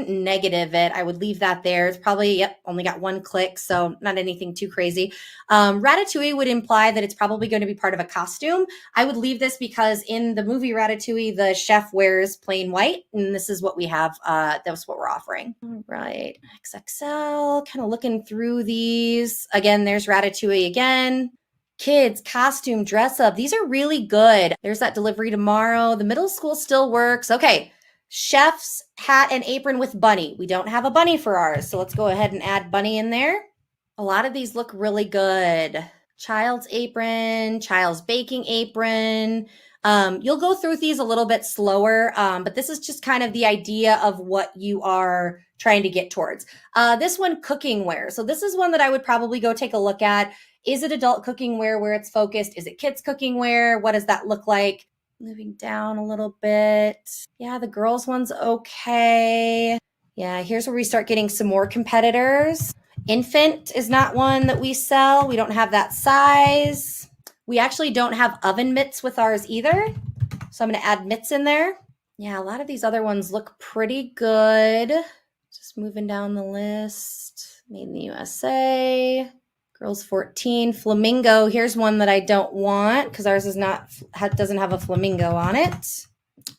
negative it. I would leave that there. It's probably, only got one click, so not anything too crazy. Ratatouille would imply that it's probably going to be part of a costume. I would leave this because in the movie Ratatouille, the chef wears plain white, and this is what we have. That's what we're offering. All right, XXL, kind of looking through these. Again, there's Ratatouille again. Kids, costume, dress up. These are really good. There's that delivery tomorrow. The middle school still works. Okay. Chef's hat and apron with bunny. We don't have a bunny for ours, so let's go ahead and add bunny in there. A lot of these look really good. child's apron, child's baking apron. You'll go through these a little bit slower, but this is just kind of the idea of what you are trying to get towards. This one, cooking wear. So this is one that I would probably go take a look at. Is it adult cooking wear where it's focused? Is it kids cooking wear? What does that look like? Moving down a little bit. Yeah, the girls one's okay. Yeah, here's where we start getting some more competitors. Infant is not one that we sell. We don't have that size. We actually don't have oven mitts with ours either. So I'm going to add mitts in there. Yeah, a lot of these other ones look pretty good. Just moving down the list. Made in the USA. Girls 14. Flamingo. Here's one that I don't want because ours is not doesn't have a flamingo on it.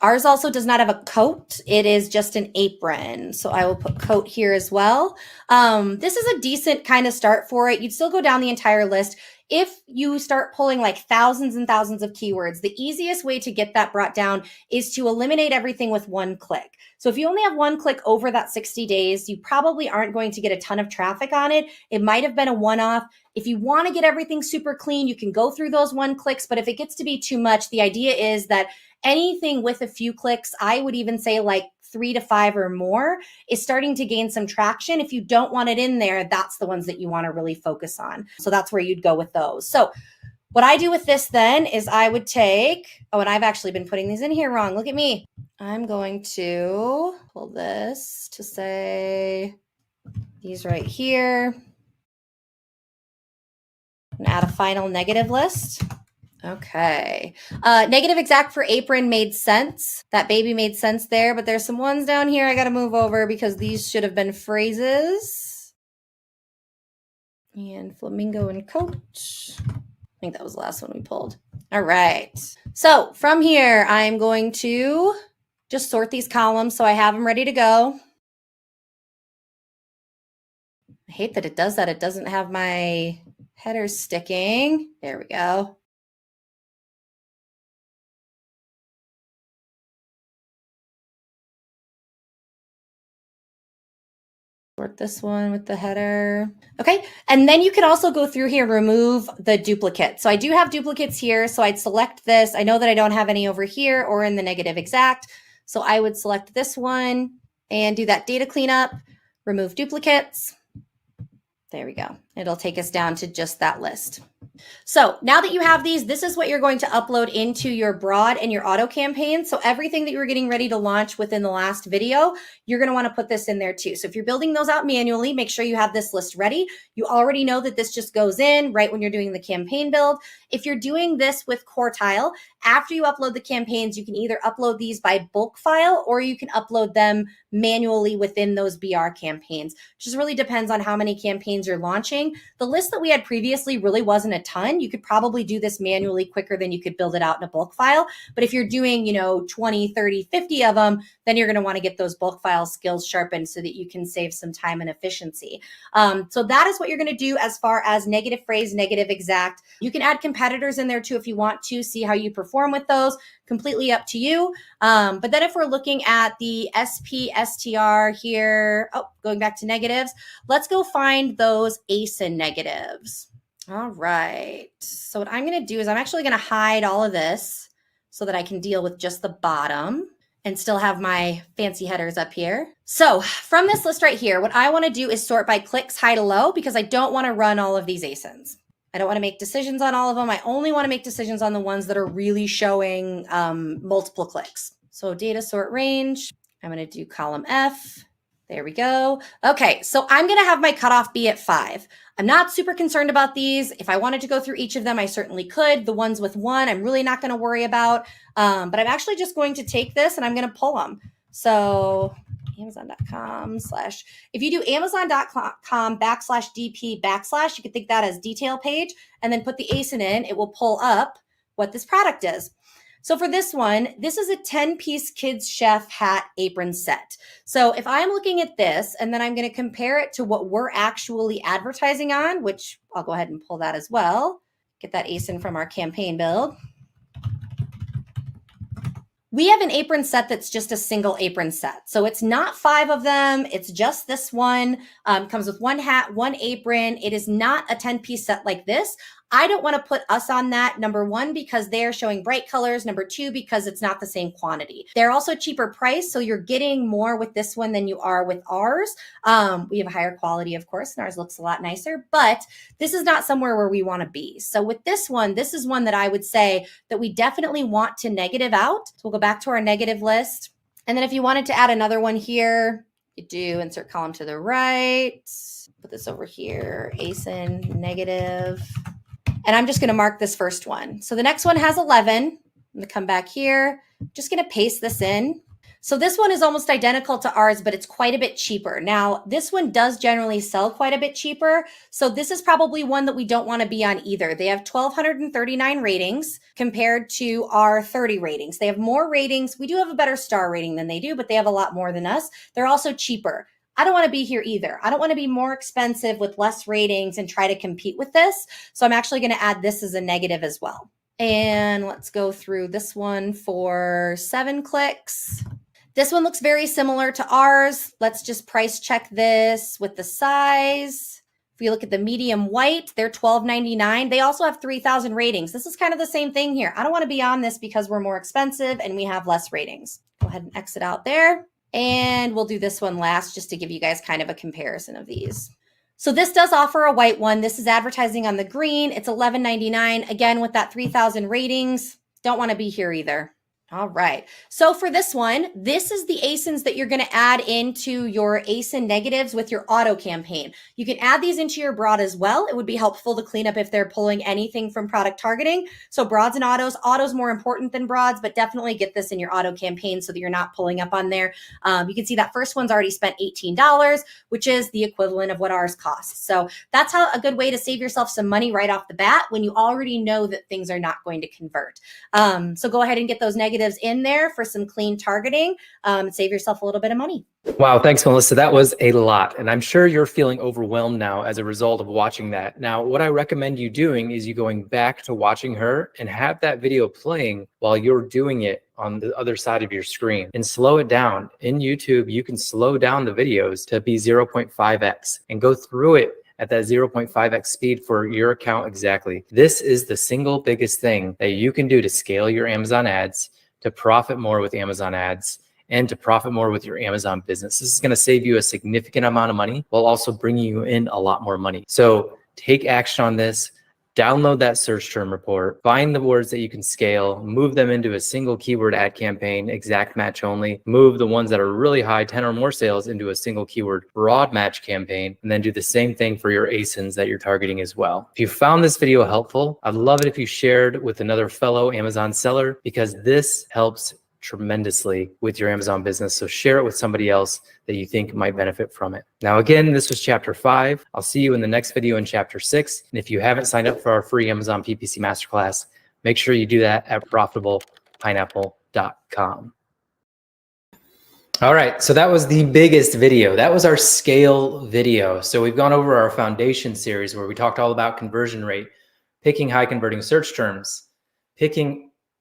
Ours also does not have a coat. It is just an apron. So I will put coat here as well. This is a decent kind of start for it. You'd still go down the entire list. If you start pulling like thousands and thousands of keywords, the easiest way to get that brought down is to eliminate everything with one click. So if you only have one click over that 60 days, you probably aren't going to get a ton of traffic on it. It might have been a one-off. If you want to get everything super clean, you can go through those one clicks. But if it gets to be too much, the idea is that anything with a few clicks, I would even say like 3 to 5 or more, is starting to gain some traction. If you don't want it in there, that's the ones that you want to really focus on. So that's where you'd go with those. So what I do with this then is I would take, oh, and I've actually been putting these in here wrong. Look at me. I'm going to pull this to say these right here and add a final negative list. Okay. Negative exact for apron made sense. That baby made sense there, but there's some ones down here I got to move over because these should have been phrases. And flamingo and coat. I think that was the last one we pulled. All right. So from here, I'm going to just sort these columns so I have them ready to go. I hate that it does that. It doesn't have my headers sticking. There we go. Sort this one with the header. Okay, and then you can also go through here and remove the duplicate. So I do have duplicates here, so I'd select this. I know that I don't have any over here or in the negative exact, so I would select this one and do that data cleanup, remove duplicates. There we go. It'll take us down to just that list. So now that you have these, this is what you're going to upload into your broad and your auto campaign. So everything that you were getting ready to launch within the last video, you're going to want to put this in there too. So if you're building those out manually, make sure you have this list ready. You already know that this just goes in right when you're doing the campaign build. If you're doing this with Quartile, after you upload the campaigns, you can either upload these by bulk file or you can upload them manually within those BR campaigns. It just really depends on how many campaigns you're launching. The list that we had previously really wasn't a ton. You could probably do this manually quicker than you could build it out in a bulk file. But if you're doing, 20, 30, 50 of them, then you're going to want to get those bulk file skills sharpened so that you can save some time and efficiency. So that is what you're going to do as far as negative phrase, negative exact. You can add competitors in there too if you want to see how you perform with those. Completely up to you. But then if we're looking at the SPSTR here, going back to negatives, let's go find those ASIN negatives. All right. So what I'm going to do is I'm actually going to hide all of this so that I can deal with just the bottom and still have my fancy headers up here. So from this list right here, what I want to do is sort by clicks high to low because I don't want to run all of these ASINs. I don't want to make decisions on all of them. I only want to make decisions on the ones that are really showing multiple clicks. So data sort range, I'm going to do column F. There we go. Okay, so I'm going to have my cutoff be at 5. I'm not super concerned about these. If I wanted to go through each of them, I certainly could. The ones with 1, I'm really not going to worry about. But I'm actually just going to take this and I'm going to pull them. So Amazon.com/ if you do Amazon.com/DP/, you could think that as detail page and then put the ASIN in, it will pull up what this product is. So for this one, this is a 10-piece kids chef hat apron set. So if I'm looking at this and then I'm going to compare it to what we're actually advertising on, which I'll go ahead and pull that as well, get that ASIN from our campaign build. We have an apron set that's just a single apron set. So it's not 5 of them. It's just this one. Comes with 1 hat, 1 apron. It is not a 10-piece set like this. I don't want to put us on that. Number one, because they're showing bright colors. Number two, because it's not the same quantity. They're also cheaper price. So you're getting more with this one than you are with ours. We have a higher quality, of course, and ours looks a lot nicer, but this is not somewhere where we want to be. So with this one, this is one that I would say that we definitely want to negative out. So we'll go back to our negative list. And then if you wanted to add another one here, you do insert column to the right, put this over here, ASIN negative. And I'm just going to mark this first one. So the next one has 11. I'm going to come back here. I'm just going to paste this in. So this one is almost identical to ours, but it's quite a bit cheaper. Now, this one does generally sell quite a bit cheaper. So this is probably one that we don't want to be on either. They have 1,239 ratings compared to our 30 ratings. They have more ratings. We do have a better star rating than they do, but they have a lot more than us. They're also cheaper. I don't want to be here either. I don't want to be more expensive with less ratings and try to compete with this. So I'm actually going to add this as a negative as well. And let's go through this one for 7 clicks. This one looks very similar to ours. Let's just price check this with the size. If we look at the medium white, they're $12.99. They also have 3,000 ratings. This is kind of the same thing here. I don't want to be on this because we're more expensive and we have less ratings. Go ahead and exit out there. And we'll do this one last just to give you guys kind of a comparison of these. So this does offer a white one. This is advertising on the green. It's $11.99. Again, with that 3,000 ratings, don't want to be here either. All right. So for this one, this is the ASINs that you're going to add into your ASIN negatives with your auto campaign. You can add these into your broad as well. It would be helpful to clean up if they're pulling anything from product targeting. So broads and autos more important than broads, but definitely get this in your auto campaign so that you're not pulling up on there. You can see that first one's already spent $18, which is the equivalent of what ours costs. So that's how a good way to save yourself some money right off the bat when you already know that things are not going to convert. So go ahead and get those negatives in there for some clean targeting, save yourself a little bit of money. Wow, thanks, Melissa. That was a lot. And I'm sure you're feeling overwhelmed now as a result of watching that. Now, what I recommend you doing is you going back to watching her and have that video playing while you're doing it on the other side of your screen and slow it down. In YouTube, you can slow down the videos to be 0.5x and go through it at that 0.5x speed for your account exactly. This is the single biggest thing that you can do to scale your Amazon ads, to profit more with Amazon ads, and to profit more with your Amazon business. This is going to save you a significant amount of money while also bringing you in a lot more money. So take action on this. Download that search term report, find the words that you can scale, move them into a single keyword ad campaign, exact match only, move the ones that are really high, 10 or more sales, into a single keyword broad match campaign, and then do the same thing for your ASINs that you're targeting as well. If you found this video helpful, I'd love it if you shared with another fellow Amazon seller, because this helps tremendously with your Amazon business. So share it with somebody else that you think might benefit from it. Now, again, this was chapter 5. I'll see you in the next video in chapter 6. And if you haven't signed up for our free Amazon PPC Masterclass, make sure you do that at profitablepineapple.com. All right, so that was the biggest video. That was our scale video. So we've gone over our foundation series where we talked all about conversion rate, picking high converting search terms,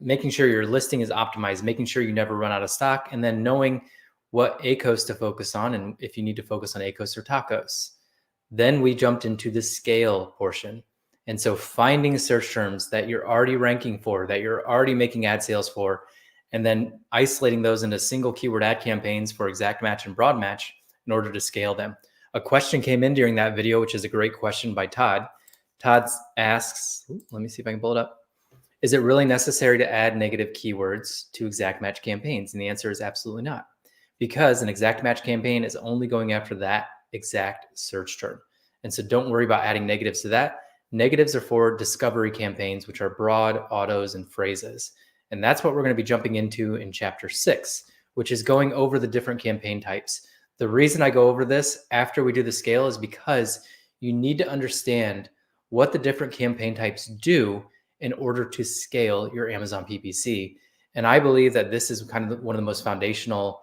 making sure your listing is optimized, making sure you never run out of stock, and then knowing what ACoS to focus on and if you need to focus on ACoS or TACoS. Then we jumped into the scale portion. And so finding search terms that you're already ranking for, that you're already making ad sales for, and then isolating those into single keyword ad campaigns for exact match and broad match in order to scale them. A question came in during that video, which is a great question by Todd. Todd asks, let me see if I can pull it up. Is it really necessary to add negative keywords to exact match campaigns? And the answer is absolutely not, because an exact match campaign is only going after that exact search term. And so don't worry about adding negatives to that. Negatives are for discovery campaigns, which are broad, autos, and phrases. And that's what we're going to be jumping into in chapter 6, which is going over the different campaign types. The reason I go over this after we do the scale is because you need to understand what the different campaign types do in order to scale your Amazon PPC. And I believe that this is kind of one of the most foundational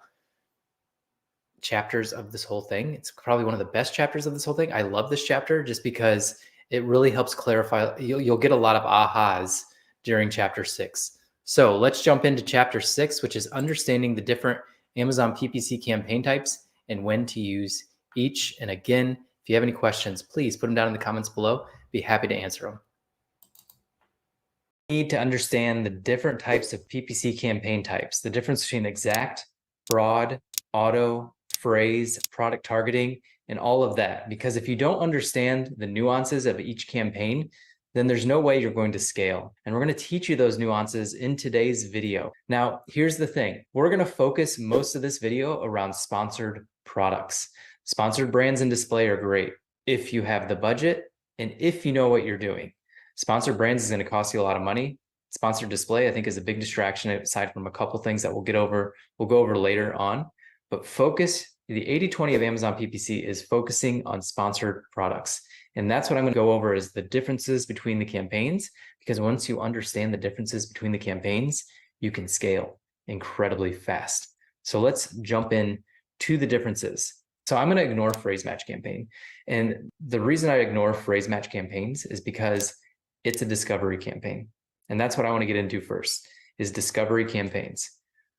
chapters of this whole thing. It's probably one of the best chapters of this whole thing. I love this chapter just because it really helps clarify. You'll get a lot of ahas during chapter 6. So let's jump into chapter 6, which is understanding the different Amazon PPC campaign types and when to use each. And again, if you have any questions, please put them down in the comments below. Be happy to answer them. need to understand the different types of PPC campaign types, the difference between exact, broad, auto, phrase, product targeting, and all of that. Because if you don't understand the nuances of each campaign, then there's no way you're going to scale. And we're going to teach you those nuances in today's video. Now, here's the thing. We're going to focus most of this video around sponsored products. Sponsored brands and display are great if you have the budget and if you know what you're doing. Sponsored brands is going to cost you a lot of money. Sponsored display, I think, is a big distraction aside from a couple things that we'll go over later on. But focus, the 80-20 of Amazon PPC is focusing on sponsored products. And that's what I'm going to go over is the differences between the campaigns, because once you understand the differences between the campaigns, you can scale incredibly fast. So let's jump in to the differences. So I'm going to ignore phrase match campaign. And the reason I ignore phrase match campaigns is because it's a discovery campaign. And that's what I want to get into first, is discovery campaigns.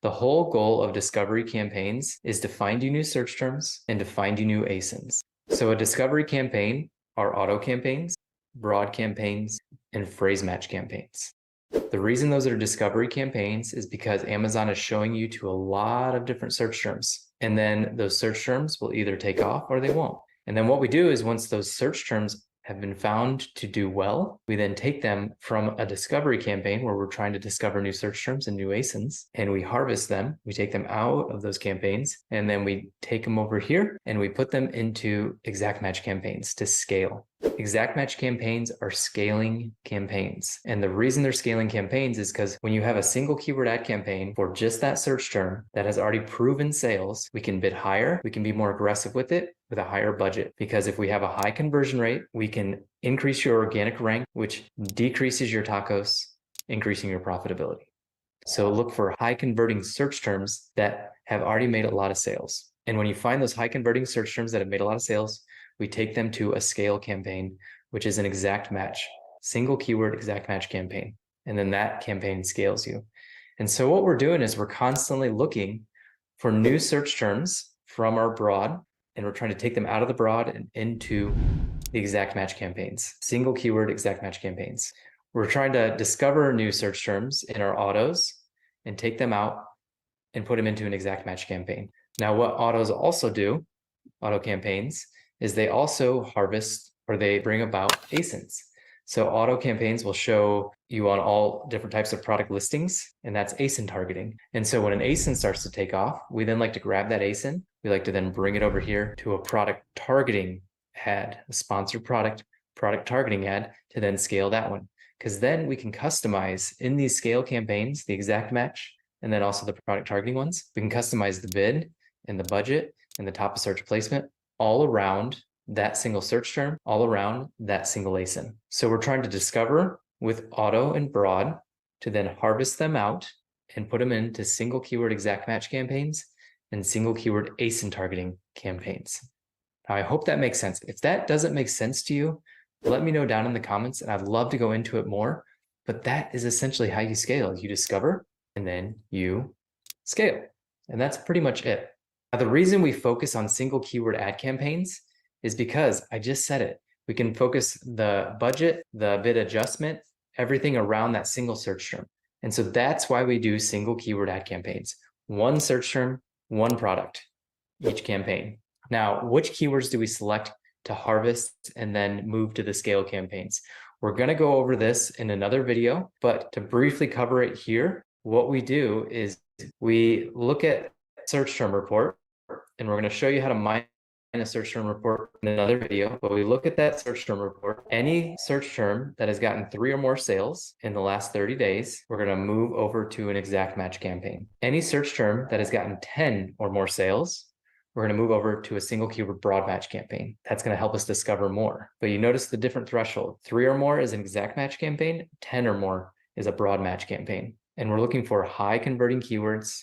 The whole goal of discovery campaigns is to find you new search terms and to find you new ASINs. So a discovery campaign are auto campaigns, broad campaigns, and phrase match campaigns. The reason those are discovery campaigns is because Amazon is showing you to a lot of different search terms. And then those search terms will either take off or they won't. And then what we do is once those search terms have been found to do well, we then take them from a discovery campaign where we're trying to discover new search terms and new ASINs, and we harvest them. We take them out of those campaigns, and then we take them over here and we put them into exact match campaigns to scale. Exact match campaigns are scaling campaigns. And the reason they're scaling campaigns is because when you have a single keyword ad campaign for just that search term that has already proven sales, we can bid higher, we can be more aggressive with it with a higher budget. Because if we have a high conversion rate, we can increase your organic rank, which decreases your tacos, increasing your profitability. So look for high converting search terms that have already made a lot of sales. And when you find those high converting search terms that have made a lot of sales, we take them to a scale campaign, which is an exact match, single keyword exact match campaign. And then that campaign scales you. And so what we're doing is we're constantly looking for new search terms from our broad, and we're trying to take them out of the broad and into the exact match campaigns, single keyword exact match campaigns. We're trying to discover new search terms in our autos and take them out and put them into an exact match campaign. Now, what autos also do, auto campaigns, is they also harvest or they bring about ASINs. So auto campaigns will show you on all different types of product listings, and that's ASIN targeting. And so when an ASIN starts to take off, we then like to grab that ASIN. We like to then bring it over here to a product targeting ad, a sponsored product targeting ad, to then scale that one. Because then we can customize in these scale campaigns, the exact match, and then also the product targeting ones. We can customize the bid and the budget and the top of search placement all around that single search term, all around that single ASIN. So we're trying to discover with auto and broad to then harvest them out and put them into single keyword exact match campaigns and single keyword ASIN targeting campaigns. Now, I hope that makes sense. If that doesn't make sense to you, let me know down in the comments and I'd love to go into it more. But that is essentially how you scale. You discover and then you scale. And that's pretty much it. Now, the reason we focus on single keyword ad campaigns is because I just said it. We can focus the budget, the bid adjustment, everything around that single search term. And so that's why we do single keyword ad campaigns. One search term, one product, each campaign. Now, which keywords do we select to harvest and then move to the scale campaigns? We're going to go over this in another video, but to briefly cover it here, what we do is we look at search term report, and we're going to show you how to mine a search term report in another video. But we look at that search term report. Any search term that has gotten 3 or more sales in the last 30 days, we're going to move over to an exact match campaign. Any search term that has gotten 10 or more sales, we're going to move over to a single keyword broad match campaign. That's going to help us discover more. But you notice the different threshold. 3 or more is an exact match campaign. 10 or more is a broad match campaign. And we're looking for high converting keywords.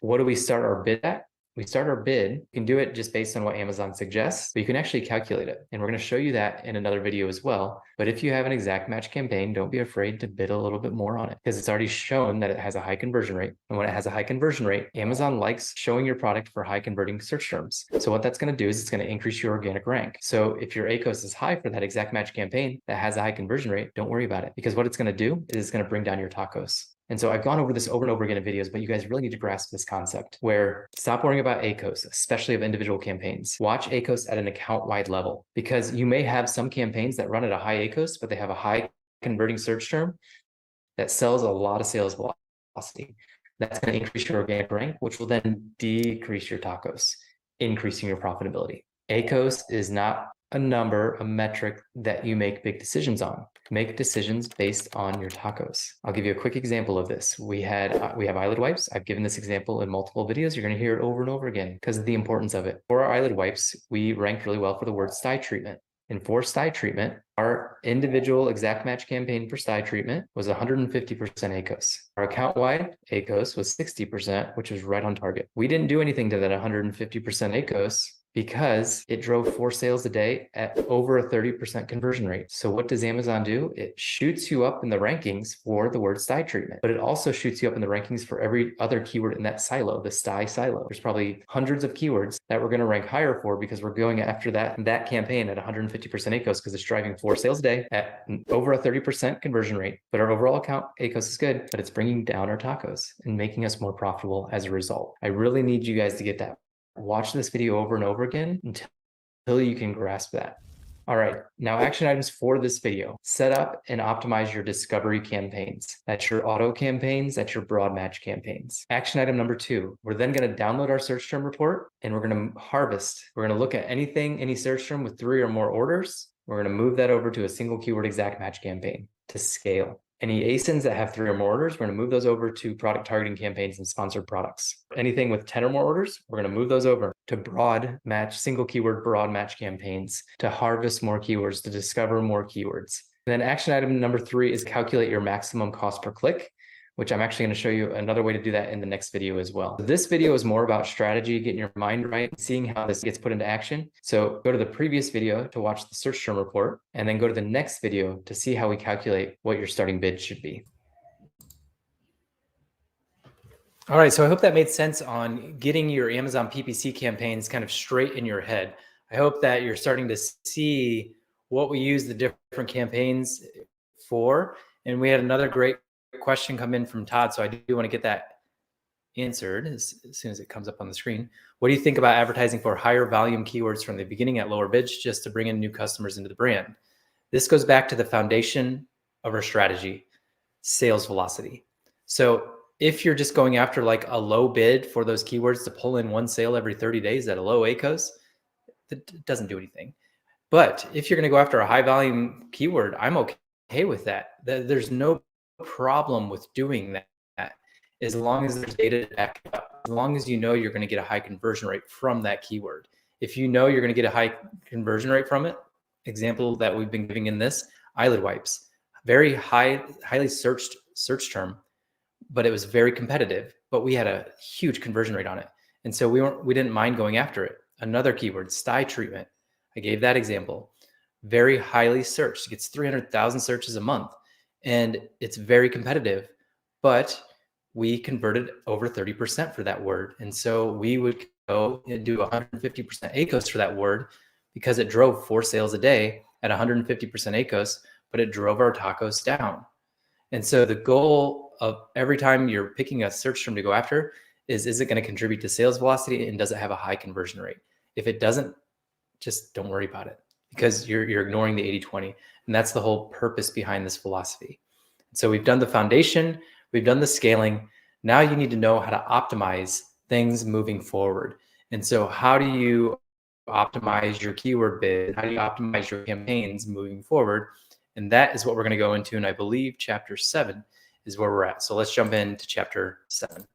What do we start our bid at? we start our bid. You can do it just based on what Amazon suggests, but you can actually calculate it. And we're going to show you that in another video as well. But if you have an exact match campaign, don't be afraid to bid a little bit more on it because it's already shown that it has a high conversion rate. And when it has a high conversion rate, Amazon likes showing your product for high converting search terms. So what that's going to do is it's going to increase your organic rank. So if your ACoS is high for that exact match campaign that has a high conversion rate, don't worry about it because what it's going to do is it's going to bring down your TACoS. And so I've gone over this over and over again in videos, but you guys really need to grasp this concept where stop worrying about ACoS, especially of individual campaigns. Watch ACoS at an account-wide level because you may have some campaigns that run at a high ACoS, but they have a high converting search term that sells a lot of sales velocity. That's going to increase your organic rank, which will then decrease your TACoS, increasing your profitability. ACoS is not a number, a metric that you make big decisions on. Make decisions based on your TACoS. I'll give you a quick example of this. We have eyelid wipes. I've given this example in multiple videos. You're going to hear it over and over again because of the importance of it. For our eyelid wipes, we ranked really well for the word sty treatment. And for sty treatment, our individual exact match campaign for sty treatment was 150% ACoS. Our account-wide ACoS was 60%, which was right on target. We didn't do anything to that 150% ACoS because it drove 4 sales a day at over a 30% conversion rate. So what does Amazon do? It shoots you up in the rankings for the word sty treatment, but it also shoots you up in the rankings for every other keyword in that silo, the sty silo. There's probably hundreds of keywords that we're going to rank higher for because we're going after that campaign at 150% ACoS because it's driving 4 sales a day at over a 30% conversion rate. But our overall account ACoS is good, but it's bringing down our TACoS and making us more profitable as a result. I really need you guys to get that. Watch this video over and over again until you can grasp that. All right, now action items for this video. Set up and optimize your discovery campaigns. That's your auto campaigns, that's your broad match campaigns. Action item number 2, we're then going to download our search term report and we're going to harvest. We're going to look at any search term with 3 or more orders. We're going to move that over to a single keyword exact match campaign to scale. Any ASINs that have 3 or more orders, we're going to move those over to product targeting campaigns and sponsored products. Anything with 10 or more orders, we're going to move those over to broad match, single keyword broad match campaigns to harvest more keywords, to discover more keywords. And then action item number 3 is calculate your maximum cost per click, which I'm actually going to show you another way to do that in the next video as well. This video is more about strategy, getting your mind right, seeing how this gets put into action. So go to the previous video to watch the search term report, and then go to the next video to see how we calculate what your starting bid should be. All right, so I hope that made sense on getting your Amazon PPC campaigns kind of straight in your head. I hope that you're starting to see what we use the different campaigns for. And we had another great question come in from Todd, so I do want to get that answered as soon as it comes up on the screen. What do you think about advertising for higher volume keywords from the beginning at lower bids just to bring in new customers into the brand? This goes back to the foundation of our strategy, sales velocity. So if you're just going after like a low bid for those keywords to pull in 1 sale every 30 days at a low ACoS, that doesn't do anything. But if you're going to go after a high volume keyword, I'm okay with that. There's no problem with doing that as long as there's data to back it up, as long as you know you're going to get a high conversion rate from that keyword. If you know you're going to get a high conversion rate from it, example that we've been giving in this, eyelid wipes, very highly searched search term, but it was very competitive, but we had a huge conversion rate on it. And so we didn't mind going after it. Another keyword, sty treatment. I gave that example. Very highly searched. It gets 300,000 searches a month. And it's very competitive, but we converted over 30% for that word. And so we would go and do 150% ACoS for that word because it drove 4 sales a day at 150% ACoS, but it drove our TACoS down. And so the goal of every time you're picking a search term to go after is it going to contribute to sales velocity and does it have a high conversion rate? If it doesn't, just don't worry about it because you're ignoring the 80-20. And that's the whole purpose behind this philosophy. So we've done the foundation, we've done the scaling. Now you need to know how to optimize things moving forward. And so how do you optimize your keyword bid? How do you optimize your campaigns moving forward? And that is what we're going to go into. And I believe chapter 7 is where we're at. So let's jump into chapter 7.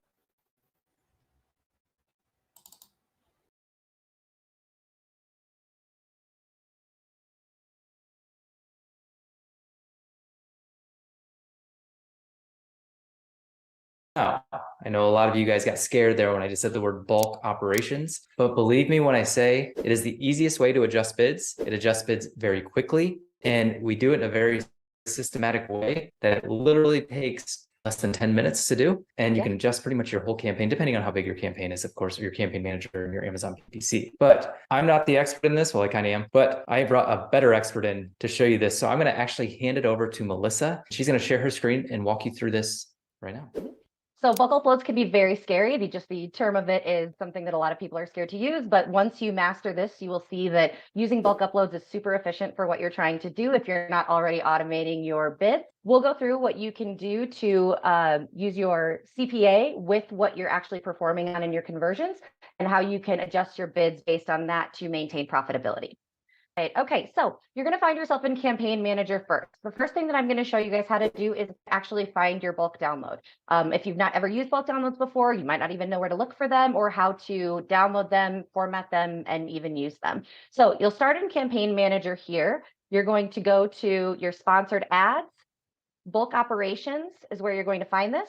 I know a lot of you guys got scared there when I just said the word bulk operations, but believe me when I say it is the easiest way to adjust bids. It adjusts bids very quickly, and we do it in a very systematic way that literally takes less than 10 minutes to do. And you can adjust pretty much your whole campaign, depending on how big your campaign is, of course, your campaign manager and your Amazon PPC. But I'm not the expert in this. Well, I kind of am, but I brought a better expert in to show you this. So I'm going to actually hand it over to Melissa. She's going to share her screen and walk you through this right now. So bulk uploads can be very scary. The term of it is something that a lot of people are scared to use. But once you master this, you will see that using bulk uploads is super efficient for what you're trying to do if you're not already automating your bids. We'll go through what you can do to use your CPA with what you're actually performing on in your conversions and how you can adjust your bids based on that to maintain profitability. Right. Okay, so you're going to find yourself in Campaign Manager first. The first thing that I'm going to show you guys how to do is actually find your bulk download. If you've not ever used bulk downloads before, you might not even know where to look for them or how to download them, format them, and even use them. So you'll start in Campaign Manager here. You're going to go to your sponsored ads. Bulk operations is where you're going to find this.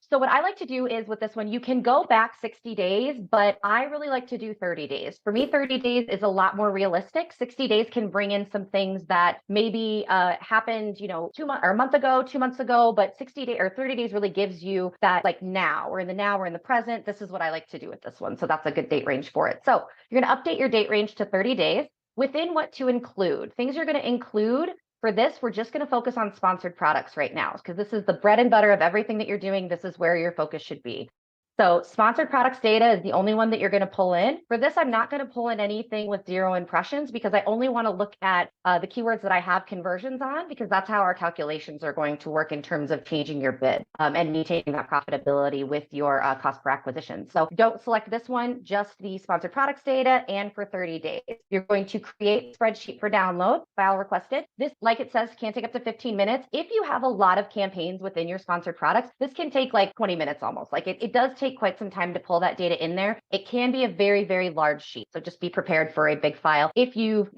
So what I like to do is with this one, you can go back 60 days, but I really like to do 30 days. For me, 30 days is a lot more realistic. 60 days can bring in some things that maybe happened, 2 months or a month ago, 2 months ago, but 60 days or 30 days really gives you that like now, we're in the now, we're in the present. This is what I like to do with this one. So that's a good date range for it. So you're going to update your date range to 30 days. Within what to include, things you're going to include. For this, we're just going to focus on sponsored products right now because this is the bread and butter of everything that you're doing. This is where your focus should be. So sponsored products data is the only one that you're going to pull in. For this, I'm not going to pull in anything with 0 impressions because I only want to look at the keywords that I have conversions on because that's how our calculations are going to work in terms of changing your bid and maintaining that profitability with your cost per acquisition. So don't select this one, just the sponsored products data and for 30 days. You're going to create a spreadsheet for download, file requested. This, like it says, can take up to 15 minutes. If you have a lot of campaigns within your sponsored products, this can take like 20 minutes almost. Like it does take quite some time to pull that data in there. It can be a very, very large sheet. So just be prepared for a big file. If you,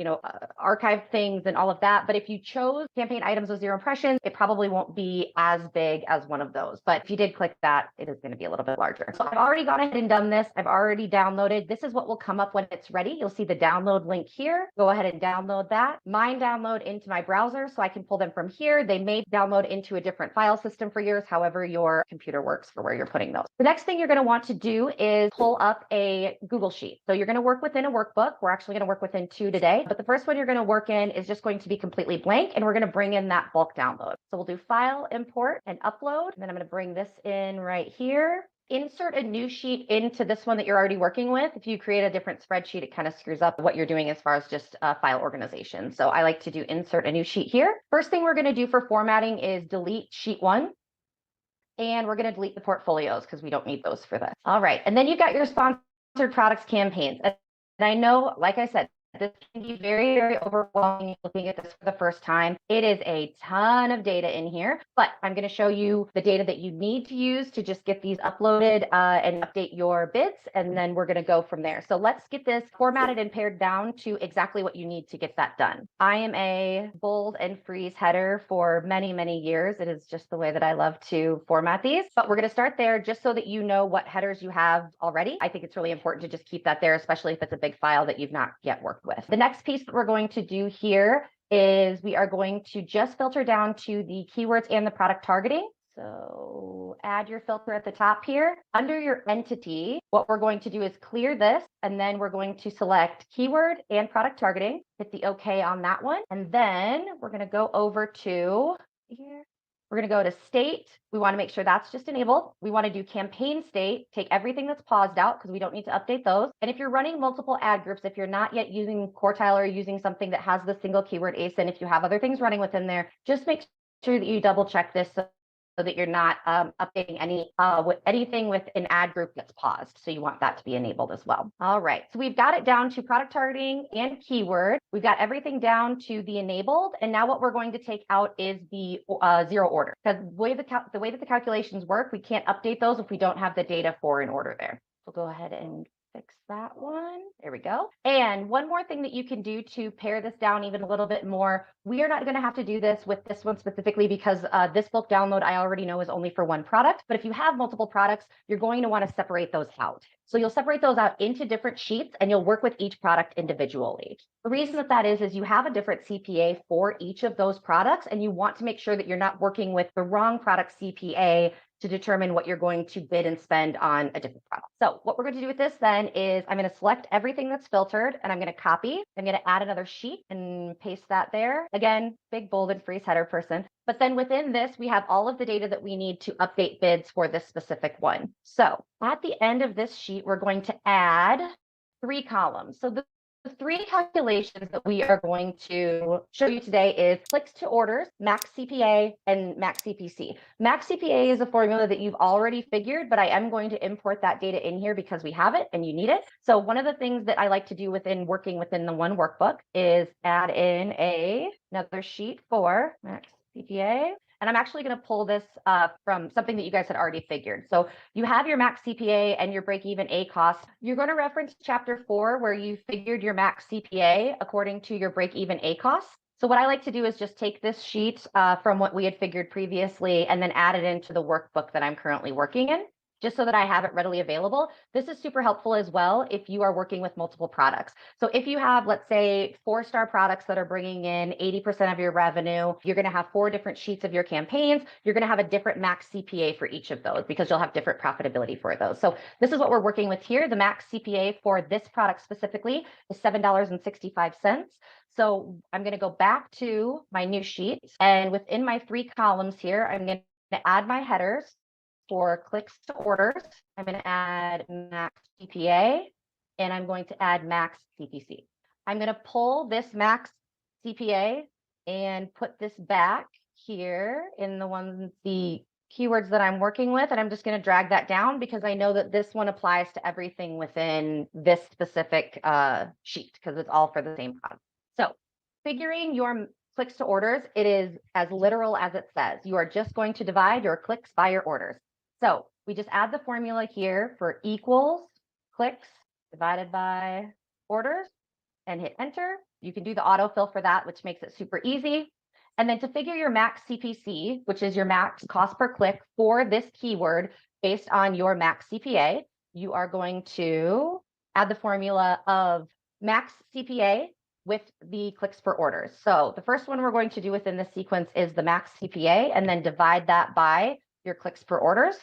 archive things and all of that, but if you chose campaign items with 0 impressions, it probably won't be as big as one of those. But if you did click that, it is going to be a little bit larger. So I've already gone ahead and done this. I've already downloaded. This is what will come up when it's ready. You'll see the download link here. Go ahead and download that. Mine download into my browser so I can pull them from here. They may download into a different file system for yours, however your computer works for where you're putting those. The next thing you're going to want to do is pull up a Google Sheet. So you're going to work within a workbook. We're actually going to work within 2 today, but the first one you're going to work in is just going to be completely blank, and we're going to bring in that bulk download. So we'll do File, Import, and Upload. And then I'm going to bring this in right here. Insert a new sheet into this one that you're already working with. If you create a different spreadsheet, it kind of screws up what you're doing as far as just file organization. So I like to do insert a new sheet here. First thing we're going to do for formatting is delete sheet 1. And we're going to delete the portfolios because we don't need those for this. All right. And then you've got your sponsored products campaigns. And I know, like I said, this can be very, very overwhelming looking at this for the first time. It is a ton of data in here, but I'm going to show you the data that you need to use to just get these uploaded and update your bids. And then we're going to go from there. So let's get this formatted and pared down to exactly what you need to get that done. I am a bold and freeze header for many, many years. It is just the way that I love to format these, but we're going to start there just so that you know what headers you have already. I think it's really important to just keep that there, especially if it's a big file that you've not yet worked with. The next piece that we're going to do here is we are going to just filter down to the keywords and the product targeting. So add your filter at the top here. Under your entity, what we're going to do is clear this, and then we're going to select keyword and product targeting, hit the OK on that one. And then we're going to go over to here. We're going to go to state. We want to make sure that's just enabled. We want to do campaign state, take everything that's paused out because we don't need to update those. And if you're running multiple ad groups, if you're not yet using Quartile or using something that has the single keyword ASIN, if you have other things running within there, just make sure that you double check this so that you're not updating anything with an ad group that's paused. So you want that to be enabled as well. All right, so we've got it down to product targeting and keyword. We've got everything down to the enabled. And now what we're going to take out is the 0 order. Because the way that the calculations work, we can't update those if we don't have the data for an order there. We'll go ahead and fix that one. There we go. And one more thing that you can do to pare this down even a little bit more. We are not going to have to do this with this one specifically because this bulk download I already know is only for one product. But if you have multiple products, you're going to want to separate those out. So you'll separate those out into different sheets and you'll work with each product individually. The reason that is you have a different CPA for each of those products, and you want to make sure that you're not working with the wrong product CPA to determine what you're going to bid and spend on a different product. So what we're going to do with this then is I'm going to select everything that's filtered and I'm going to copy. I'm going to add another sheet and paste that there. Again, big, bold, and freeze header person. But then within this, we have all of the data that we need to update bids for this specific one. So at the end of this sheet, we're going to add 3 columns. So the 3 calculations that we are going to show you today is clicks to orders, max CPA, and max CPC. Max CPA is a formula that you've already figured, but I am going to import that data in here because we have it and you need it. So one of the things that I like to do within working within the one workbook is add in another sheet for max CPA. And I'm actually going to pull this from something that you guys had already figured. So you have your max CPA and your break-even ACoS. You're going to reference chapter 4 where you figured your max CPA according to your break-even ACoS. So what I like to do is just take this sheet from what we had figured previously and then add it into the workbook that I'm currently working in, just so that I have it readily available. This is super helpful as well if you are working with multiple products. So if you have, let's say, 4-star products that are bringing in 80% of your revenue, you're going to have 4 different sheets of your campaigns. You're going to have a different max CPA for each of those because you'll have different profitability for those. So this is what we're working with here. The max CPA for this product specifically is $7.65. So I'm going to go back to my new sheet, and within my 3 columns here, I'm going to add my headers. For clicks to orders, I'm going to add max CPA and I'm going to add max CPC. I'm going to pull this max CPA and put this back here in the keywords that I'm working with. And I'm just going to drag that down because I know that this one applies to everything within this specific sheet because it's all for the same product. So figuring your clicks to orders, it is as literal as it says. You are just going to divide your clicks by your orders. So we just add the formula here for equals clicks divided by orders and hit enter. You can do the autofill for that, which makes it super easy. And then to figure your max CPC, which is your max cost per click for this keyword based on your max CPA, you are going to add the formula of max CPA with the clicks per orders. So the first one we're going to do within this sequence is the max CPA and then divide that by your clicks per orders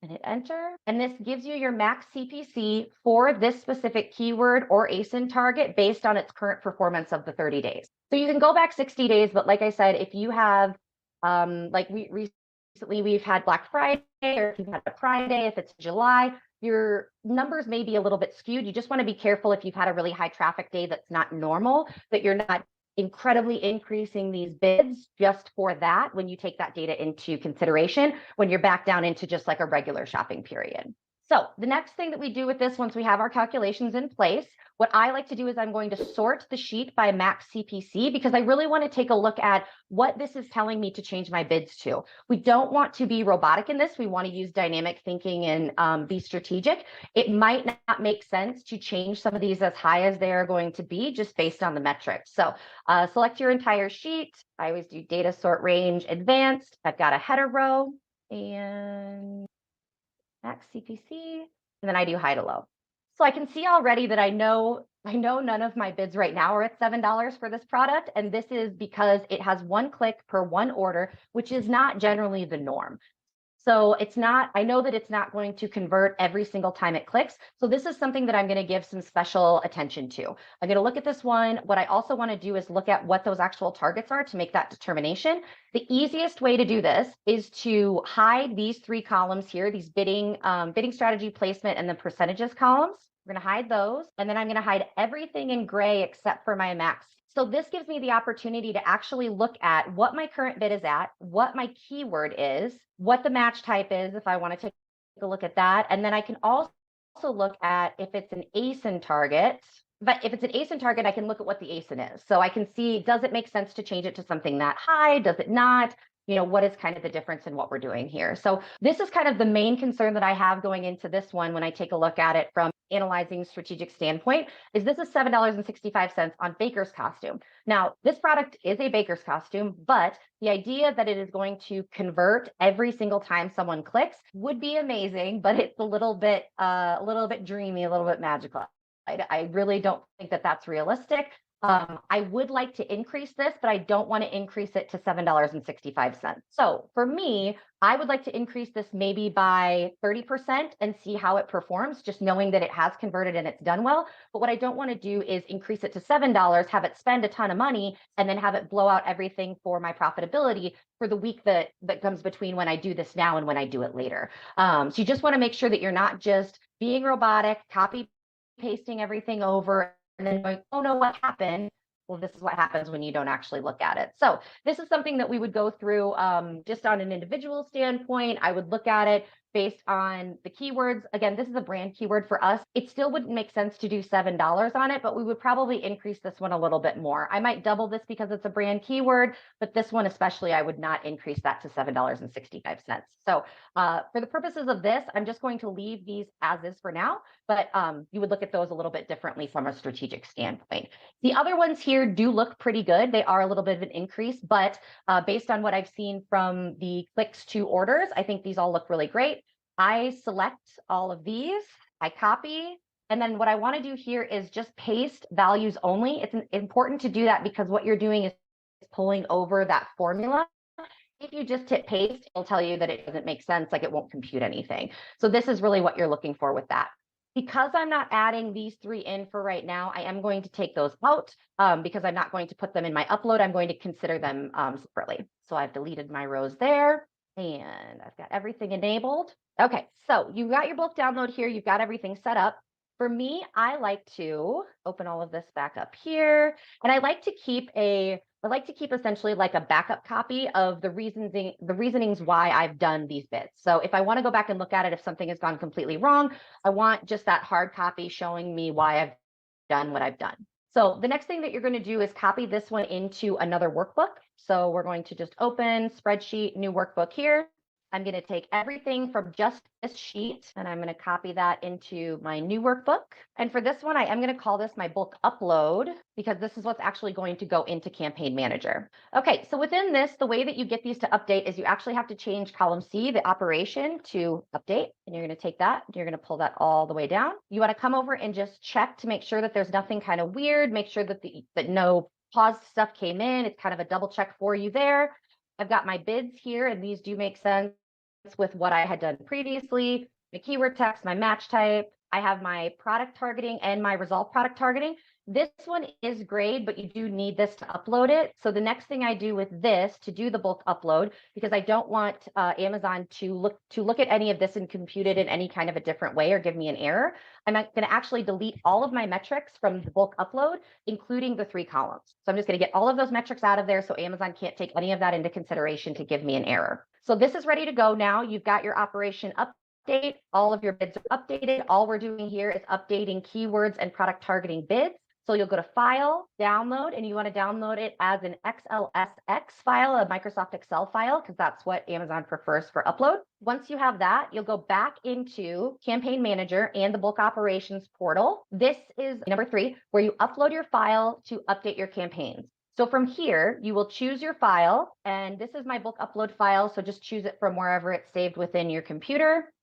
and hit enter. And this gives you your max CPC for this specific keyword or ASIN target based on its current performance of the 30 days. So you can go back 60 days, but like I said, if you have, like recently we've had Black Friday, or if you've had a Friday, if it's July, your numbers may be a little bit skewed. You just want to be careful if you've had a really high traffic day that's not normal, that you're not incredibly increasing these bids just for that when you take that data into consideration when you're back down into just like a regular shopping period. So the next thing that we do with this, once we have our calculations in place, what I like to do is I'm going to sort the sheet by max CPC because I really want to take a look at what this is telling me to change my bids to. We don't want to be robotic in this. We want to use dynamic thinking and be strategic. It might not make sense to change some of these as high as they are going to be just based on the metrics. So select your entire sheet. I always do data sort range advanced. I've got a header row and max CPC, and then I do high to low. So I can see already that I know none of my bids right now are at $7 for this product. And this is because it has 1 click per 1 order, which is not generally the norm. So it's not, I know that it's not going to convert every single time it clicks. So this is something that I'm going to give some special attention to. I'm going to look at this one. What I also want to do is look at what those actual targets are to make that determination. The easiest way to do this is to hide these 3 columns here, these bidding strategy, placement, and the percentages columns. We're going to hide those. And then I'm going to hide everything in gray except for my max. So this gives me the opportunity to actually look at what my current bid is at, what my keyword is, what the match type is, if I want to take a look at that. And then I can also look at if it's an ASIN target. But if it's an ASIN target, I can look at what the ASIN is. So I can see, does it make sense to change it to something that high? Does it not? what is kind of the difference in what we're doing here. So this is kind of the main concern that I have going into this one when I take a look at it from analyzing strategic standpoint, is this is $7.65 on baker's costume. Now, this product is a baker's costume, but the idea that it is going to convert every single time someone clicks would be amazing, but it's a little bit dreamy, a little bit magical. I really don't think that that's realistic. I would like to increase this, but I don't want to increase it to $7.65. So for me, I would like to increase this maybe by 30% and see how it performs, just knowing that it has converted and it's done well. But what I don't want to do is increase it to $7, have it spend a ton of money, and then have it blow out everything for my profitability for the week that comes between when I do this now and when I do it later. So you just want to make sure that you're not just being robotic, copy pasting everything over, and then going, oh no, what happened? Well, this is what happens when you don't actually look at it. So this is something that we would go through just on an individual standpoint. I would look at it based on the keywords. Again, this is a brand keyword for us. It still wouldn't make sense to do $7 on it, but we would probably increase this one a little bit more. I might double this because it's a brand keyword, but this one especially, I would not increase that to $7.65. So for the purposes of this, I'm just going to leave these as is for now, but you would look at those a little bit differently from a strategic standpoint. The other ones here do look pretty good. They are a little bit of an increase, but based on what I've seen from the clicks to orders, I think these all look really great. I select all of these, I copy, and then what I want to do here is just paste values only. It's important to do that because what you're doing is pulling over that formula. If you just hit paste, it'll tell you that it doesn't make sense, like it won't compute anything. So this is really what you're looking for with that. Because I'm not adding these three in for right now, I am going to take those out because I'm not going to put them in my upload. I'm going to consider them separately. So I've deleted my rows there and I've got everything enabled. Okay, so you've got your bulk download here. You've got everything set up. For me, I like to open all of this back up here, and I like to keep essentially like a backup copy of the reasonings why I've done these bits. So if I want to go back and look at it, if something has gone completely wrong, I want just that hard copy showing me why I've done what I've done. So the next thing that you're going to do is copy this one into another workbook. So we're going to just open spreadsheet, new workbook here. I'm going to take everything from just this sheet and I'm going to copy that into my new workbook. And for this one, I am going to call this my bulk upload because this is what's actually going to go into Campaign Manager. Okay, so within this, the way that you get these to update is you actually have to change column C, the operation, to update. And you're going to take that, you're going to pull that all the way down. You want to come over and just check to make sure that there's nothing kind of weird, make sure that that no paused stuff came in. It's kind of a double check for you there. I've got my bids here and these do make sense with what I had done previously, my keyword text, my match type. I have my product targeting and my resolve product targeting. This one is great, but you do need this to upload it. So the next thing I do with this to do the bulk upload, because I don't want Amazon to look at any of this and compute it in any kind of a different way or give me an error, I'm going to actually delete all of my metrics from the bulk upload, including the 3 columns. So I'm just going to get all of those metrics out of there so Amazon can't take any of that into consideration to give me an error. So this is ready to go now. You've got your operation update. All of your bids are updated. All we're doing here is updating keywords and product targeting bids. So you'll go to File, Download, and you want to download it as an XLSX file, a Microsoft Excel file, because that's what Amazon prefers for upload. Once you have that, you'll go back into Campaign Manager and the Bulk Operations portal. This is number 3, where you upload your file to update your campaigns. So from here, you will choose your file, and this is my bulk upload file, so just choose it from wherever it's saved within your computer.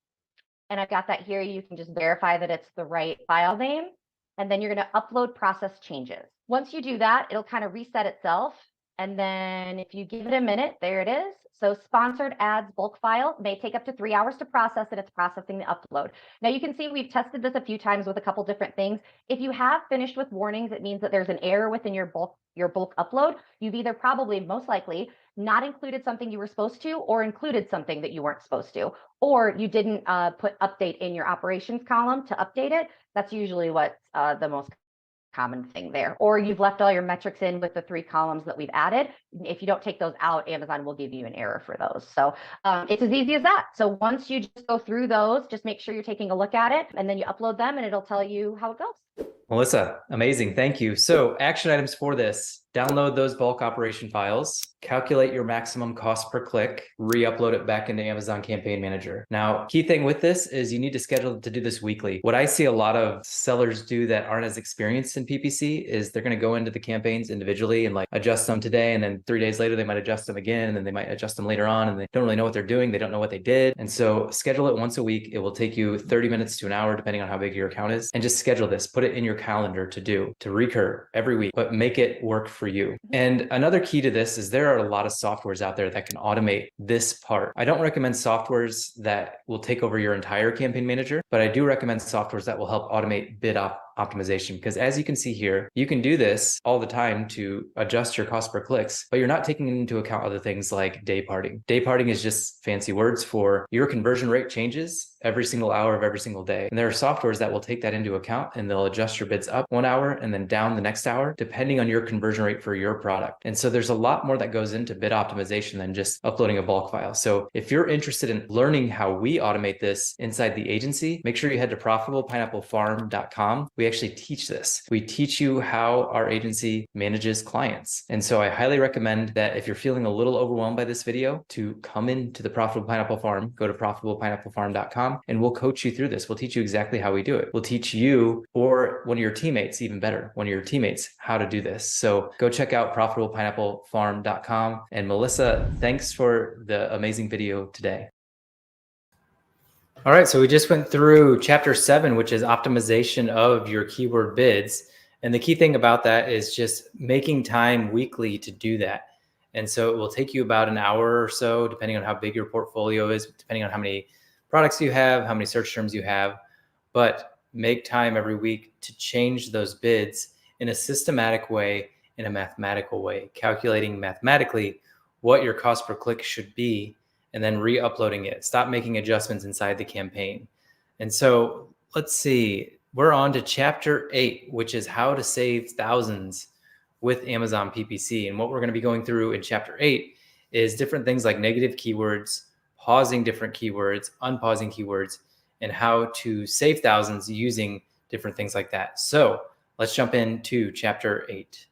And I've got that here. You can just verify that it's the right file name, and then you're going to upload process changes. Once you do that, it'll kind of reset itself, and then if you give it a minute, there it is. So sponsored ads bulk file may take up to 3 hours to process, and it's processing the upload. Now you can see we've tested this a few times with a couple different things. If you have finished with warnings, it means that there's an error within your bulk upload. You've either probably, most likely, not included something you were supposed to, or included something that you weren't supposed to, or you didn't put update in your operations column to update it. That's usually what's the most common thing there. Or you've left all your metrics in with the 3 columns that we've added. If you don't take those out, Amazon will give you an error for those. So it's as easy as that. So once you just go through those, just make sure you're taking a look at it, and then you upload them and it'll tell you how it goes. Melissa, amazing. Thank you. So action items for this. download those bulk operation files, calculate your maximum cost per click, re-upload it back into Amazon Campaign Manager. Now, key thing with this is you need to schedule to do this weekly. What I see a lot of sellers do that aren't as experienced in PPC is they're going to go into the campaigns individually and like adjust them today, and then 3 days later they might adjust them again, and then they might adjust them later on, and they don't really know what they're doing. They don't know what they did. And so schedule it once a week. It will take you 30 minutes to an hour, depending on how big your account is, and just schedule this. Put it in your calendar to recur every week, but make it work for you. And another key to this is there are a lot of softwares out there that can automate this part. I don't recommend softwares that will take over your entire campaign manager, but I do recommend softwares that will help automate bid optimization, because as you can see here, you can do this all the time to adjust your cost per clicks, but you're not taking into account other things like day parting. Day parting is just fancy words for your conversion rate changes every single hour of every single day. And there are softwares that will take that into account, and they'll adjust your bids up 1 hour and then down the next hour, depending on your conversion rate for your product. And so there's a lot more that goes into bid optimization than just uploading a bulk file. So if you're interested in learning how we automate this inside the agency, make sure you head to profitablepineapplefarm.com. We actually teach this. We teach you how our agency manages clients. And so I highly recommend that if you're feeling a little overwhelmed by this video, to come into the Profitable Pineapple Farm, go to profitablepineapplefarm.com, and we'll coach you through this. We'll teach you exactly how we do it. We'll teach you, or one of your teammates, even better, one of your teammates, how to do this. So go check out profitablepineapplefarm.com. And Melissa, thanks for the amazing video today. All right, so we just went through chapter 7, which is optimization of your keyword bids. And the key thing about that is just making time weekly to do that. And so it will take you about an hour or so, depending on how big your portfolio is, depending on how many products you have, how many search terms you have. But make time every week to change those bids in a systematic way, in a mathematical way, calculating mathematically what your cost per click should be, and then re-uploading it. Stop making adjustments inside the campaign. And so let's see, we're on to chapter 8, which is how to save thousands with Amazon PPC. And what we're going to be going through in chapter 8 is different things like negative keywords, pausing different keywords, unpausing keywords, and how to save thousands using different things like that. So let's jump into chapter 8.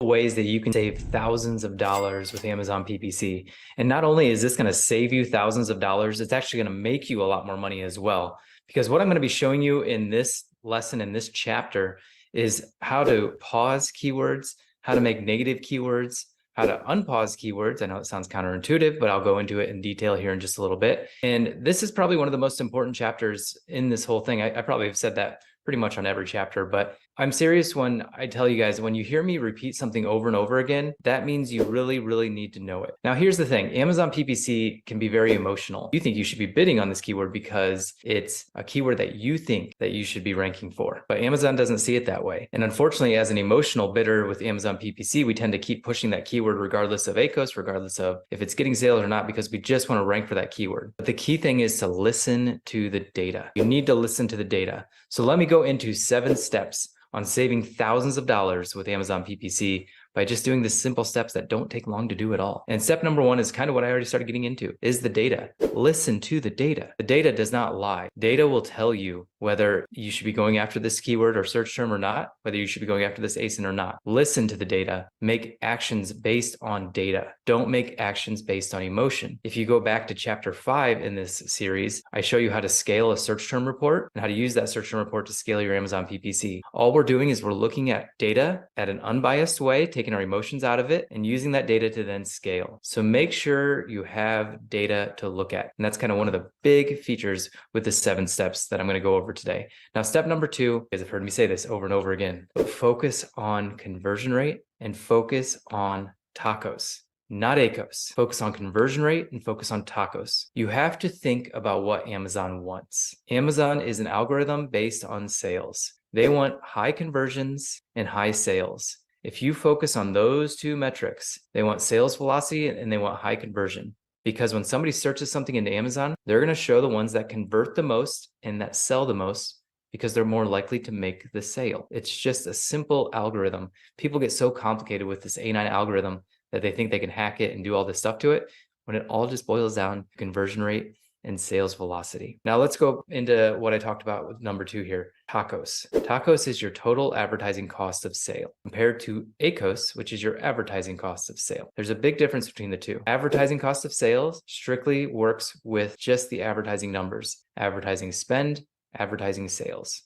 Ways that you can save thousands of dollars with Amazon PPC. And not only is this going to save you thousands of dollars, it's actually going to make you a lot more money as well. Because what I'm going to be showing you in this lesson, in this chapter, is how to pause keywords, how to make negative keywords, how to unpause keywords. I know it sounds counterintuitive, but I'll go into it in detail here in just a little bit. And this is probably one of the most important chapters in this whole thing. I probably have said that pretty much on every chapter, but I'm serious when I tell you guys, when you hear me repeat something over and over again, that means you really, really need to know it. Now, here's the thing. Amazon PPC can be very emotional. You think you should be bidding on this keyword because it's a keyword that you think that you should be ranking for, but Amazon doesn't see it that way. And unfortunately, as an emotional bidder with Amazon PPC, we tend to keep pushing that keyword regardless of ACoS, regardless of if it's getting sales or not, because we just want to rank for that keyword. But the key thing is to listen to the data. You need to listen to the data. So let me go into 7 steps on saving thousands of dollars with Amazon PPC by just doing the simple steps that don't take long to do at all. And step number 1 is kind of what I already started getting into, is the data. Listen to the data. The data does not lie. Data will tell you whether you should be going after this keyword or search term or not, whether you should be going after this ASIN or not. Listen to the data. Make actions based on data. Don't make actions based on emotion. If you go back to chapter 5 in this series, I show you how to scale a search term report and how to use that search term report to scale your Amazon PPC. All we're doing is we're looking at data at an unbiased way, taking our emotions out of it and using that data to then scale. So make sure you have data to look at. And that's kind of one of the big features with the 7 steps that I'm going to go over today. Now, step number 2, you guys have heard me say this over and over again, but focus on conversion rate and focus on tacos, not ACoS. Focus on conversion rate and focus on tacos. You have to think about what Amazon wants. Amazon is an algorithm based on sales. They want high conversions and high sales. If you focus on those 2 metrics, they want sales velocity and they want high conversion. Because when somebody searches something into Amazon, they're going to show the ones that convert the most and that sell the most because they're more likely to make the sale. It's just a simple algorithm. People get so complicated with this A9 algorithm that they think they can hack it and do all this stuff to it, when it all just boils down to conversion rate and sales velocity. Now let's go into what I talked about with number 2 here, TACoS. TACoS is your total advertising cost of sale compared to ACoS, which is your advertising cost of sale. There's a big difference between the two. Advertising cost of sales strictly works with just the advertising numbers, advertising spend, advertising sales.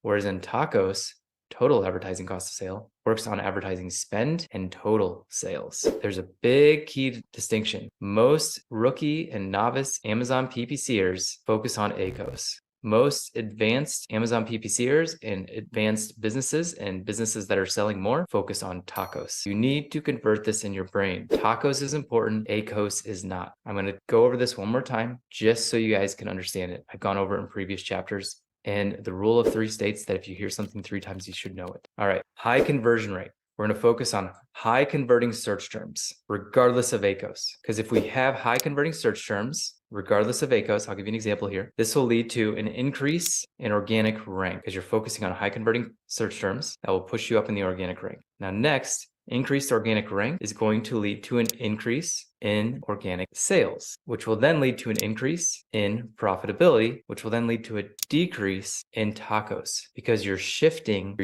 Whereas in TACoS, total advertising cost of sale works on advertising spend and total sales. There's a big key distinction. Most rookie and novice Amazon PPCers focus on ACoS. Most advanced Amazon PPCers and advanced businesses and businesses that are selling more focus on TACoS. You need to convert this in your brain. TACoS is important, ACoS is not. I'm going to go over this one more time just so you guys can understand it. I've gone over it in previous chapters. And the rule of 3 states that if you hear something 3 times, you should know it. All right, high conversion rate. We're going to focus on high converting search terms, regardless of ACoS. Because if we have high converting search terms, regardless of ACoS, I'll give you an example here. This will lead to an increase in organic rank because you're focusing on high converting search terms that will push you up in the organic rank. Now, next, increased organic rank is going to lead to an increase in organic sales, which will then lead to an increase in profitability, which will then lead to a decrease in TACoS because you're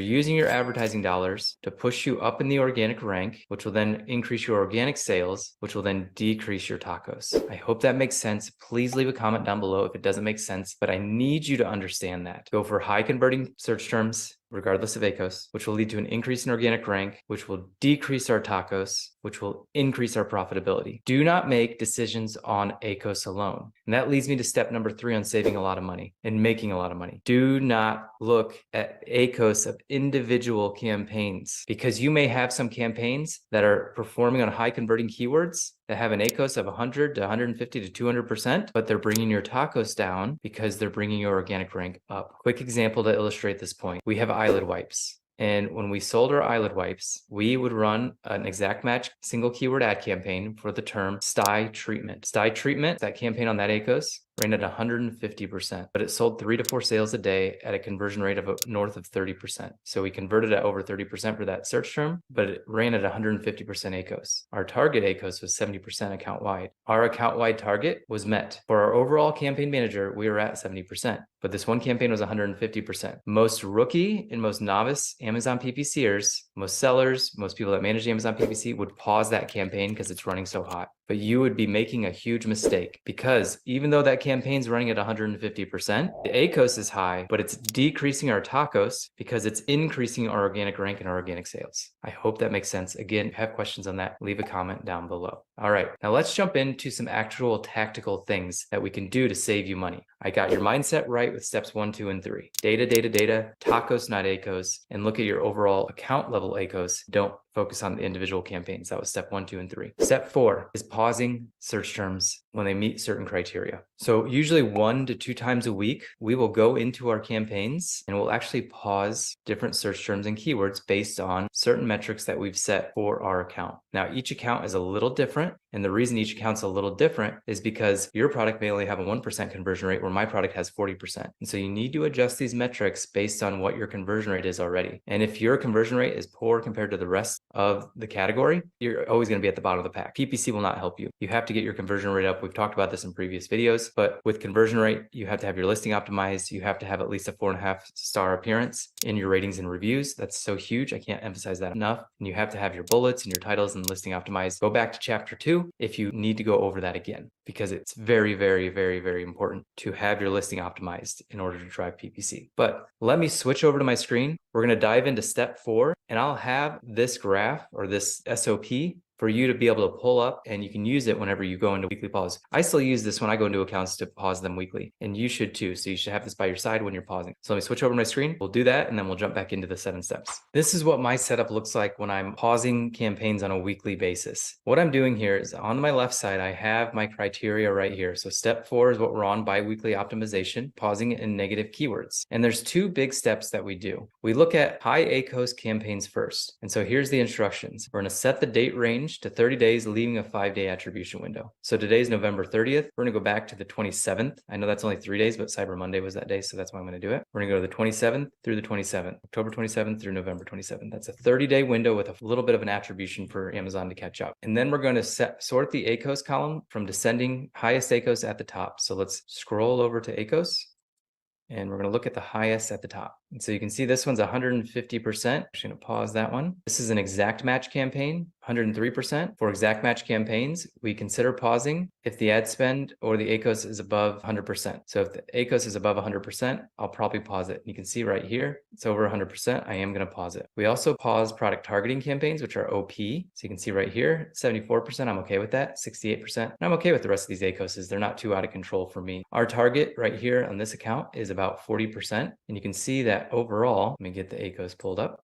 using your advertising dollars to push you up in the organic rank, which will then increase your organic sales, which will then decrease your TACoS. I hope that makes sense. Please leave a comment down below if it doesn't make sense, but I need you to understand that. Go for high converting search terms, regardless of ACoS, which will lead to an increase in organic rank, which will decrease our TACoS, which will increase our profitability. Do not make decisions on ACoS alone. And that leads me to step number 3 on saving a lot of money and making a lot of money. Do not look at ACoS of individual campaigns because you may have some campaigns that are performing on high converting keywords that have an ACoS of 100 to 150 to 200%, but they're bringing your TACoS down because they're bringing your organic rank up. Quick example to illustrate this point. We have eyelid wipes. And when we sold our eyelid wipes, we would run an exact match single keyword ad campaign for the term sty treatment. Sty treatment, that campaign on that ACoS ran at 150%, but it sold 3 to 4 sales a day at a conversion rate of north of 30%. So we converted at over 30% for that search term, but it ran at 150% ACoS. Our target ACoS was 70% account wide. Our account wide target was met. For our overall campaign manager, we were at 70%, but this one campaign was 150%. Most rookie and most novice Amazon PPCers, most sellers, most people that manage Amazon PPC would pause that campaign because it's running so hot. But you would be making a huge mistake because even though that campaign's running at 150%, the ACoS is high, but it's decreasing our TACoS because it's increasing our organic rank and our organic sales. I hope that makes sense. Again, if you have questions on that, leave a comment down below. All right, now let's jump into some actual tactical things that we can do to save you money. I got your mindset right with steps 1, 2, and 3. Data, data, data, TACoS, not ACoS, and look at your overall account level ACoS. Don't focus on the individual campaigns. That was step 1, 2, and 3. Step 4 is pausing search terms when they meet certain criteria. So usually 1 to 2 times a week, we will go into our campaigns and we'll actually pause different search terms and keywords based on certain metrics that we've set for our account. Now, each account is a little different. And the reason each account's a little different is because your product may only have a 1% conversion rate where my product has 40%. And so you need to adjust these metrics based on what your conversion rate is already. And if your conversion rate is poor compared to the rest of the category, you're always going to be at the bottom of the pack. PPC will not help you. You have to get your conversion rate up. We've talked about this in previous videos, but with conversion rate, you have to have your listing optimized. You have to have at least a 4.5 star appearance in your ratings and reviews. That's so huge. I can't emphasize that enough. And you have to have your bullets and your titles and listing optimized. Go back to chapter 2 if you need to go over that again, because it's very, very, very, very important to have your listing optimized in order to drive PPC. But let me switch over to my screen. We're going to dive into step 4, and I'll have this graph or this SOP for you to be able to pull up, and you can use it whenever you go into weekly pause. I still use this when I go into accounts to pause them weekly, and you should too. So you should have this by your side when you're pausing. So let me switch over to my screen. We'll do that, and then we'll jump back into the 7 steps. This is what my setup looks like when I'm pausing campaigns on a weekly basis. What I'm doing here is on my left side, I have my criteria right here. So step 4 is what we're on, bi-weekly optimization, pausing in negative keywords. And there's 2 big steps that we do. We look at high ACoS campaigns first. And so here's the instructions. We're going to set the date range change to 30 days, leaving a 5-day attribution window. So today's November 30th. We're going to go back to the 27th. I know that's only 3 days, but Cyber Monday was that day, so that's why I'm going to do it. We're going to go to the 27th through the 27th, October 27th through November 27th. That's a 30-day window with a little bit of an attribution for Amazon to catch up. And then we're going to sort the ACoS column from descending, highest ACoS at the top. So let's scroll over to ACoS. And we're going to look at the highest at the top. And so you can see this one's 150%. I'm just going to pause that one. This is an exact match campaign, 103%. For exact match campaigns, we consider pausing if the ad spend or the ACoS is above 100%. So if the ACoS is above 100%, I'll probably pause it. You can see right here, it's over 100%. I am going to pause it. We also pause product targeting campaigns, which are OP. So you can see right here, 74%. I'm okay with that. 68%. And I'm okay with the rest of these ACoSs. They're not too out of control for me. Our target right here on this account is about 40%. And you can see that overall, let me get the ACoS pulled up.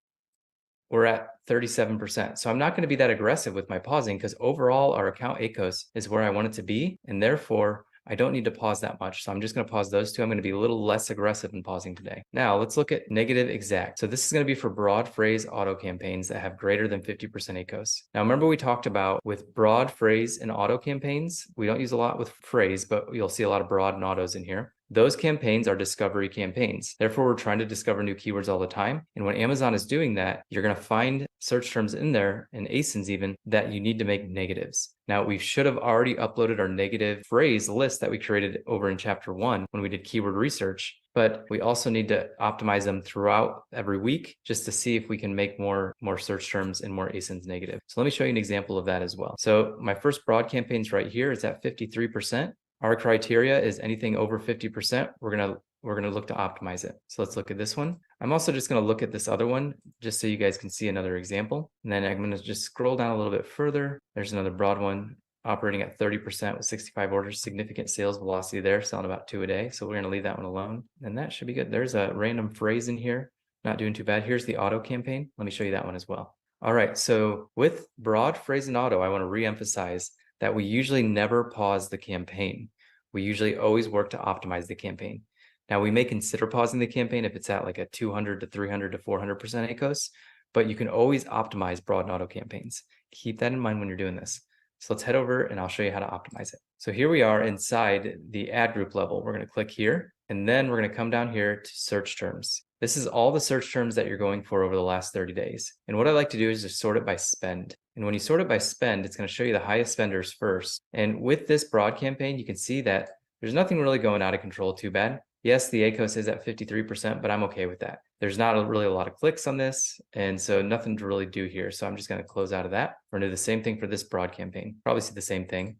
We're at 37%. So I'm not going to be that aggressive with my pausing because overall our account ACoS is where I want it to be. And therefore I don't need to pause that much. So I'm just going to pause those two. I'm going to be a little less aggressive in pausing today. Now let's look at negative exact. So this is going to be for broad phrase auto campaigns that have greater than 50% ACoS. Now remember we talked about with broad phrase and auto campaigns, we don't use a lot with phrase, but you'll see a lot of broad and autos in here. Those campaigns are discovery campaigns. Therefore, we're trying to discover new keywords all the time. And when Amazon is doing that, you're going to find search terms in there, and ASINs even, that you need to make negatives. Now, we should have already uploaded our negative phrase list that we created over in chapter 1 when we did keyword research. But we also need to optimize them throughout every week just to see if we can make more search terms and more ASINs negative. So let me show you an example of that as well. So my first broad campaigns right here is at 53%. Our criteria is anything over 50%. We're gonna look to optimize it. So let's look at this one. I'm also just gonna look at this other one just so you guys can see another example. And then I'm gonna just scroll down a little bit further. There's another broad one operating at 30% with 65 orders, significant sales velocity there, selling about 2 a day. So we're gonna leave that one alone. And that should be good. There's a random phrase in here, not doing too bad. Here's the auto campaign. Let me show you that one as well. All right, so with broad phrase and auto, I wanna reemphasize that we usually never pause the campaign. We usually always work to optimize the campaign. Now, we may consider pausing the campaign if it's at like a 200 to 300 to 400% ACoS, but you can always optimize broad and auto campaigns. Keep that in mind when you're doing this. So let's head over and I'll show you how to optimize it. So here we are inside the ad group level. We're going to click here, and then we're going to come down here to search terms. This is all the search terms that you're going for over the last 30 days. And what I like to do is just sort it by spend. And when you sort it by spend, it's going to show you the highest spenders first. And with this broad campaign, you can see that there's nothing really going out of control too bad. Yes, the ACoS is at 53%, but I'm okay with that. There's not really a lot of clicks on this, and so nothing to really do here. So I'm just going to close out of that. We're going to do the same thing for this broad campaign. Probably see the same thing.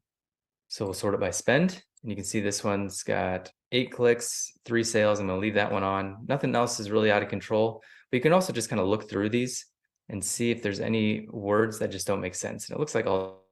So we'll sort it by spend, and you can see this one's got 8 clicks, 3 sales. I'm going to leave that one on. Nothing else is really out of control, but you can also just kind of look through these and see if there's any words that just don't make sense. And it looks like all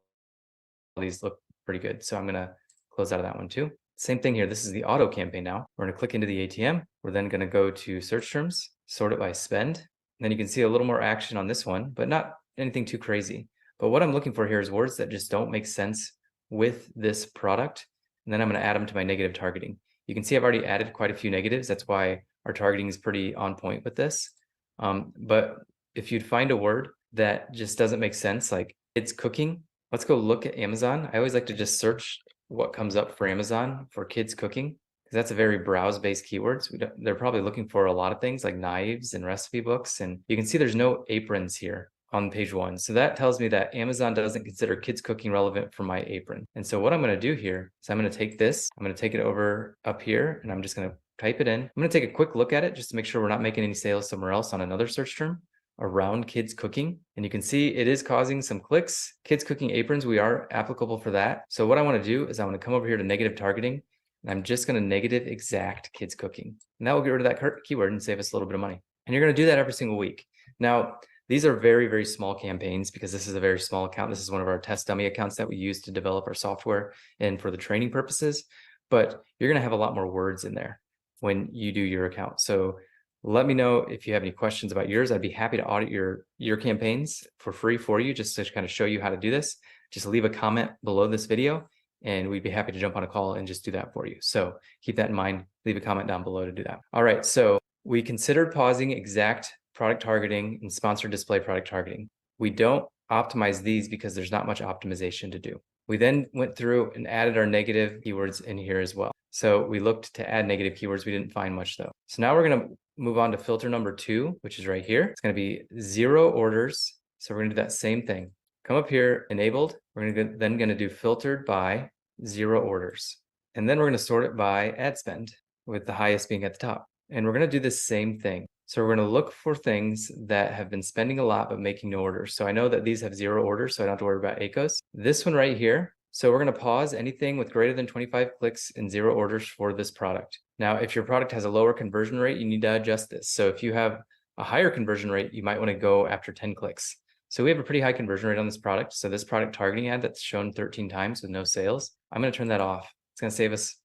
these look pretty good. So I'm going to close out of that one too. Same thing here. This is the auto campaign now. We're going to click into the ATM. We're then going to go to search terms, sort it by spend. And then you can see a little more action on this one, but not anything too crazy. But what I'm looking for here is words that just don't make sense with this product. And then I'm going to add them to my negative targeting. You can see I've already added quite a few negatives. That's why our targeting is pretty on point with this. But if you'd find a word that just doesn't make sense, like it's cooking, let's go look at Amazon. I always like to just search what comes up for Amazon for kids cooking, because that's a very browse-based keywords. They're probably looking for a lot of things like knives and recipe books. And you can see there's no aprons here on page 1. So that tells me that Amazon doesn't consider kids cooking relevant for my apron. And so what I'm going to do here is I'm going to take this, I'm going to take it over up here, and I'm just going to type it in. I'm going to take a quick look at it just to make sure we're not making any sales somewhere else on another search term around kids cooking. And you can see it is causing some clicks. Kids cooking aprons, we are applicable for that. So what I want to do is I want to come over here to negative targeting, and I'm just going to negative exact kids cooking. And that will get rid of that keyword and save us a little bit of money. And you're going to do that every single week. Now, these are very, very small campaigns because this is a very small account. This is one of our test dummy accounts that we use to develop our software and for the training purposes. But you're going to have a lot more words in there when you do your account. So let me know if you have any questions about yours. I'd be happy to audit your campaigns for free for you, just to kind of show you how to do this. Just leave a comment below this video, and we'd be happy to jump on a call and just do that for you. So keep that in mind. Leave a comment down below to do that. All right, so we considered pausing exact product targeting and sponsored display product targeting. We don't optimize these because there's not much optimization to do. We then went through and added our negative keywords in here as well. So we looked to add negative keywords. We didn't find much though. So now we're going to move on to filter number 2, which is right here. It's going to be 0 orders. So we're going to do that same thing. Come up here, enabled. We're then going to do filtered by 0 orders. And then we're going to sort it by ad spend, with the highest being at the top. And we're going to do the same thing. So we're going to look for things that have been spending a lot but making no orders. So I know that these have 0 orders, so I don't have to worry about ACoS. This one right here. So we're going to pause anything with greater than 25 clicks and 0 orders for this product. Now, if your product has a lower conversion rate, you need to adjust this. So if you have a higher conversion rate, you might want to go after 10 clicks. So we have a pretty high conversion rate on this product. So this product targeting ad that's shown 13 times with no sales, I'm going to turn that off. It's going to save us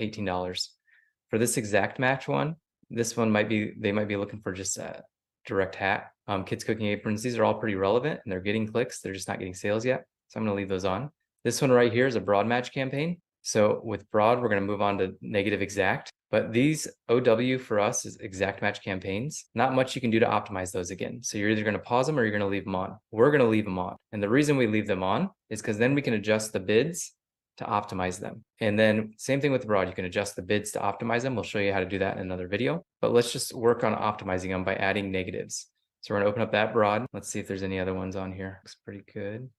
$18. For this exact match one, this one they might be looking for just a direct hat. Kids cooking aprons, these are all pretty relevant and they're getting clicks. They're just not getting sales yet. So I'm going to leave those on. This one right here is a broad match campaign. So with broad, we're going to move on to negative exact. But these OW for us is exact match campaigns. Not much you can do to optimize those again. So you're either going to pause them or you're going to leave them on. We're going to leave them on. And the reason we leave them on is because then we can adjust the bids to optimize them. And then same thing with broad, you can adjust the bids to optimize them. We'll show you how to do that in another video, but let's just work on optimizing them by adding negatives. So we're going to open up that broad. Let's see if there's any other ones on here. Looks pretty good.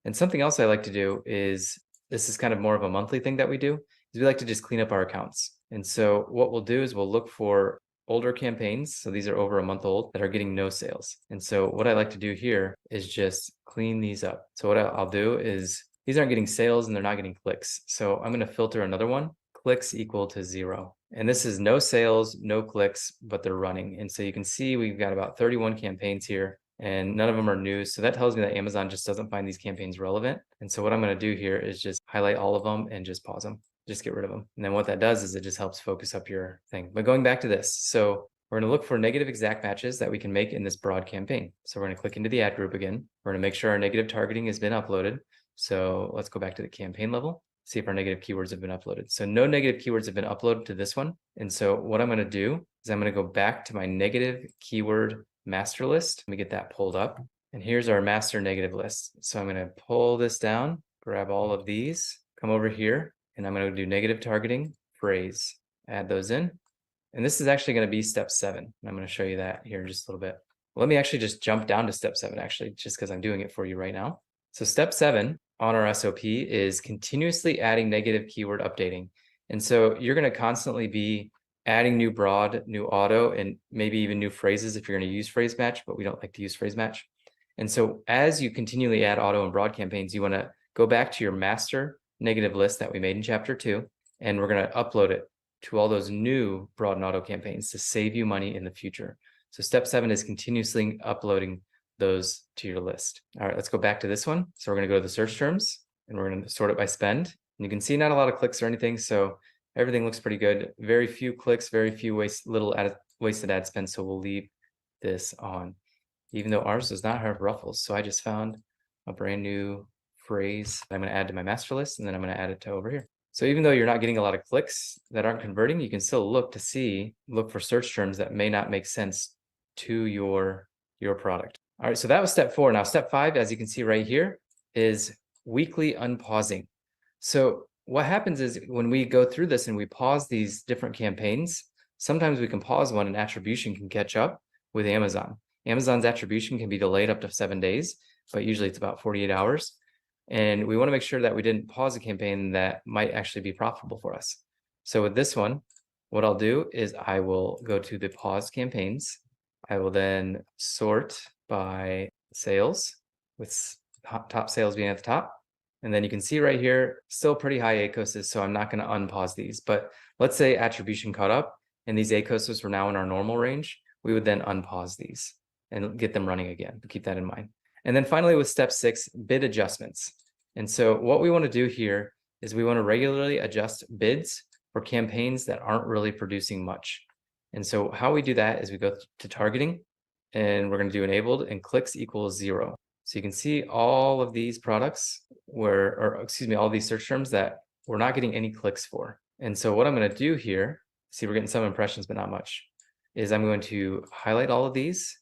And something else I like to do is, this is kind of more of a monthly thing that we do, is we like to just clean up our accounts. And so what we'll do is we'll look for older campaigns. So these are over a month old that are getting no sales. And so what I like to do here is just clean these up. So what I'll do is, these aren't getting sales and they're not getting clicks. So I'm going to filter another one, clicks equal to 0. And this is no sales, no clicks, but they're running. And so you can see we've got about 31 campaigns here and none of them are new. So that tells me that Amazon just doesn't find these campaigns relevant. And so what I'm going to do here is just highlight all of them and just pause them, just get rid of them. And then what that does is it just helps focus up your thing. But going back to this, so we're going to look for negative exact matches that we can make in this broad campaign. So we're going to click into the ad group again. We're going to make sure our negative targeting has been uploaded. So let's go back to the campaign level, see if our negative keywords have been uploaded. So no negative keywords have been uploaded to this one. And so what I'm going to do is I'm going to go back to my negative keyword master list. Let me get that pulled up. And here's our master negative list. So I'm going to pull this down, grab all of these, come over here, and I'm going to do negative targeting phrase, add those in. And this is actually going to be step 7. And I'm going to show you that here in just a little bit. Let me actually just jump down to step 7, actually, just because I'm doing it for you right now. So step 7 on our SOP is continuously adding negative keyword updating. And so you're going to constantly be adding new broad, new auto, and maybe even new phrases if you're going to use phrase match, but we don't like to use phrase match. And so as you continually add auto and broad campaigns, you want to go back to your master negative list that we made in chapter 2, and we're going to upload it to all those new broad and auto campaigns to save you money in the future. So step 7 is continuously uploading those to your list. All right, let's go back to this one. So we're going to go to the search terms and we're going to sort it by spend. And you can see not a lot of clicks or anything. So everything looks pretty good. Very few clicks, very few wasted ad spend. So we'll leave this on, even though ours does not have ruffles. So I just found a brand new phrase that I'm going to add to my master list, and then I'm going to add it to over here. So even though you're not getting a lot of clicks that aren't converting, you can still look for search terms that may not make sense to your product. All right, so that was step 4. Now, step 5, as you can see right here, is weekly unpausing. So what happens is when we go through this and we pause these different campaigns, sometimes we can pause one and attribution can catch up with Amazon. Amazon's attribution can be delayed up to 7 days, but usually it's about 48 hours. And we want to make sure that we didn't pause a campaign that might actually be profitable for us. So with this one, what I'll do is I will go to the pause campaigns. I will then sort by sales, with top sales being at the top. And then you can see right here, still pretty high ACoSs, so I'm not going to unpause these. But let's say attribution caught up and these ACoSs were now in our normal range, we would then unpause these and get them running again. Keep that in mind. And then finally with step 6, bid adjustments. And so what we want to do here is we want to regularly adjust bids for campaigns that aren't really producing much. And so how we do that is we go to targeting, and we're going to do enabled, and clicks equals 0. So you can see all of these products all these search terms that we're not getting any clicks for. And so what I'm going to do here, see we're getting some impressions, but not much, is I'm going to highlight all of these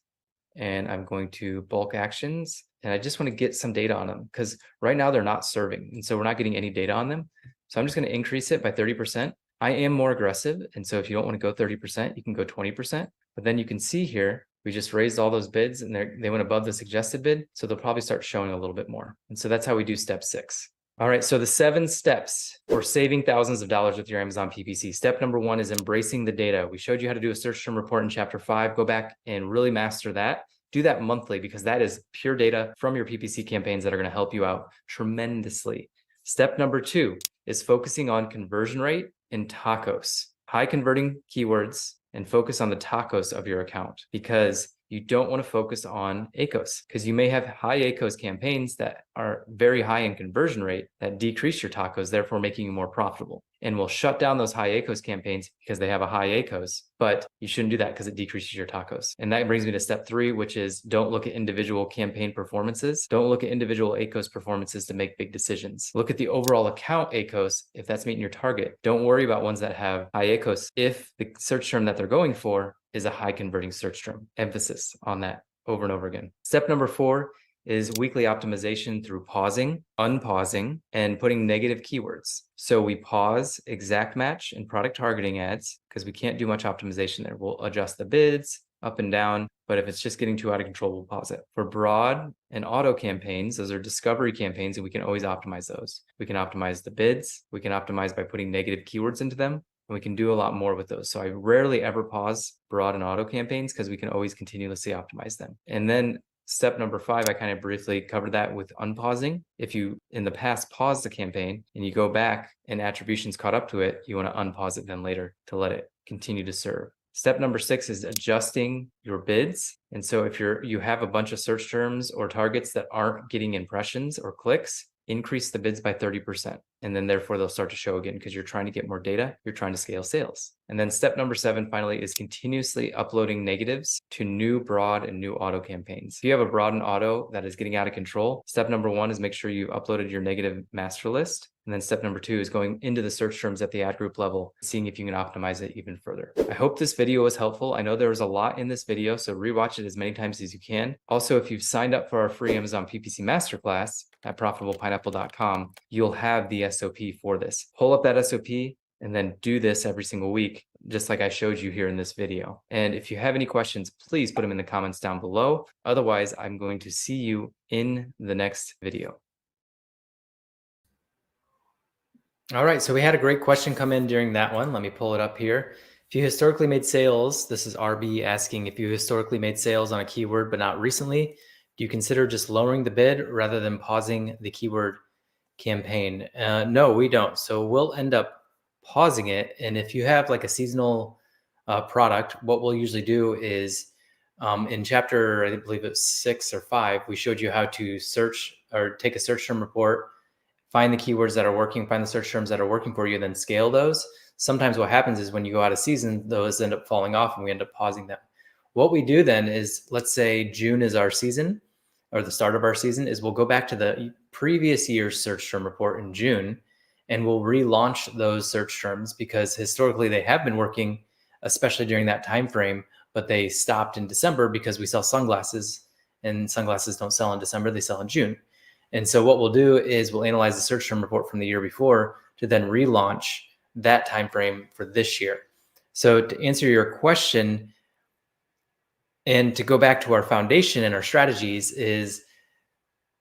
and I'm going to bulk actions and I just want to get some data on them because right now they're not serving. And so we're not getting any data on them. So I'm just going to increase it by 30%. I am more aggressive. And so if you don't want to go 30%, you can go 20%. But then you can see here, we just raised all those bids and they went above the suggested bid. So they'll probably start showing a little bit more. And so that's how we do step 6. All right, so the 7 steps for saving thousands of dollars with your Amazon PPC. Step number 1 is embracing the data. We showed you how to do a search term report in chapter 5. Go back and really master that. Do that monthly because that is pure data from your PPC campaigns that are going to help you out tremendously. Step number 2 is focusing on conversion rate and TACoS, high converting keywords, and focus on the TACoS of your account because you don't want to focus on ACoS because you may have high ACoS campaigns that are very high in conversion rate that decrease your TACoS, therefore making you more profitable. And we'll shut down those high ACoS campaigns because they have a high ACoS, but you shouldn't do that because it decreases your TACoS. And that brings me to step 3, which is don't look at individual campaign performances. Don't look at individual ACoS performances to make big decisions. Look at the overall account ACoS if that's meeting your target. Don't worry about ones that have high ACoS if the search term that they're going for is a high converting search term. Emphasis on that over and over again. Step number 4 is weekly optimization through pausing, unpausing, and putting negative keywords. So we pause exact match and product targeting ads because we can't do much optimization there. We'll adjust the bids up and down, but if it's just getting too out of control, we'll pause it. For broad and auto campaigns, those are discovery campaigns, and we can always optimize those. We can optimize the bids. We can optimize by putting negative keywords into them. And we can do a lot more with those. So I rarely ever pause broad and auto campaigns because we can always continuously optimize them. And then step number 5, I kind of briefly covered that with unpausing. If you in the past paused the campaign and you go back and attribution's caught up to it, you want to unpause it then later to let it continue to serve. Step number 6 is adjusting your bids. And so if you have a bunch of search terms or targets that aren't getting impressions or clicks, increase the bids by 30%. And then therefore they'll start to show again because you're trying to get more data. You're trying to scale sales. And then step number 7 finally is continuously uploading negatives to new broad and new auto campaigns. If you have a broad and auto that is getting out of control, step number 1 is make sure you uploaded your negative master list. And then step number 2 is going into the search terms at the ad group level, seeing if you can optimize it even further. I hope this video was helpful. I know there was a lot in this video, so rewatch it as many times as you can. Also, if you've signed up for our free Amazon PPC Masterclass at profitablepineapple.com, you'll have the SOP for this. Pull up that SOP and then do this every single week, just like I showed you here in this video. And if you have any questions, please put them in the comments down below. Otherwise, I'm going to see you in the next video. All right, so we had a great question come in during that one. Let me pull it up here. If you historically made sales, this is RB asking if you historically made sales on a keyword but not recently, do you consider just lowering the bid rather than pausing the keyword campaign? No, we don't. So we'll end up pausing it. And if you have like a seasonal product, what we'll usually do is in chapter, I believe it's 6 or 5, we showed you how to search or take a search term report, find the keywords that are working, find the search terms that are working for you, and then scale those. Sometimes what happens is when you go out of season, those end up falling off and we end up pausing them. What we do then is, let's say June is our season or the start of our season, is we'll go back to the previous year's search term report in June and we'll relaunch those search terms because historically they have been working, especially during that time frame, but they stopped in December because we sell sunglasses and sunglasses don't sell in December, they sell in June. And so what we'll do is we'll analyze the search term report from the year before to then relaunch that time frame for this year. So to answer your question and to go back to our foundation and our strategies is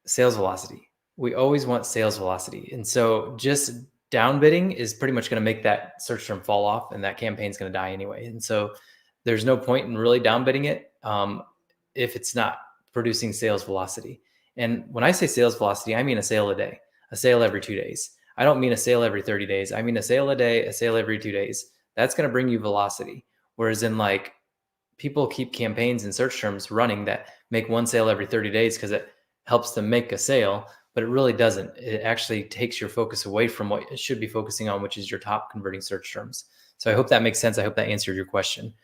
sales velocity. We always want sales velocity. And so just downbidding is pretty much going to make that search term fall off and that campaign's going to die anyway. And so there's no point in really downbidding it if it's not producing sales velocity. And when I say sales velocity, I mean a sale a day, a sale every 2 days. I don't mean a sale every 30 days. I mean a sale a day, a sale every 2 days. That's going to bring you velocity. Whereas in like people keep campaigns and search terms running that make one sale every 30 days because it helps them make a sale, but it really doesn't. It actually takes your focus away from what it should be focusing on, which is your top converting search terms. So I hope that makes sense. I hope that answered your question.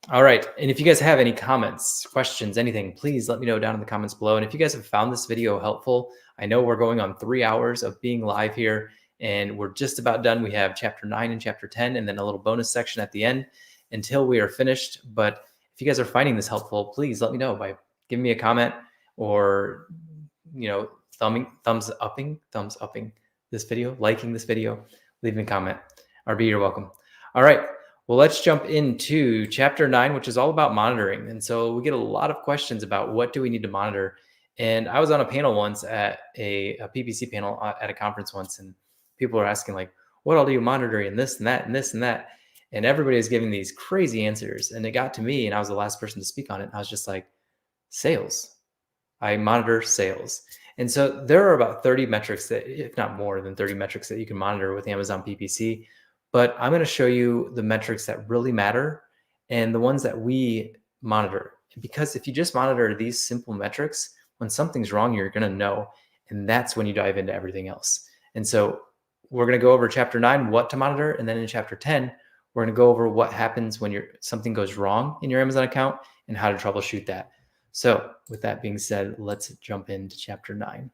All right. And if you guys have any comments, questions, anything, please let me know down in the comments below. And if you guys have found this video helpful, I know we're going on 3 hours of being live here and we're just about done. We have chapter 9 and chapter 10, and then a little bonus section at the end until we are finished. But if you guys are finding this helpful, please let me know by giving me a comment or, thumbs upping this video, liking this video, leaving a comment. RB, you're welcome. All right. Well, let's jump into chapter 9, which is all about monitoring. And so we get a lot of questions about what do we need to monitor. And I was on a panel once at a PPC panel at a conference once, and people were asking like, what all do you monitor, and this and that and this and that? And everybody is giving these crazy answers. And it got to me, and I was the last person to speak on it. And I was just like, sales. I monitor sales. And so there are about 30 metrics that, if not more than 30 metrics that you can monitor with Amazon PPC. But I'm going to show you the metrics that really matter and the ones that we monitor. Because if you just monitor these simple metrics, when something's wrong, you're going to know. And that's when you dive into everything else. And so we're going to go over chapter 9, what to monitor. And then in chapter 10, we're going to go over what happens when something goes wrong in your Amazon account and how to troubleshoot that. So with that being said, let's jump into chapter 9.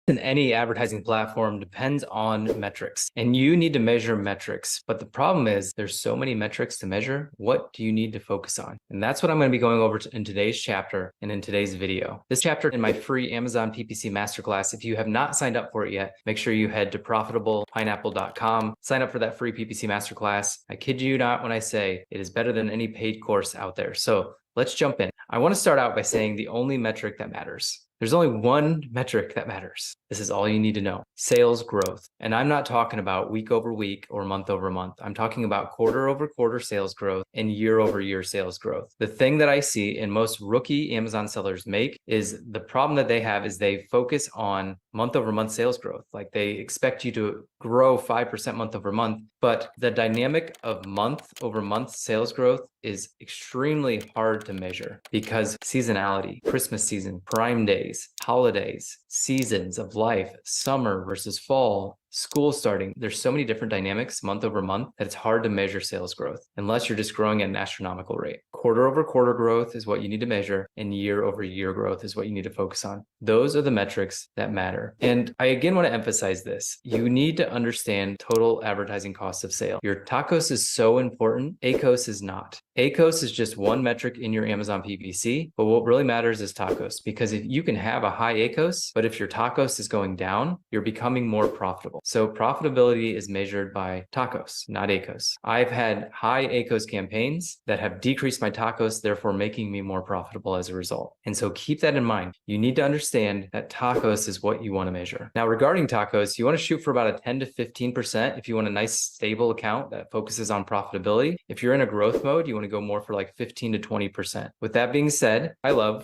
In any advertising platform depends on metrics, and you need to measure metrics. But the problem is there's so many metrics to measure. What do you need to focus on? And that's what I'm going to be going over in today's chapter and in today's video. This chapter in my free Amazon PPC Masterclass, if you have not signed up for it yet, make sure you head to profitablepineapple.com, sign up for that free PPC Masterclass. I kid you not when I say it is better than any paid course out there. So let's jump in. I want to start out by saying the only metric that matters. There's only one metric that matters. This is all you need to know. Sales growth. And I'm not talking about week over week or month over month. I'm talking about quarter over quarter sales growth and year over year sales growth. The thing that I see in most rookie Amazon sellers make is the problem that they have is they focus on month over month sales growth. Like they expect you to grow 5% month over month, but the dynamic of month over month sales growth is extremely hard to measure because seasonality, Christmas season, Prime Days, holidays, seasons of life, summer versus fall, school starting. There's so many different dynamics month over month that it's hard to measure sales growth unless you're just growing at an astronomical rate. Quarter over quarter growth is what you need to measure, and year over year growth is what you need to focus on. Those are the metrics that matter. And I again want to emphasize this. You need to understand total advertising cost of sale. Your TACoS is so important. ACoS is not. ACoS is just one metric in your Amazon PPC, but what really matters is TACoS, because if you can have a high ACoS, but if your TACoS is going down, you're becoming more profitable. So profitability is measured by TACoS, not ACoS. I've had high ACoS campaigns that have decreased my TACoS, therefore making me more profitable as a result. And so keep that in mind. You need to understand that TACoS is what you want to measure. Now, regarding TACoS, you want to shoot for about a 10 to 15% if you want a nice stable account that focuses on profitability. If you're in a growth mode, you want to go more for like 15 to 20%. With that being said,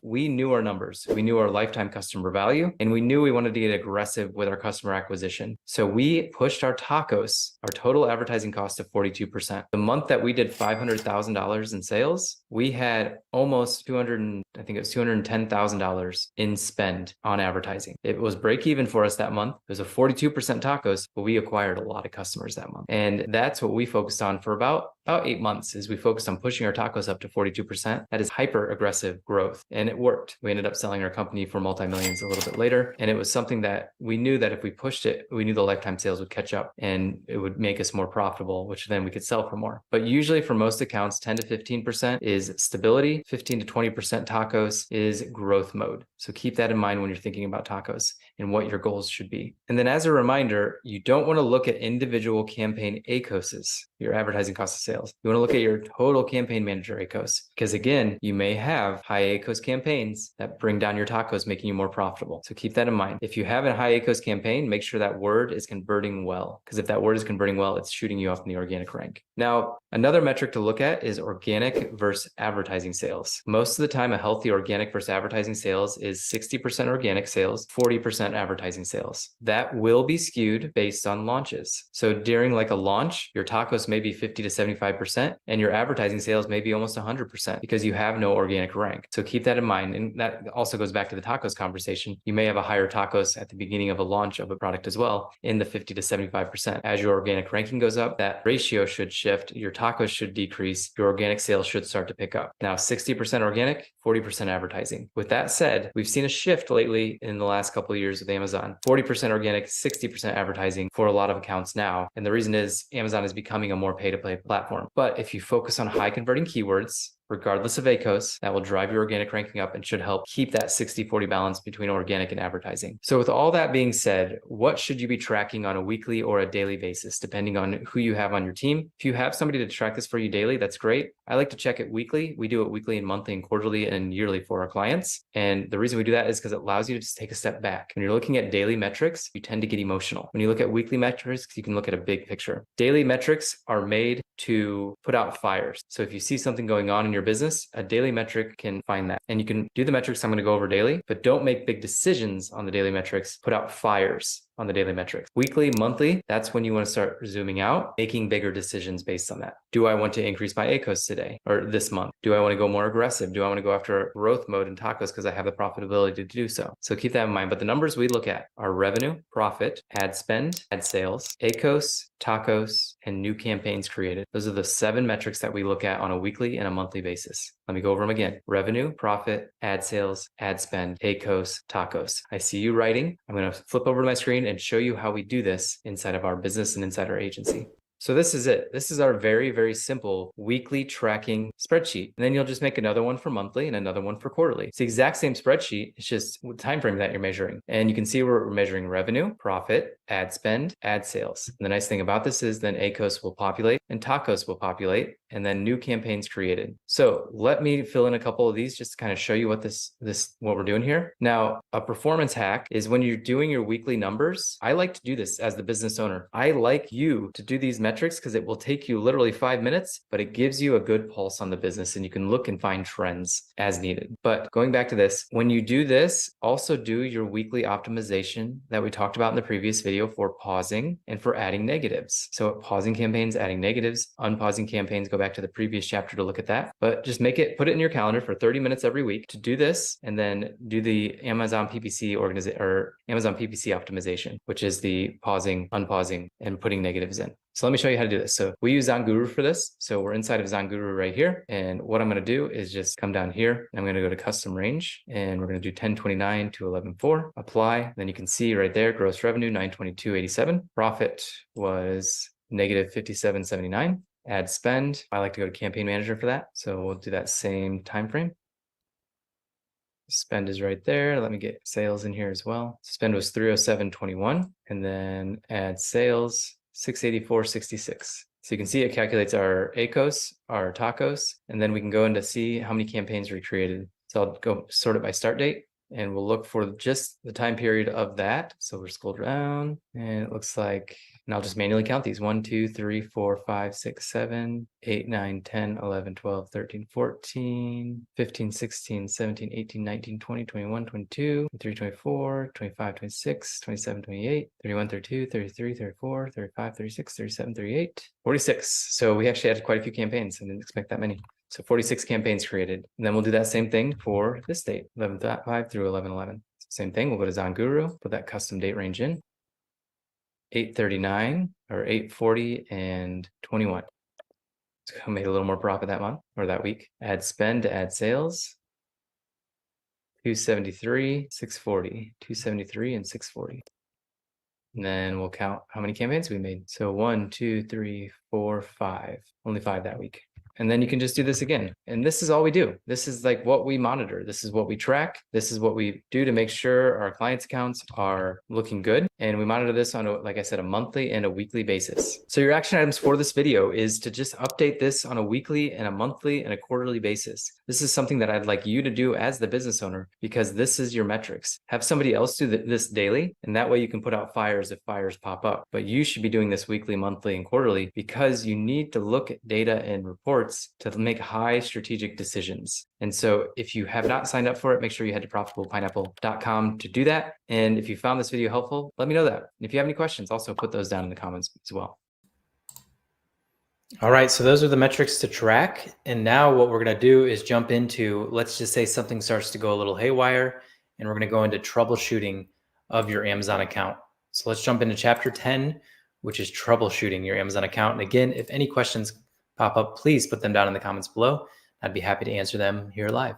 we knew our numbers. We knew our lifetime customer value, and we knew we wanted to get aggressive with our customer acquisition. So we pushed our TACoS, our total advertising cost, to 42%. The month that we did $500,000 in sales, we had almost $210,000 in spend on advertising. It was break even for us that month. It was a 42% TACoS, but we acquired a lot of customers that month. And that's what we focused on for about 8 months, is we focused on pushing our TACoS up to 42%. That is hyper aggressive growth. And it worked. We ended up selling our company for multi-millions a little bit later. And it was something that we knew that if we pushed it, we knew the lifetime sales would catch up and it would make us more profitable, which then we could sell for more. But usually for most accounts, 10 to 15% is stability, 15 to 20% TACoS is growth mode. So keep that in mind when you're thinking about TACoS and what your goals should be. And then as a reminder, you don't want to look at individual campaign ACoSs, your advertising cost of sales. You want to look at your total campaign manager ACoS, because again, you may have high ACoS campaigns that bring down your TACoS, making you more profitable. So keep that in mind. If you have a high ACoS campaign, make sure that word is converting well, because if that word is converting well, it's shooting you off in the organic rank. Now, another metric to look at is organic versus advertising sales. Most of the time, a healthy organic versus advertising sales is 60% organic sales, 40% advertising sales. That will be skewed based on launches. So during like a launch, your TACoS may be 50 to 75%, and your advertising sales may be almost 100% because you have no organic rank. So keep that in mind. And that also goes back to the TACoS conversation. You may have a higher TACoS at the beginning of a launch of a product as well, in the 50 to 75%. As your organic ranking goes up, that ratio should shift. Your TACoS should decrease. Your organic sales should start to pick up. Now, 60% organic, 40% advertising. With that said, we've seen a shift lately in the last couple of years with Amazon. 40% organic, 60% advertising for a lot of accounts now. And the reason is Amazon is becoming a more pay-to-play platform. But if you focus on high converting keywords, regardless of ACoS. That will drive your organic ranking up and should help keep that 60-40 balance between organic and advertising. So with all that being said, what should you be tracking on a weekly or a daily basis, depending on who you have on your team? If you have somebody to track this for you daily, that's great. I like to check it weekly. We do it weekly and monthly and quarterly and yearly for our clients. And the reason we do that is because it allows you to just take a step back. When you're looking at daily metrics, you tend to get emotional. When you look at weekly metrics, you can look at a big picture. Daily metrics are made to put out fires. So if you see something going on in your business, a daily metric can find that. And you can do the metrics I'm going to go over daily, but don't make big decisions on the daily metrics. Put out fires on the daily metrics. Weekly, monthly, that's when you want to start zooming out, making bigger decisions based on that. Do I want to increase my ACoS today or this month? Do I want to go more aggressive? Do I want to go after growth mode in tacos because I have the profitability to do so? So keep that in mind. But the numbers we look at are revenue, profit, ad spend, ad sales, ACoS, tacos, and new campaigns created. Those are the 7 metrics that we look at on a weekly and a monthly basis. Let me go over them again. Revenue, profit, ad sales, ad spend, ACoS, tacos. I see you writing. I'm going to flip over to my screen and show you how we do this inside of our business and inside our agency. So this is it. This is our very, very simple weekly tracking spreadsheet. And then you'll just make another one for monthly and another one for quarterly. It's the exact same spreadsheet. It's just what time frame that you're measuring. And you can see we're measuring revenue, profit, ad spend, ad sales. And the nice thing about this is then ACoS will populate and tacos will populate and then new campaigns created. So let me fill in a couple of these just to kind of show you what what we're doing here. Now, a performance hack is when you're doing your weekly numbers. I like to do this as the business owner. I like you to do these metrics because it will take you literally 5 minutes, but it gives you a good pulse on the business and you can look and find trends as needed. But going back to this, when you do this, also do your weekly optimization that we talked about in the previous video for pausing and for adding negatives. So pausing campaigns, adding negatives, unpausing campaigns, go back to the previous chapter to look at that. But just put it in your calendar for 30 minutes every week to do this and then do the Amazon PPC Amazon PPC optimization, which is the pausing, unpausing, and putting negatives in. So let me show you how to do this. So we use ZonGuru for this. So we're inside of ZonGuru right here. And what I'm going to do is just come down here. And I'm going to go to custom range and we're going to do 1029 to 11.4, apply. Then you can see right there, gross revenue, 922.87. Profit was negative 57.79. Ad spend, I like to go to campaign manager for that. So we'll do that same time frame. Spend is right there. Let me get sales in here as well. Spend was 307.21 and then ad sales 684.66. So you can see it calculates our ACoS, our tacos, and then we can go in to see how many campaigns we created. So I'll go sort it by start date and we'll look for just the time period of that. So we're scrolled down and it looks like, and I'll just manually count these 1, 2, 3, 4, 5, 6, 7, 8, 9, 10, 11, 12, 13, 14, 15, 16, 17, 18, 19, 20, 21, 22, 23, 24, 25, 26, 27, 28, 31, 32, 33, 34, 35, 36, 37, 38, 46. So we actually had quite a few campaigns. I didn't expect that many. So 46 campaigns created. And then we'll do that same thing for this date, 11.5 through 11.11. Same thing, we'll go to ZonGuru, put that custom date range in. 839 or 840 and 21. So I made a little more profit that month or that week. Ad spend to ad sales. 273, 640, 273 and 640. And then we'll count how many campaigns we made. So 1, 2, 3, 4, 5. Only 5 that week. And then you can just do this again. And this is all we do. This is like what we monitor. This is what we track. This is what we do to make sure our clients' accounts are looking good. And we monitor this on, like I said, a monthly and a weekly basis. So your action items for this video is to just update this on a weekly and a monthly and a quarterly basis. This is something that I'd like you to do as the business owner because this is your metrics. Have somebody else do this daily, and that way you can put out fires if fires pop up. But you should be doing this weekly, monthly, and quarterly because you need to look at data and reports to make high strategic decisions. And so if you have not signed up for it, make sure you head to profitablepineapple.com to do that. And if you found this video helpful, let me know that. And if you have any questions, also put those down in the comments as well. All right, so those are the metrics to track. And now what we're going to do is jump into, let's just say something starts to go a little haywire, and we're going to go into troubleshooting of your Amazon account. So let's jump into chapter 10, which is troubleshooting your Amazon account. And again, if any questions pop up, please put them down in the comments below. I'd be happy to answer them here live.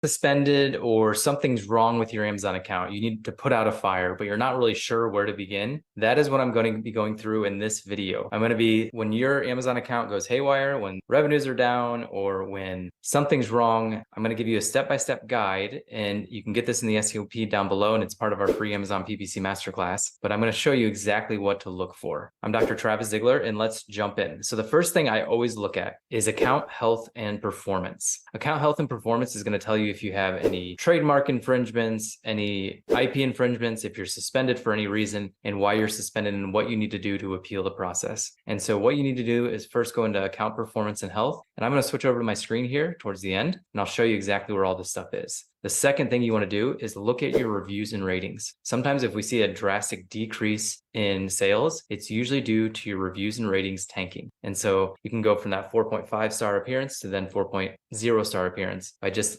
suspended or something's wrong with your Amazon account, you need to put out a fire, but you're not really sure where to begin, that is what I'm going to be going through in this video. I'm going to be, when your Amazon account goes haywire, when revenues are down, or when something's wrong, I'm going to give you a step-by-step guide, and you can get this in the SEOP down below, and it's part of our free Amazon PPC Masterclass, but I'm going to show you exactly what to look for. I'm Dr. Travis Ziegler, and let's jump in. So the first thing I always look at is account health and performance. Account health and performance is going to tell you if you have any trademark infringements, any IP infringements, if you're suspended for any reason, and why you're suspended, and what you need to do to appeal the process. And so what you need to do is first go into account performance and health. And I'm going to switch over to my screen here towards the end, and I'll show you exactly where all this stuff is. The second thing you want to do is look at your reviews and ratings. Sometimes if we see a drastic decrease in sales, it's usually due to your reviews and ratings tanking. And so you can go from that 4.5 star appearance to then 4.0 star appearance by just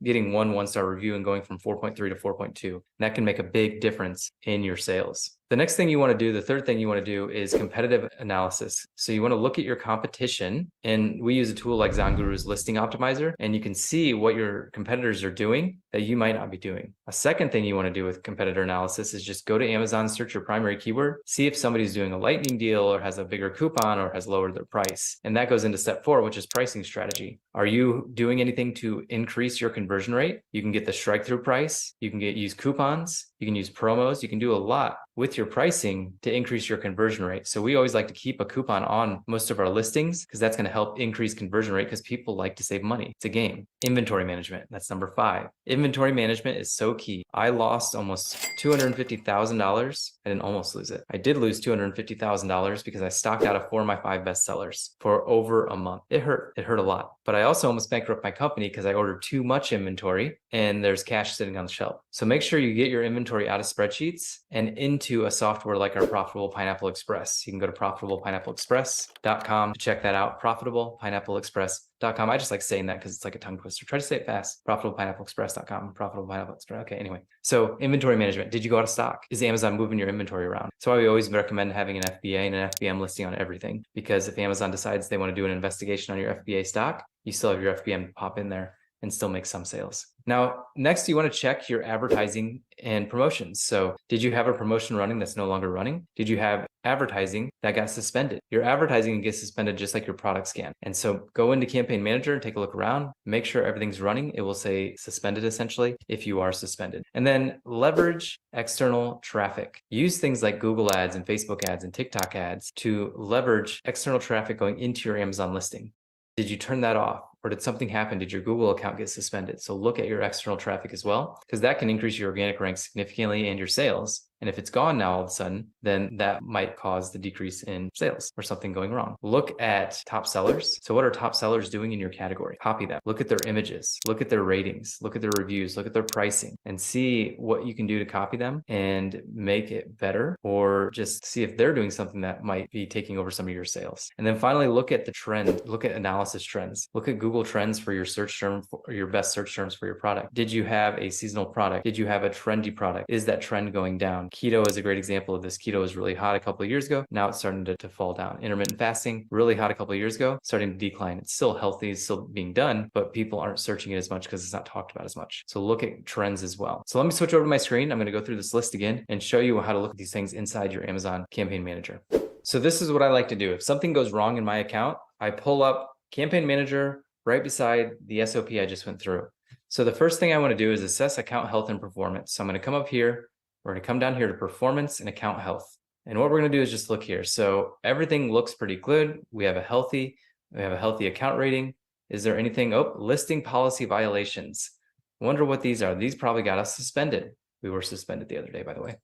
getting one star review and going from 4.3 to 4.2. That can make a big difference in your sales. The next thing you want to do, the third thing you want to do, is competitive analysis. So you want to look at your competition, and we use a tool like ZonGuru's Listing Optimizer, and you can see what your competitors are doing that you might not be doing. A second thing you want to do with competitor analysis is just go to Amazon, search your primary keyword, see if somebody's doing a lightning deal or has a bigger coupon or has lowered their price. And that goes into step 4, which is pricing strategy. Are you doing anything to increase your conversion rate? You can get the strike through price, you can use coupons, you can use promos, you can do a lot with your pricing to increase your conversion rate. So we always like to keep a coupon on most of our listings because that's going to help increase conversion rate because people like to save money. It's a game. Inventory management, that's number 5. Inventory management is so key. I lost almost $250,000. I didn't almost lose it. I did lose $250,000 because I stocked out of 4 of my 5 best sellers for over a month. It hurt. It hurt a lot. But I also almost bankrupted my company because I ordered too much inventory and there's cash sitting on the shelf. So make sure you get your inventory out of spreadsheets and into a software like our Profitable Pineapple Express. You can go to profitablepineappleexpress.com to check that out. profitablepineappleexpress.com. I just like saying that because it's like a tongue twister. Try to say it fast. profitablepineappleexpress.com. Profitable Pineapple Express. Okay, anyway. So inventory management. Did you go out of stock? Is Amazon moving your inventory around? So I always recommend having an FBA and an FBM listing on everything, because if Amazon decides they want to do an investigation on your FBA stock, you still have your FBM pop in there and still make some sales. Now, next, you want to check your advertising and promotions. So did you have a promotion running that's no longer running? Did you have advertising that got suspended? Your advertising gets suspended just like your product scan. And so go into Campaign Manager and take a look around, make sure everything's running. It will say suspended essentially if you are suspended. And then leverage external traffic. Use things like Google ads and Facebook ads and TikTok ads to leverage external traffic going into your Amazon listing. Did you turn that off? Or did something happen? Did your Google account get suspended? So look at your external traffic as well, because that can increase your organic rank significantly and your sales. And if it's gone now all of a sudden, then that might cause the decrease in sales or something going wrong. Look at top sellers. So what are top sellers doing in your category? Copy that. Look at their images, look at their ratings, look at their reviews, look at their pricing, and see what you can do to copy them and make it better, or just see if they're doing something that might be taking over some of your sales. And then finally, look at the trend, look at analysis trends, look at Google Trends for your search term, or your best search terms for your product. Did you have a seasonal product? Did you have a trendy product? Is that trend going down? Keto is a great example of this. Keto was really hot a couple of years ago. Now it's starting to fall down. Intermittent fasting, really hot a couple of years ago, starting to decline. It's still healthy, it's still being done, but people aren't searching it as much because it's not talked about as much. So look at trends as well. So let me switch over to my screen. I'm going to go through this list again and show you how to look at these things inside your Amazon Campaign Manager. So this is what I like to do. If something goes wrong in my account, I pull up Campaign Manager right beside the SOP I just went through. So the first thing I want to do is assess account health and performance. So I'm going to come up here. We're going to come down here to performance and account health. And what we're going to do is just look here. So everything looks pretty good. We have a healthy account rating. Is there anything? Oh, listing policy violations. Wonder what these are. These probably got us suspended. We were suspended the other day, by the way.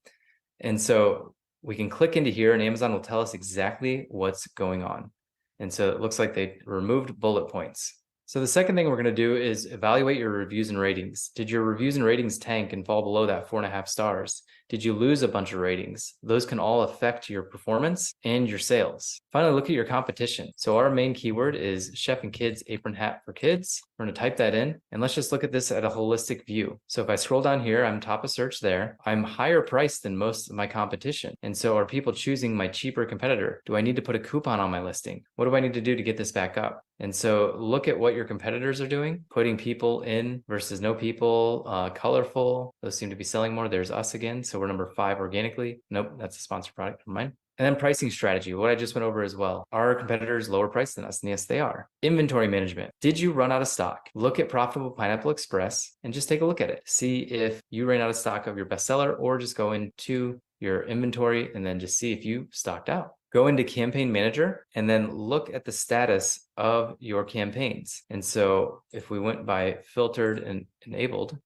And so we can click into here and Amazon will tell us exactly what's going on. And so it looks like they removed bullet points. So the second thing we're going to do is evaluate your reviews and ratings. Did your reviews and ratings tank and fall below that 4.5 stars? Did you lose a bunch of ratings? Those can all affect your performance and your sales. Finally, look at your competition. So our main keyword is chef and kids apron hat for kids. We're going to type that in and let's just look at this at a holistic view. So if I scroll down here, I'm top of search there. I'm higher priced than most of my competition. And so are people choosing my cheaper competitor? Do I need to put a coupon on my listing? What do I need to do to get this back up? And so look at what your competitors are doing, putting people in versus no people, colorful. Those seem to be selling more. There's us again. So we're number 5 organically. Nope, that's a sponsored product of mine. And then pricing strategy, what I just went over as well. Are our competitors lower priced than us? And yes, they are. Inventory management. Did you run out of stock? Look at Profitable Pineapple Express and just take a look at it. See if you ran out of stock of your bestseller, or just go into your inventory and then just see if you stocked out. Go into Campaign Manager and then look at the status of your campaigns. And so if we went by filtered and enabled,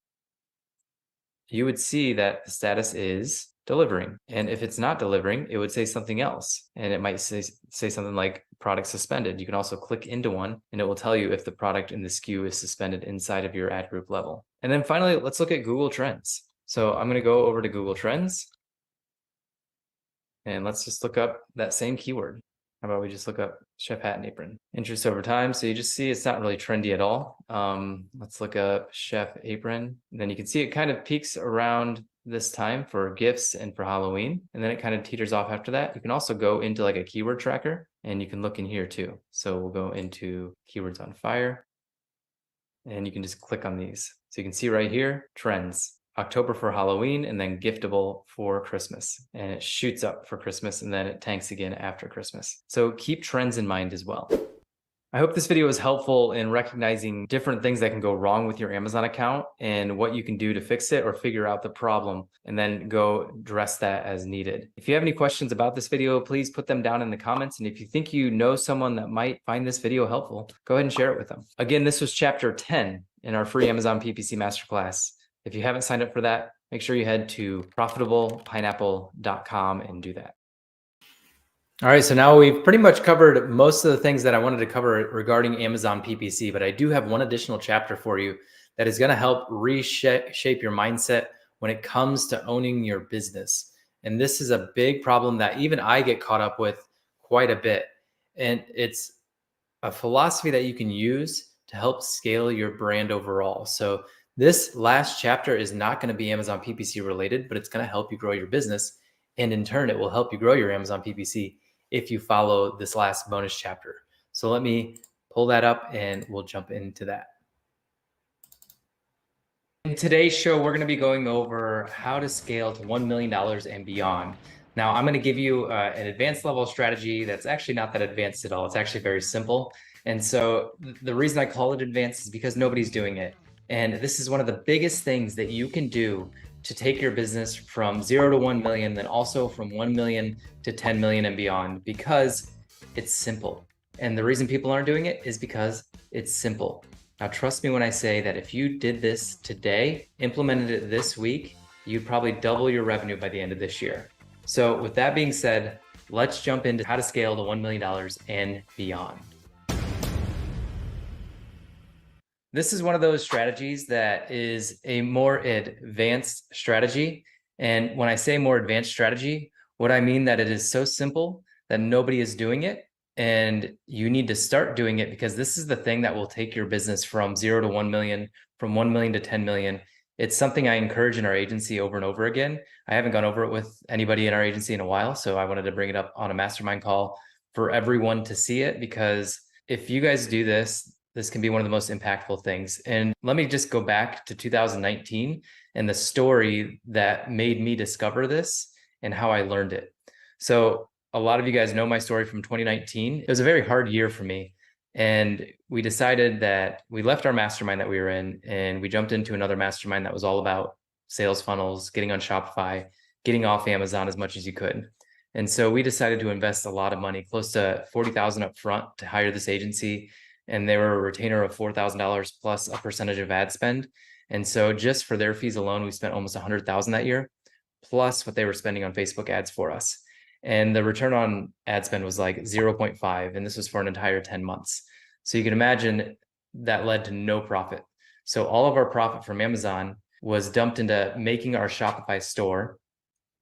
you would see that the status is delivering. And if it's not delivering, it would say something else. And it might say something like product suspended. You can also click into one and it will tell you if the product in the SKU is suspended inside of your ad group level. And then finally, let's look at Google Trends. So I'm going to go over to Google Trends and let's just look up that same keyword. How about we just look up chef hat and apron? Interest over time. So you just see it's not really trendy at all. Let's look up chef apron. And then you can see it kind of peaks around this time for gifts and for Halloween. And then it kind of teeters off after that. You can also go into like a keyword tracker and you can look in here too. So we'll go into keywords on fire and you can just click on these. So you can see right here, trends. October for Halloween, and then giftable for Christmas. And it shoots up for Christmas, and then it tanks again after Christmas. So keep trends in mind as well. I hope this video was helpful in recognizing different things that can go wrong with your Amazon account and what you can do to fix it or figure out the problem and then go address that as needed. If you have any questions about this video, please put them down in the comments. And if you think you know someone that might find this video helpful, go ahead and share it with them. Again, this was chapter 10 in our free Amazon PPC Masterclass. If you haven't signed up for that, make sure you head to profitablepineapple.com and do that. All right, so now we've pretty much covered most of the things that I wanted to cover regarding Amazon PPC, but I do have one additional chapter for you that is going to help reshape your mindset when it comes to owning your business. And this is a big problem that even I get caught up with quite a bit. And it's a philosophy that you can use to help scale your brand overall. So this last chapter is not going to be Amazon PPC related, but it's going to help you grow your business. And in turn, it will help you grow your Amazon PPC if you follow this last bonus chapter. So let me pull that up and we'll jump into that. In today's show, we're going to be going over how to scale to $1 million and beyond. Now, I'm going to give you an advanced level strategy that's actually not that advanced at all. It's actually very simple. And so the reason I call it advanced is because nobody's doing it. And this is one of the biggest things that you can do to take your business from 0 to 1 million, then also from 1 million to 10 million and beyond, because it's simple. And the reason people aren't doing it is because it's simple. Now, trust me when I say that if you did this today, implemented it this week, you'd probably double your revenue by the end of this year. So with that being said, let's jump into how to scale to $1 million and beyond. This is one of those strategies that is a more advanced strategy. And when I say more advanced strategy, what I mean that it is so simple that nobody is doing it. And you need to start doing it because this is the thing that will take your business from 0 to 1 million, from 1 million to 10 million. It's something I encourage in our agency over and over again. I haven't gone over it with anybody in our agency in a while, so I wanted to bring it up on a mastermind call for everyone to see it, because if you guys do this, this can be one of the most impactful things. And let me just go back to 2019 and the story that made me discover this and how I learned it. So a lot of you guys know my story from 2019. It was a very hard year for me. And we decided that we left our mastermind that we were in and we jumped into another mastermind that was all about sales funnels, getting on Shopify, getting off Amazon as much as you could. And so we decided to invest a lot of money, close to $40,000 up front to hire this agency. And they were a retainer of $4,000 plus a percentage of ad spend. And so just for their fees alone, we spent almost $100,000 that year, plus what they were spending on Facebook ads for us. And the return on ad spend was like 0.5. And this was for an entire 10 months. So you can imagine that led to no profit. So all of our profit from Amazon was dumped into making our Shopify store.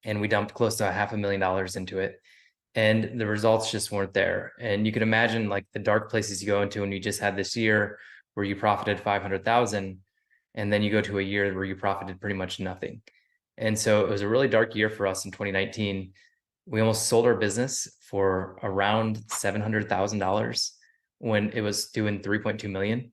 And we dumped close to $500,000 into it. And the results just weren't there. And you can imagine like the dark places you go into when you just had this year where you profited 500,000, and then you go to a year where you profited pretty much nothing. And so it was a really dark year for us in 2019. We almost sold our business for around $700,000. when it was doing 3.2 million.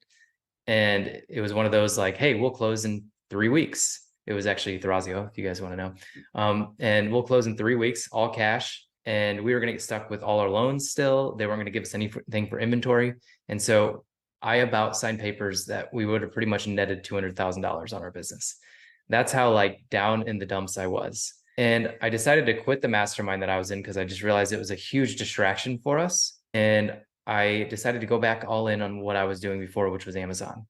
And it was one of those like, hey, we'll close in 3 weeks. It was actually Thrasio, if you guys want to know. And we'll close in 3 weeks, all cash. And we were going to get stuck with all our loans still. They weren't going to give us anything for inventory. And so I about signed papers that we would have pretty much netted $200,000 on our business. That's how like down in the dumps I was. And I decided to quit the mastermind that I was in because I just realized it was a huge distraction for us. And I decided to go back all in on what I was doing before, which was Amazon.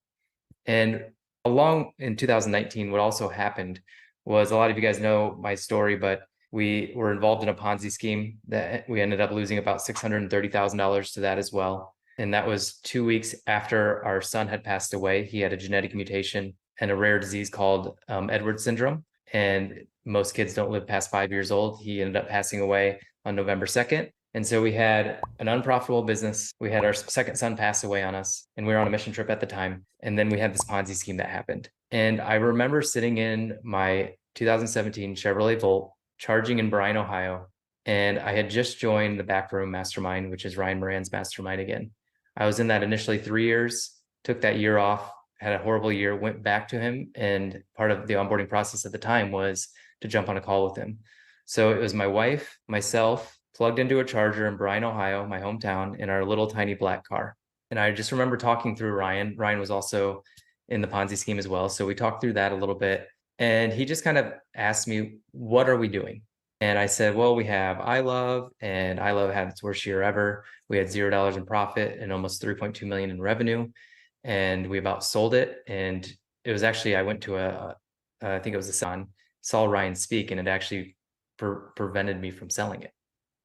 And along in 2019, what also happened was, a lot of you guys know my story, but we were involved in a Ponzi scheme that we ended up losing about $630,000 to that as well. And that was 2 weeks after our son had passed away. He had a genetic mutation and a rare disease called Edwards syndrome. And most kids don't live past 5 years old. He ended up passing away on November 2nd. And so we had an unprofitable business. We had our second son pass away on us, and we were on a mission trip at the time. And then we had this Ponzi scheme that happened. And I remember sitting in my 2017 Chevrolet Volt, charging in Bryan, Ohio. And I had just joined the Backroom Mastermind, which is Ryan Moran's mastermind again. I was in that initially 3 years, took that year off, had a horrible year, went back to him. And part of the onboarding process at the time was to jump on a call with him. So it was my wife, myself, plugged into a charger in Bryan, Ohio, my hometown, in our little tiny black car. And I just remember talking through Ryan. Ryan was also in the Ponzi scheme as well. So we talked through that a little bit. And he just kind of asked me, what are we doing? And I said, well, we have iLove, and iLove had its worst year ever. We had $0 in profit and almost 3.2 million in revenue. And we about sold it. And it was actually, I went to I think it was a son, saw Ryan speak, and it actually prevented me from selling it.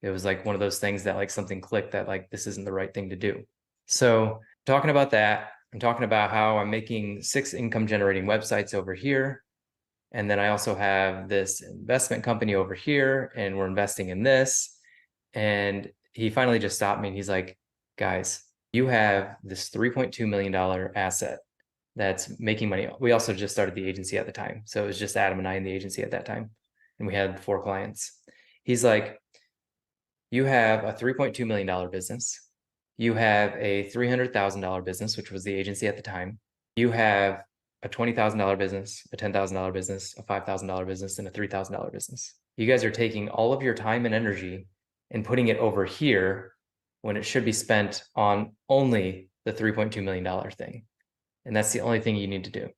It was like one of those things that like something clicked that like, this isn't the right thing to do. So talking about that, I'm talking about how I'm making 6 income generating websites over here. And then I also have this investment company over here, and we're investing in this. And he finally just stopped me, and he's like, guys, you have this $3.2 million asset that's making money. We also just started the agency at the time. So it was just Adam and I in the agency at that time. And we had 4 clients. He's like, you have a $3.2 million business. You have a $300,000 business, which was the agency at the time. You have a $20,000 business, a $10,000 business, a $5,000 business, and a $3,000 business. You guys are taking all of your time and energy and putting it over here when it should be spent on only the $3.2 million thing. And that's the only thing you need to do.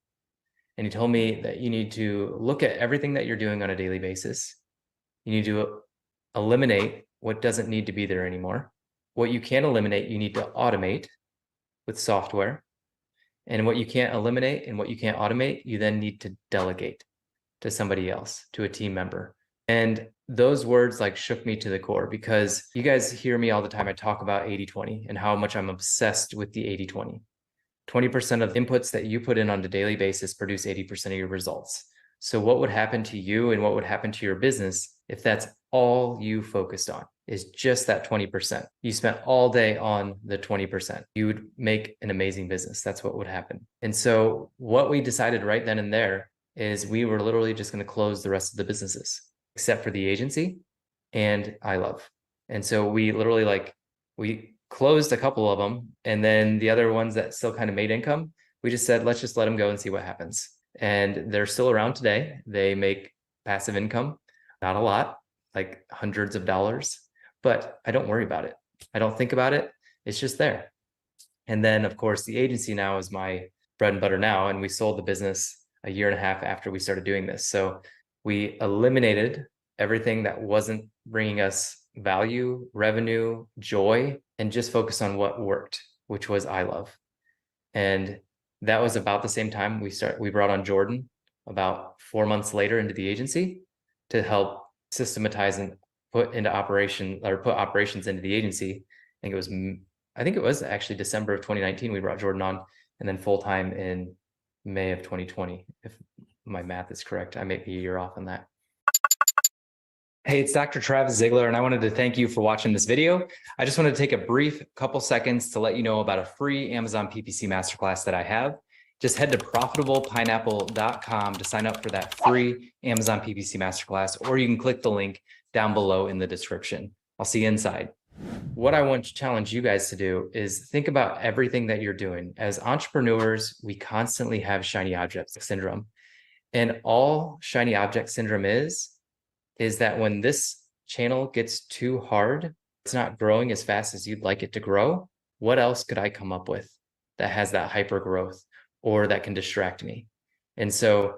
And he told me that you need to look at everything that you're doing on a daily basis. You need to eliminate what doesn't need to be there anymore. What you can eliminate, you need to automate with software. And what you can't eliminate and what you can't automate, you then need to delegate to somebody else, to a team member. And those words like shook me to the core, because you guys hear me all the time. I talk about 80-20 and how much I'm obsessed with the 80-20. 20% of inputs that you put in on a daily basis produce 80% of your results. So what would happen to you and what would happen to your business if that's all you focused on, is just that 20%? You spent all day on the 20%. You would make an amazing business. That's what would happen. And so what we decided right then and there is we were literally just going to close the rest of the businesses, except for the agency and iLove. And so we literally we closed a couple of them. And then the other ones that still kind of made income, we just said, let's just let them go and see what happens. And they're still around today. They make passive income, not a lot, like hundreds of dollars, but I don't worry about it. I don't think about it. It's just there. And then of course the agency now is my bread and butter now. And we sold the business a year and a half after we started doing this. So we eliminated everything that wasn't bringing us value, revenue, joy, and just focused on what worked, which was iLove. And that was about the same time we brought on Jordan about 4 months later into the agency to help systematize and put operations into the agency. I think it was actually December of 2019 we brought Jordan on, and then full-time in May of 2020, if my math is correct. I may be a year off on that. Hey, it's Dr. Travis Ziegler, and I wanted to thank you for watching this video. I just wanted to take a brief couple seconds to let you know about a free Amazon PPC masterclass that I have. Just head to profitablepineapple.com to sign up for that free Amazon PPC masterclass, or you can click the link down below in the description. I'll see you inside. What I want to challenge you guys to do is think about everything that you're doing. As entrepreneurs, we constantly have shiny object syndrome. And all shiny object syndrome is that when this channel gets too hard, it's not growing as fast as you'd like it to grow. What else could I come up with that has that hyper growth or that can distract me? And so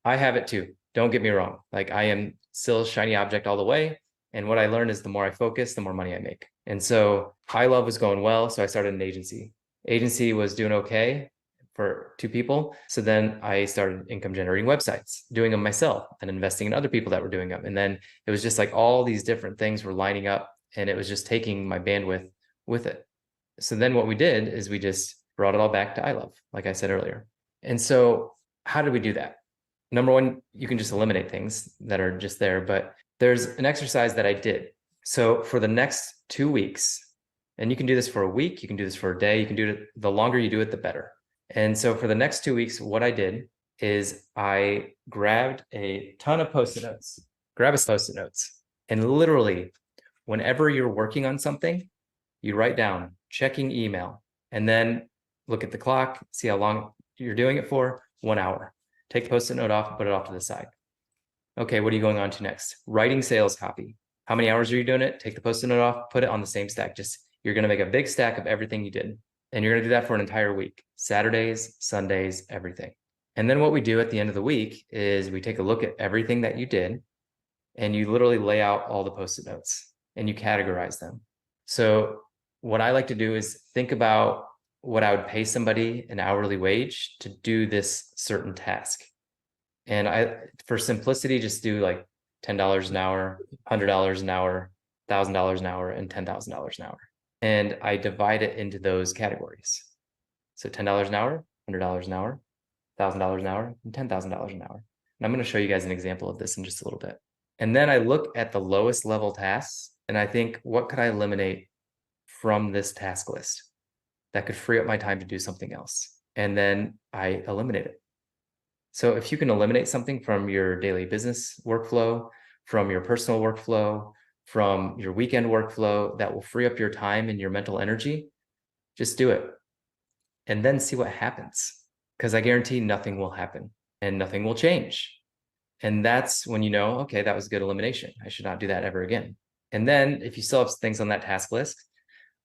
I have it too. Don't get me wrong. Like, I am still shiny object all the way. And what I learned is the more I focus, the more money I make. And so iLove was going well. So I started an agency. Agency was doing okay for 2 people. So then I started income generating websites, doing them myself and investing in other people that were doing them. And then it was just like all these different things were lining up, and it was just taking my bandwidth with it. So then what we did is we just brought it all back to iLove, like I said earlier. And so how did we do that? Number one, you can just eliminate things that are just there, but there's an exercise that I did. So for the next 2 weeks, and you can do this for a week, you can do this for a day, you can do it, the longer you do it, the better. And so for the next 2 weeks, what I did is I grabbed a ton of Post-it notes, and literally whenever you're working on something, you write down checking email, and then look at the clock, see how long you're doing it for, 1 hour. Take the Post-it note off, put it off to the side. Okay, what are you going on to next? Writing sales copy. How many hours are you doing it? Take the Post-it note off, put it on the same stack. Just, you're going to make a big stack of everything you did. And you're going to do that for an entire week, Saturdays, Sundays, everything. And then what we do at the end of the week is we take a look at everything that you did, and you literally lay out all the Post-it notes and you categorize them. So what I like to do is think about what I would pay somebody an hourly wage to do this certain task. And I, for simplicity, just do like $10 an hour, $100 an hour, $1,000 an hour, and $10,000 an hour. And I divide it into those categories. So $10 an hour, $100 an hour, $1,000 an hour, and $10,000 an hour. And I'm going to show you guys an example of this in just a little bit. And then I look at the lowest level tasks and I think, what could I eliminate from this task list that could free up my time to do something else? And then I eliminate it. So if you can eliminate something from your daily business workflow, from your personal workflow, from your weekend workflow, that will free up your time and your mental energy, just do it. And then see what happens. Because I guarantee nothing will happen and nothing will change. And that's when you know, okay, that was good elimination. I should not do that ever again. And then if you still have things on that task list,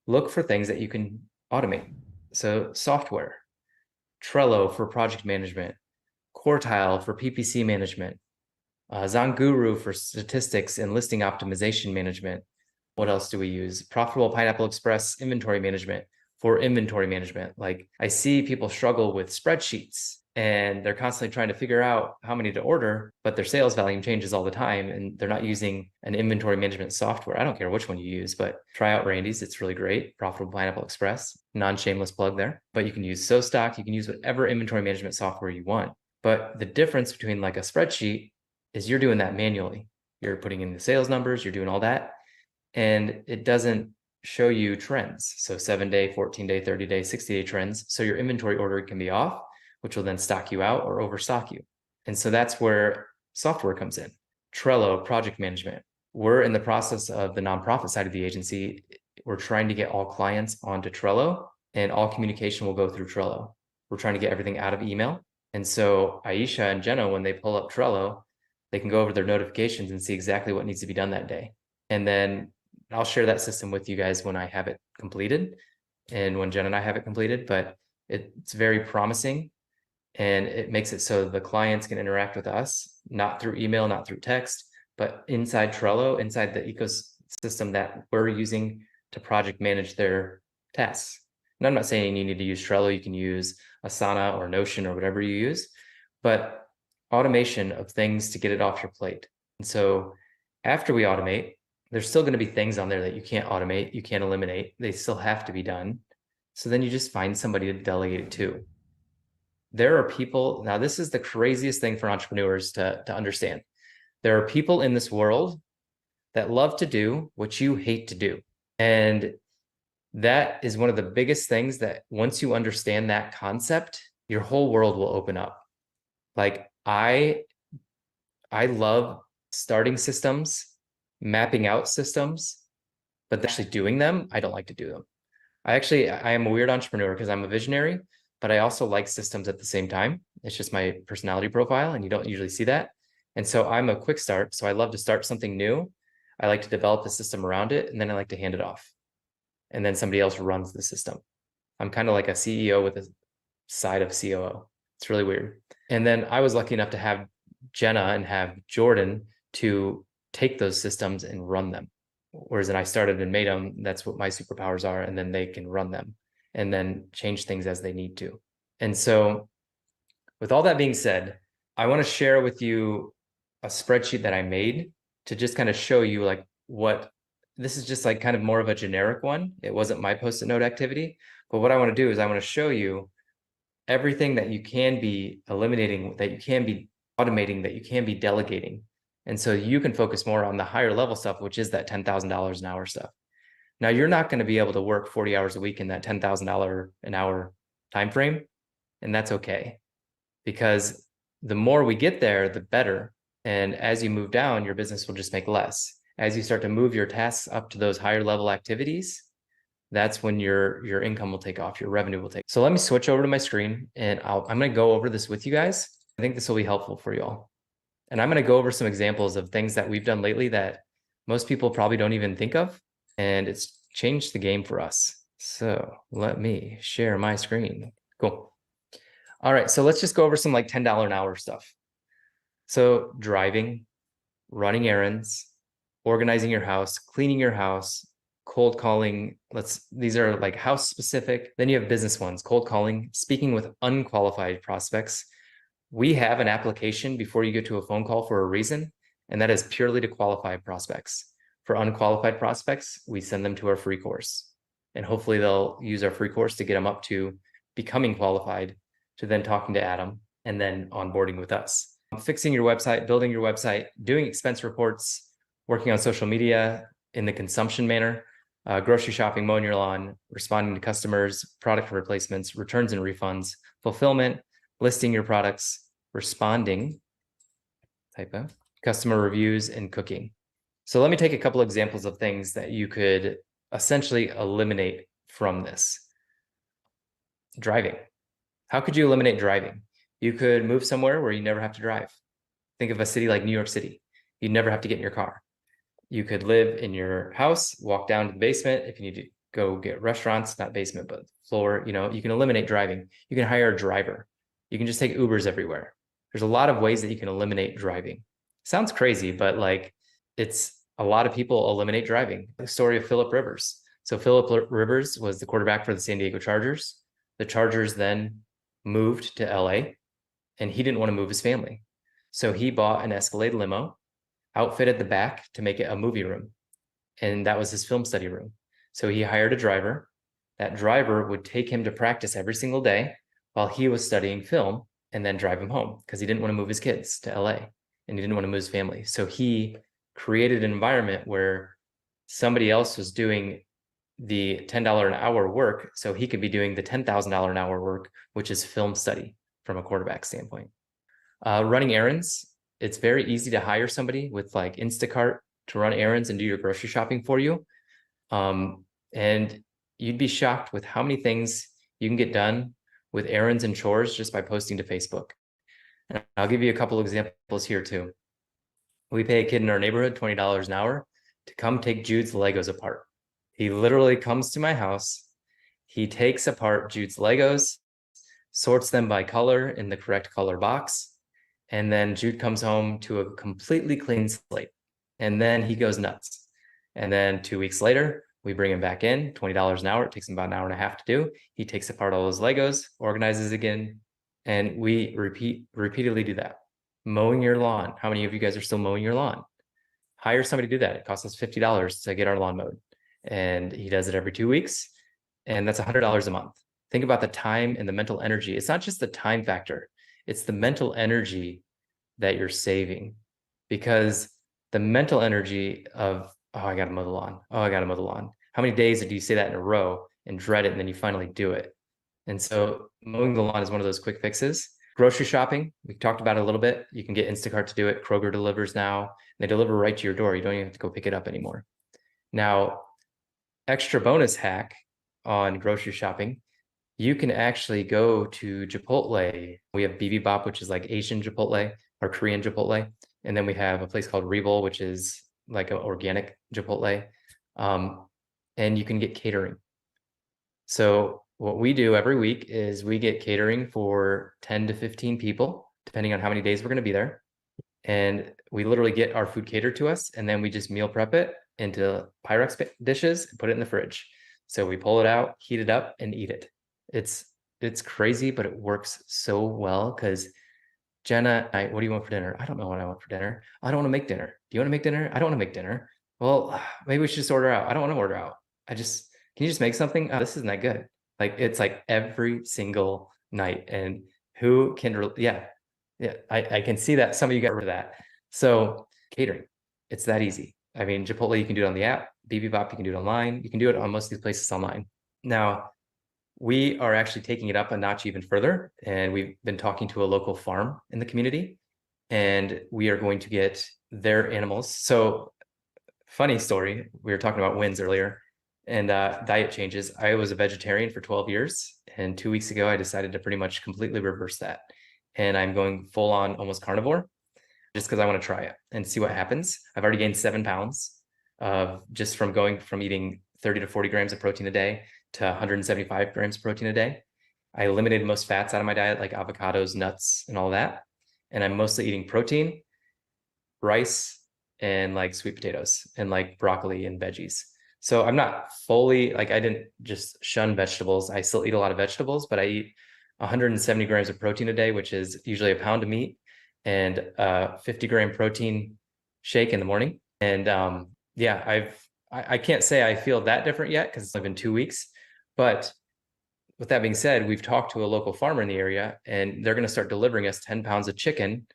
look for things that you can automate. So software, Trello for project management, Quartile for PPC management, Zonguru for statistics and listing optimization management. What else do we use? Profitable Pineapple Express inventory management for inventory management. Like, I see people struggle with spreadsheets and they're constantly trying to figure out how many to order, but their sales volume changes all the time and they're not using an inventory management software. I don't care which one you use, but try out Randy's. It's really great. Profitable Pineapple Express, non-shameless plug there. But you can use SoStock. You can use whatever inventory management software you want. But the difference between like a spreadsheet is you're doing that manually. You're putting in the sales numbers, you're doing all that, and it doesn't show you trends. So 7-day, 14-day, 30-day, 60-day trends. So your inventory order can be off, which will then stock you out or overstock you. And so that's where software comes in. Trello, project management. We're in the process of the nonprofit side of the agency. We're trying to get all clients onto Trello, and all communication will go through Trello. We're trying to get everything out of email. And so Aisha and Jenna, when they pull up Trello, they can go over their notifications and see exactly what needs to be done that day. And then I'll share that system with you guys when I have it completed and when Jen and I have it completed, but it's very promising. And it makes it so the clients can interact with us, not through email, not through text, but inside Trello, inside the ecosystem that we're using to project manage their tasks. And I'm not saying you need to use Trello. You can use Asana or Notion or whatever you use, but automation of things to get it off your plate. And so after we automate, there's still going to be things on there that you can't automate, you can't eliminate. They still have to be done. So then you just find somebody to delegate it to. There are people, now this is the craziest thing for entrepreneurs to understand. There are people in this world that love to do what you hate to do. And that is one of the biggest things that once you understand that concept, your whole world will open up. Like I love starting systems, mapping out systems, but actually doing them, I don't like to do them. I am a weird entrepreneur because I'm a visionary, but I also like systems at the same time. It's just my personality profile, and you don't usually see that. And so I'm a quick start. So I love to start something new. I like to develop a system around it, and then I like to hand it off. And then somebody else runs the system. I'm kind of like a CEO with a side of COO. It's really weird. And then I was lucky enough to have Jenna and have Jordan to take those systems and run them. Whereas then I started and made them, that's what my superpowers are. And then they can run them and then change things as they need to. And so with all that being said, I want to share with you a spreadsheet that I made to just kind of show you like what this is, just like kind of more of a generic one. It wasn't my post-it note activity, but what I want to do is I want to show you everything that you can be eliminating, that you can be automating, that you can be delegating. And so you can focus more on the higher level stuff, which is that $10,000 an hour stuff. Now, you're not going to be able to work 40 hours a week in that $10,000 an hour time frame, and that's okay, because the more we get there, the better. And as you move down, your business will just make less. As you start to move your tasks up to those higher level activities, that's when your income will take off, your revenue will take. So let me switch over to my screen, and I'm going to go over this with you guys. I think this will be helpful for you all. And I'm going to go over some examples of things that we've done lately that most people probably don't even think of. And it's changed the game for us. So let me share my screen. Cool. All right. So let's just go over some like $10 an hour stuff. So driving, running errands, organizing your house, cleaning your house, cold calling. These are like house specific. Then you have business ones, cold calling, speaking with unqualified prospects. We have an application before you get to a phone call for a reason, and that is purely to qualify prospects. For unqualified prospects, we send them to our free course, and hopefully they'll use our free course to get them up to becoming qualified, to then talking to Adam, and then onboarding with us. Fixing your website, building your website, doing expense reports, working on social media in the consumption manner, grocery shopping, mowing your lawn, responding to customers, product replacements, returns and refunds, fulfillment, listing your products, responding, typo, customer reviews, and cooking. So let me take a couple examples of things that you could essentially eliminate from this. Driving. How could you eliminate driving? You could move somewhere where you never have to drive. Think of a city like New York City. You'd never have to get in your car. You could live in your house, walk down to the basement. If you need to go get restaurants, not basement, but floor, you can eliminate driving. You can hire a driver. You can just take Ubers everywhere. There's a lot of ways that you can eliminate driving. Sounds crazy, but like it's a lot of people eliminate driving. The story of Philip Rivers. So Philip Rivers was the quarterback for the San Diego Chargers. The Chargers then moved to LA, and he didn't want to move his family. So he bought an Escalade limo, outfitted the back to make it a movie room. And that was his film study room. So he hired a driver. That driver would take him to practice every single day while he was studying film, and then drive him home, because he didn't want to move his kids to LA, and he didn't want to move his family. So he created an environment where somebody else was doing the $10 an hour work, so he could be doing the $10,000 an hour work, which is film study from a quarterback standpoint. Running errands. It's very easy to hire somebody with like Instacart to run errands and do your grocery shopping for you. And you'd be shocked with how many things you can get done with errands and chores just by posting to Facebook. And I'll give you a couple examples here too. We pay a kid in our neighborhood $20 an hour to come take Jude's Legos apart. He literally comes to my house. He takes apart Jude's Legos, sorts them by color in the correct color box, and then Jude comes home to a completely clean slate. And then he goes nuts. And then 2 weeks later, we bring him back in, $20 an hour. It takes him about an hour and a half to do. He takes apart all those Legos, organizes again, and we repeatedly do that. Mowing your lawn. How many of you guys are still mowing your lawn? Hire somebody to do that. It costs us $50 to get our lawn mowed. And he does it every 2 weeks. And that's $100 a month. Think about the time and the mental energy. It's not just the time factor. It's the mental energy that you're saving, because the mental energy of, oh, I got to mow the lawn. Oh, I got to mow the lawn. How many days do you say that in a row and dread it, and then you finally do it? And so mowing the lawn is one of those quick fixes. Grocery shopping, we talked about it a little bit. You can get Instacart to do it. Kroger delivers now. They deliver right to your door. You don't even have to go pick it up anymore. Now, extra bonus hack on grocery shopping, you can actually go to Chipotle. We have Bibimbap, which is like Asian Chipotle or Korean Chipotle. And then we have a place called Revol, which is like an organic Chipotle. And you can get catering. So what we do every week is we get catering for 10 to 15 people, depending on how many days we're going to be there. And we literally get our food catered to us, and then we just meal prep it into Pyrex dishes and put it in the fridge. So we pull it out, heat it up, and eat it. It's crazy, but it works so well because Jenna, what do you want for dinner? I don't know what I want for dinner. I don't want to make dinner. Do you want to make dinner? I don't want to make dinner. Well, maybe we should just order out. I don't want to order out. Can you just make something? Oh, this isn't that good. Like it's like every single night. And who can, yeah, I can see that some of you got rid of that. So catering, it's that easy. I mean, Chipotle, you can do it on the app. Bibimbap, you can do it online. You can do it on most of these places online. Now, we are actually taking it up a notch even further. And we've been talking to a local farm in the community, and we are going to get their animals. So funny story, we were talking about wins earlier and diet changes. I was a vegetarian for 12 years. And 2 weeks ago, I decided to pretty much completely reverse that. And I'm going full on almost carnivore just because I want to try it and see what happens. I've already gained 7 pounds just from going from eating 30 to 40 grams of protein a day to 175 grams of protein a day. I eliminated most fats out of my diet, like avocados, nuts, and all that. And I'm mostly eating protein, rice, and like sweet potatoes and like broccoli and veggies. So I'm not fully, like I didn't just shun vegetables. I still eat a lot of vegetables, but I eat 170 grams of protein a day, which is usually a pound of meat, and 50-gram protein shake in the morning. And yeah, I can't say I feel that different yet because it's only been 2 weeks. But with that being said, we've talked to a local farmer in the area, and they're going to start delivering us 10 pounds of chicken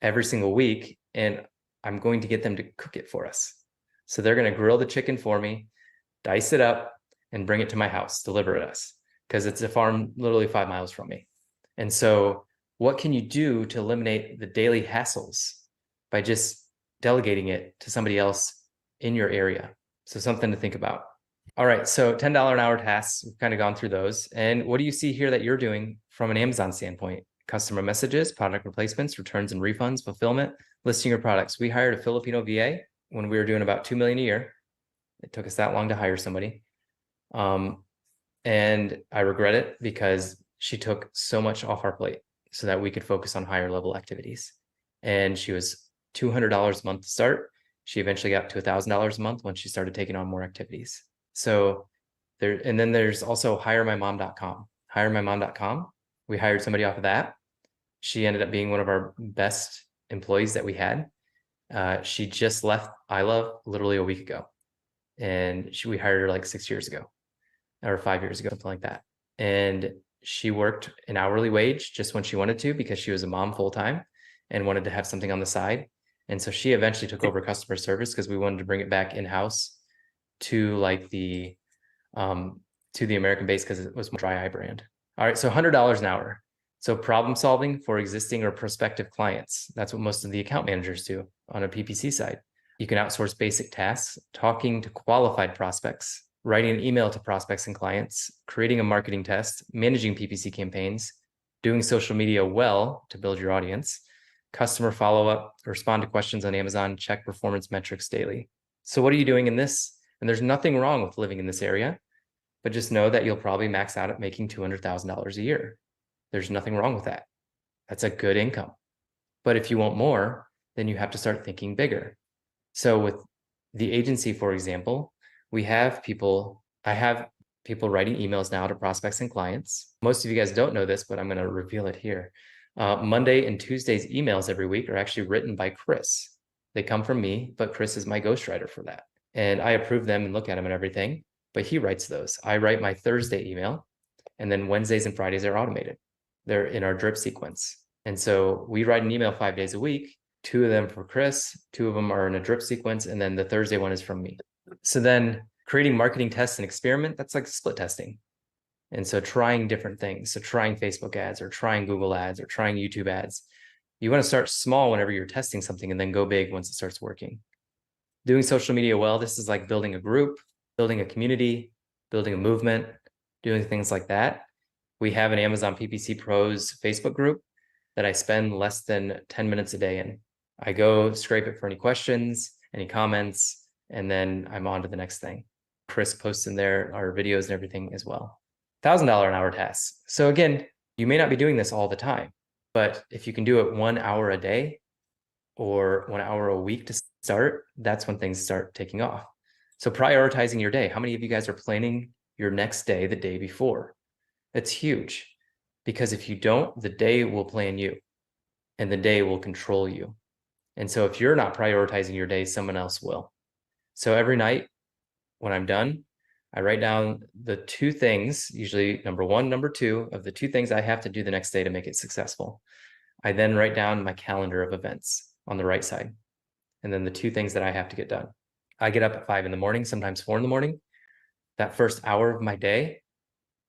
every single week. And I'm going to get them to cook it for us. So they're going to grill the chicken for me, dice it up, and bring it to my house, deliver it us, because it's a farm literally 5 miles from me. And so what can you do to eliminate the daily hassles by just delegating it to somebody else in your area? So something to think about. All right, so $10 an hour tasks, we've kind of gone through those. And what do you see here that you're doing from an Amazon standpoint? Customer messages, product replacements, returns and refunds, fulfillment, listing your products. We hired a Filipino VA when we were doing about $2 million a year. It took us that long to hire somebody. And I regret it because she took so much off our plate so that we could focus on higher level activities. And she was $200 a month to start. She eventually got to $1,000 a month when she started taking on more activities. So there, and then there's also hiremymom.com. Hiremymom.com. We hired somebody off of that. She ended up being one of our best employees that we had. She just left iLove literally a week ago. And we hired her like 6 years ago or 5 years ago, something like that. And she worked an hourly wage just when she wanted to because she was a mom full time and wanted to have something on the side. And so she eventually took over customer service because we wanted to bring it back in-house to like the American base because it was more dry eye brand. All right, so $100 an hour. So problem solving for existing or prospective clients. That's what most of the account managers do on a PPC side. You can outsource basic tasks, talking to qualified prospects, writing an email to prospects and clients, creating a marketing test, managing PPC campaigns, doing social media well to build your audience, customer follow-up, respond to questions on Amazon, check performance metrics daily. So what are you doing in this? And there's nothing wrong with living in this area, but just know that you'll probably max out at making $200,000 a year. There's nothing wrong with that. That's a good income. But if you want more, then you have to start thinking bigger. So with the agency, for example, I have people writing emails now to prospects and clients. Most of you guys don't know this, but I'm going to reveal it here. Monday and Tuesday's emails every week are actually written by Chris. They come from me, but Chris is my ghostwriter for that. And I approve them and look at them and everything, but he writes those. I write my Thursday email, and then Wednesdays and Fridays are automated. They're in our drip sequence. And so we write an email 5 days a week, 2 of them for Chris, 2 of them are in a drip sequence, and then the Thursday one is from me. So then creating marketing tests and experiment, that's like split testing. And so trying different things. So trying Facebook ads or trying Google ads or trying YouTube ads. You want to start small whenever you're testing something and then go big once it starts working. Doing social media well, this is like building a group, building a community, building a movement, doing things like that. We have an Amazon PPC Pros Facebook group that I spend less than 10 minutes a day in. I go scrape it for any questions, any comments, and then I'm on to the next thing. Chris posts in there our videos and everything as well. $1,000 an hour tasks. So again, you may not be doing this all the time, but if you can do it 1 hour a day or 1 hour a week to start, that's when things start taking off. So prioritizing your day. How many of you guys are planning your next day the day before? That's huge, because if you don't, the day will plan you and the day will control you. And so if you're not prioritizing your day, someone else will. So every night when I'm done, I write down the 2 things, usually number 1, number 2 of the 2 things I have to do the next day to make it successful. I then write down my calendar of events on the right side, and then the 2 things that I have to get done. I get up at 5 in the morning, sometimes 4 in the morning. That first hour of my day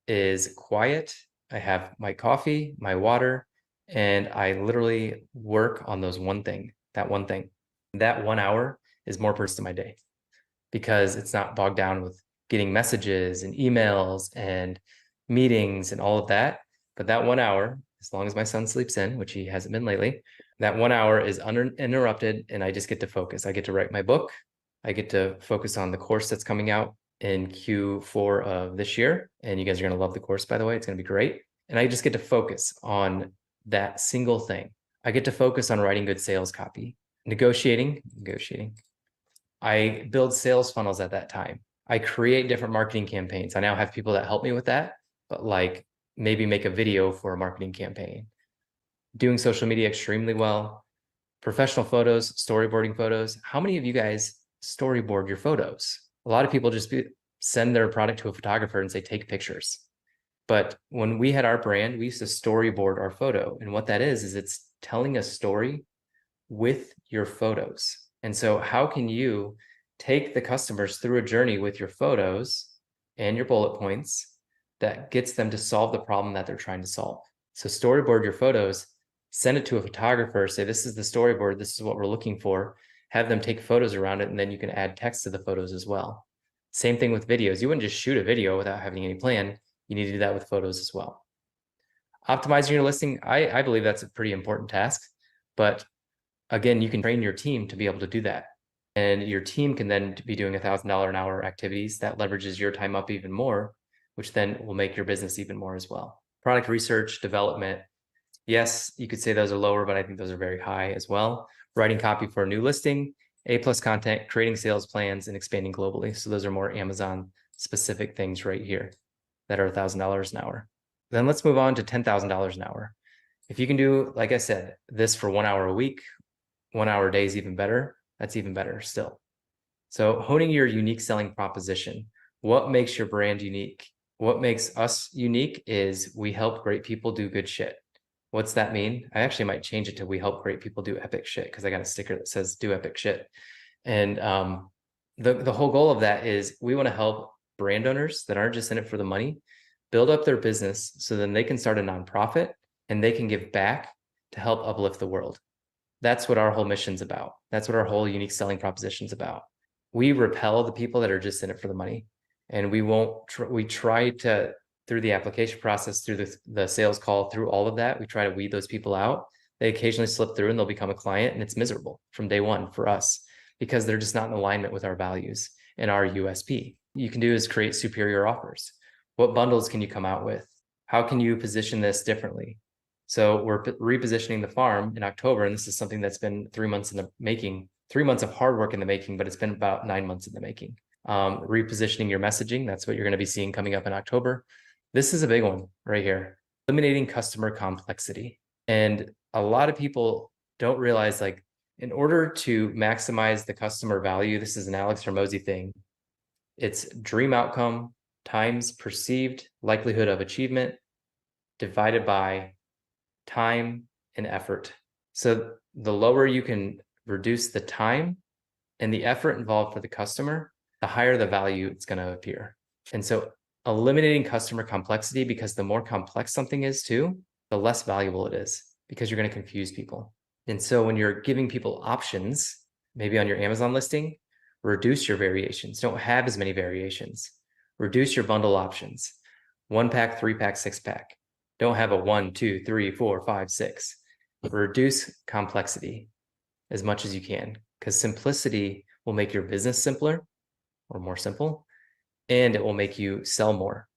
is quiet. I have my coffee, my water, and I literally work on those one thing, that one thing. That 1 hour is more purpose to my day, because it's not bogged down with getting messages and emails and meetings and all of that. But that 1 hour, as long as my son sleeps in, which he hasn't been lately, that 1 hour is uninterrupted, and I just get to focus. I get to write my book. I get to focus on the course that's coming out in Q4 of this year. And you guys are going to love the course, by the way. It's going to be great. And I just get to focus on that single thing. I get to focus on writing good sales copy, negotiating. I build sales funnels at that time. I create different marketing campaigns. I now have people that help me with that, but like maybe make a video for a marketing campaign. Doing social media extremely well. Professional photos, storyboarding photos. How many of you guys storyboard your photos? A lot of people just send their product to a photographer and say, take pictures. But when we had our brand, we used to storyboard our photo. And what that is it's telling a story with your photos. And so how can you take the customers through a journey with your photos and your bullet points that gets them to solve the problem that they're trying to solve? So storyboard your photos, send it to a photographer, say, this is the storyboard, this is what we're looking for. Have them take photos around it, and then you can add text to the photos as well. Same thing with videos. You wouldn't just shoot a video without having any plan. You need to do that with photos as well. Optimizing your listing, I believe that's a pretty important task. But again, you can train your team to be able to do that. And your team can then be doing $1,000 an hour activities that leverages your time up even more, which then will make your business even more as well. Product research, development. Yes, you could say those are lower, but I think those are very high as well. Writing copy for a new listing, A+ content, creating sales plans, and expanding globally. So those are more Amazon specific things right here that are $1,000 an hour. Then let's move on to $10,000 an hour. If you can do, like I said, this for 1 hour a week, 1 hour a day is even better. That's even better still. So honing your unique selling proposition. What makes your brand unique? What makes us unique is we help great people do good shit. What's that mean? I actually might change it to we help great people do epic shit, because I got a sticker that says do epic shit. And the whole goal of that is we want to help brand owners that aren't just in it for the money build up their business so then they can start a nonprofit and they can give back to help uplift the world. That's what our whole mission's about. That's what our whole unique selling proposition's about. We repel the people that are just in it for the money. And we try to, through the application process, through the sales call, through all of that, we try to weed those people out. They occasionally slip through and they'll become a client, and it's miserable from day one for us because they're just not in alignment with our values and our USP. You can do is create superior offers. What bundles can you come out with? How can you position this differently? So we're repositioning the farm in October, and this is something that's been 3 months in the making, 3 months of hard work in the making, but it's been about 9 months in the making. Repositioning your messaging, that's what you're going to be seeing coming up in October. This is a big one right here. Eliminating customer complexity. And a lot of people don't realize, like, in order to maximize the customer value, this is an Alex Hormozy thing. It's dream outcome times perceived likelihood of achievement divided by time and effort. So the lower you can reduce the time and the effort involved for the customer, the higher the value it's going to appear. And so eliminating customer complexity, because the more complex something is too, the less valuable it is, because you're going to confuse people. And so when you're giving people options, maybe on your Amazon listing, Reduce your variations. Don't have as many variations. Reduce your bundle options. 1-pack, 3-pack, 6-pack. Don't have a 1, 2, 3, 4, 5, 6. Reduce complexity as much as you can, because simplicity will make your business simpler or more simple, and it will make you sell more.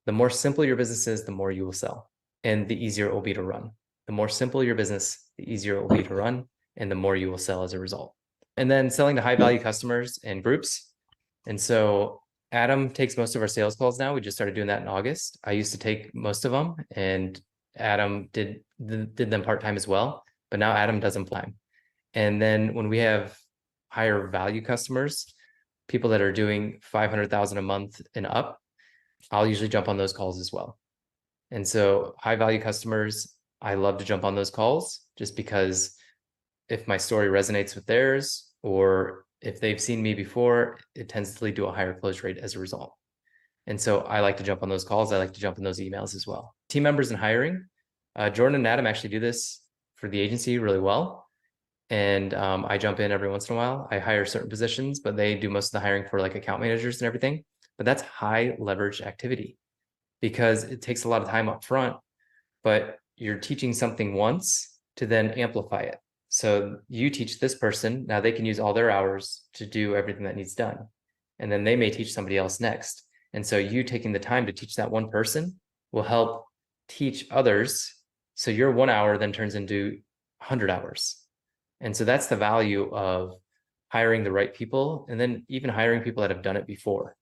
The more simple your business is, the more you will sell, and the easier it will be to run. The more simple your business, the easier it will be to run, and the more you will sell as a result. And then selling to high value customers and groups. And so Adam takes most of our sales calls now. We just started doing that in August. I used to take most of them, and Adam did them part-time as well, but now Adam does them full-time. And then when we have higher value customers, people that are doing 500,000 a month and up, I'll usually jump on those calls as well. And so high value customers, I love to jump on those calls just because if my story resonates with theirs, or if they've seen me before, it tends to lead to a higher close rate as a result. And so I like to jump on those calls. I like to jump in those emails as well. Team members and hiring. Jordan and Adam actually do this for the agency really well. And I jump in every once in a while. I hire certain positions, but they do most of the hiring for like account managers and everything. But that's high leverage activity because it takes a lot of time up front, but you're teaching something once to then amplify it. So you teach this person, now they can use all their hours to do everything that needs done. And then they may teach somebody else next. And so you taking the time to teach that one person will help teach others. So your 1 hour then turns into 100 hours. And so that's the value of hiring the right people, and then even hiring people that have done it before.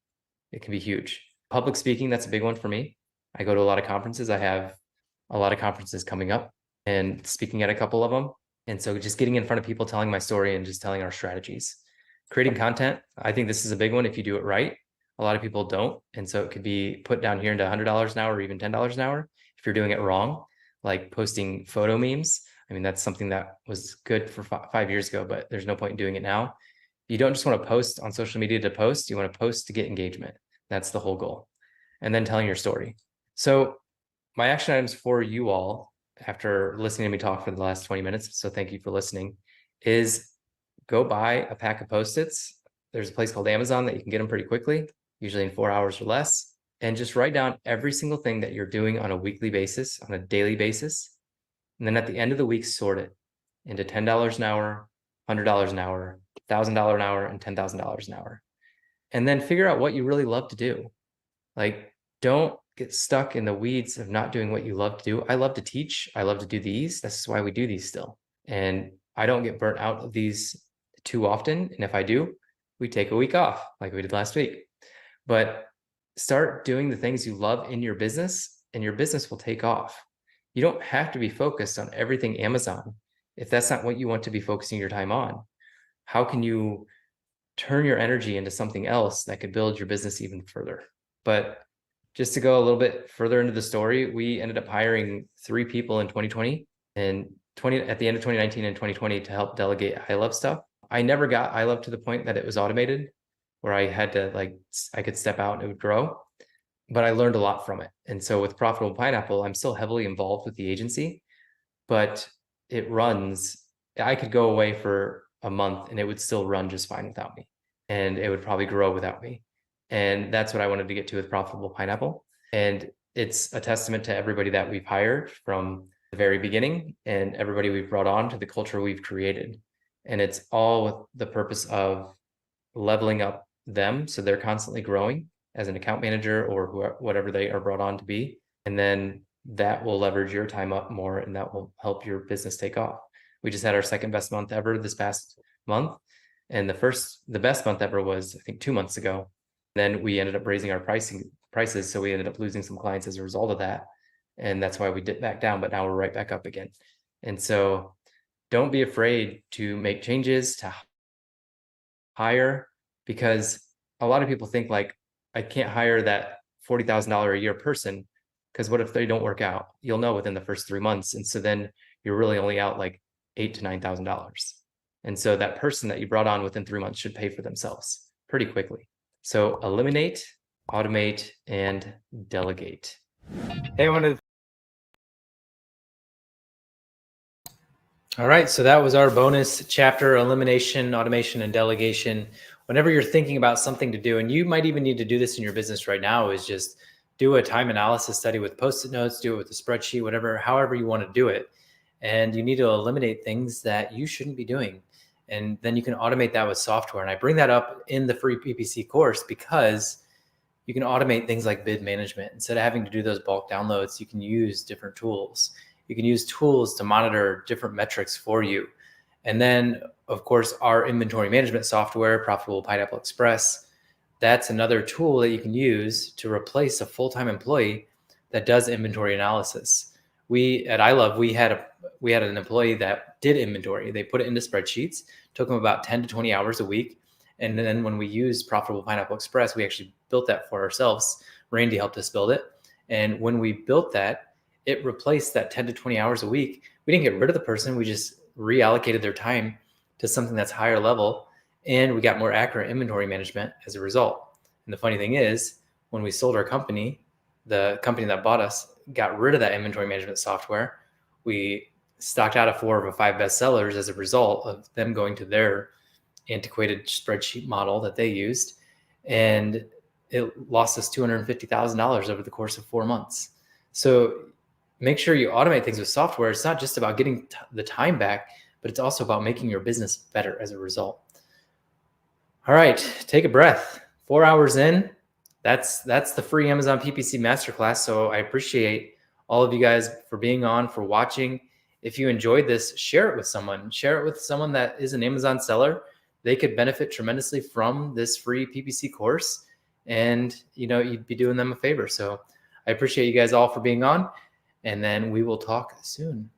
It can be huge. Public speaking, that's a big one for me. I go to a lot of conferences. I have a lot of conferences coming up and speaking at a couple of them. And so just getting in front of people, telling my story and just telling our strategies. Creating content, I think this is a big one if you do it right. A lot of people don't. And so it could be put down here into $100 an hour or even $10 an hour if you're doing it wrong, like posting photo memes. I mean, that's something that was good for 5 years ago, but there's no point in doing it now. You don't just want to post on social media to post. You want to post to get engagement. That's the whole goal. And then telling your story. So my action items for you all, after listening to me talk for the last 20 minutes, so thank you for listening, is go buy a pack of Post-its. There's a place called Amazon that you can get them pretty quickly, usually in 4 hours or less, and just write down every single thing that you're doing on a weekly basis, on a daily basis. And then at the end of the week, sort it into $10 an hour, $100 an hour, $1,000 an hour, and $10,000 an hour. And then figure out what you really love to do. Like, don't get stuck in the weeds of not doing what you love to do. I love to teach. I love to do these. That's why we do these still. And I don't get burnt out of these too often. And if I do, we take a week off like we did last week. But start doing the things you love in your business, and your business will take off. You don't have to be focused on everything Amazon if that's not what you want to be focusing your time on. How can you turn your energy into something else that could build your business even further? But just to go a little bit further into the story, we ended up hiring 3 people in 2020 and at the end of 2019 and 2020 to help delegate iLove stuff. I never got iLove to the point that it was automated, where I had to I could step out and it would grow, but I learned a lot from it. And so with Profitable Pineapple, I'm still heavily involved with the agency, but it runs. I could go away for a month and it would still run just fine without me, and it would probably grow without me. And that's what I wanted to get to with Profitable Pineapple. And it's a testament to everybody that we've hired from the very beginning and everybody we've brought on to the culture we've created. And it's all with the purpose of leveling up them so they're constantly growing as an account manager or whatever they are brought on to be. And then that will leverage your time up more, and that will help your business take off. We just had our second best month ever this past month. And the best month ever was, I think, 2 months ago. Then we ended up raising our prices. So we ended up losing some clients as a result of that. And that's why we dipped back down, but now we're right back up again. And so don't be afraid to make changes, to hire, because a lot of people think like, I can't hire that $40,000 a year person, because what if they don't work out? You'll know within the first 3 months. And so then you're really only out like $8,000 to $9,000. And so that person that you brought on within 3 months should pay for themselves pretty quickly. So eliminate, automate, and delegate. Hey, all right, so that was our bonus chapter: elimination, automation, and delegation. whenever you're thinking about something to do, and you might even need to do this in your business right now, is just do a time analysis study with Post-it notes, do it with a spreadsheet, whatever, however you want to do it. And you need to eliminate things that you shouldn't be doing. And then you can automate that with software. And I bring that up in the free PPC course because you can automate things like bid management. Instead of having to do those bulk downloads, you can use different tools. You can use tools to monitor different metrics for you. And then, of course, our inventory management software, Profitable Pineapple Express, that's another tool that you can use to replace a full-time employee that does inventory analysis. We at iLove, we had an employee that did inventory. They put it into spreadsheets, took them about 10 to 20 hours a week. And then when we used Profitable Pineapple Express, we actually built that for ourselves. Randy helped us build it. And when we built that, it replaced that 10 to 20 hours a week. We didn't get rid of the person. We just reallocated their time to something that's higher level. And we got more accurate inventory management as a result. And the funny thing is, when we sold our company, the company that bought us got rid of that inventory management software. We stocked out of 4 of the 5 best sellers as a result of them going to their antiquated spreadsheet model that they used. And it lost us $250,000 over the course of 4 months. So make sure you automate things with software. It's not just about getting the time back, but it's also about making your business better as a result. All right, take a breath. 4 hours in, that's the free Amazon PPC Masterclass. So I appreciate all of you guys for being on, for watching. If you enjoyed this, share it with someone. Share it with someone that is an Amazon seller. They could benefit tremendously from this free PPC course, and you'd be doing them a favor. So I appreciate you guys all for being on, and then we will talk soon.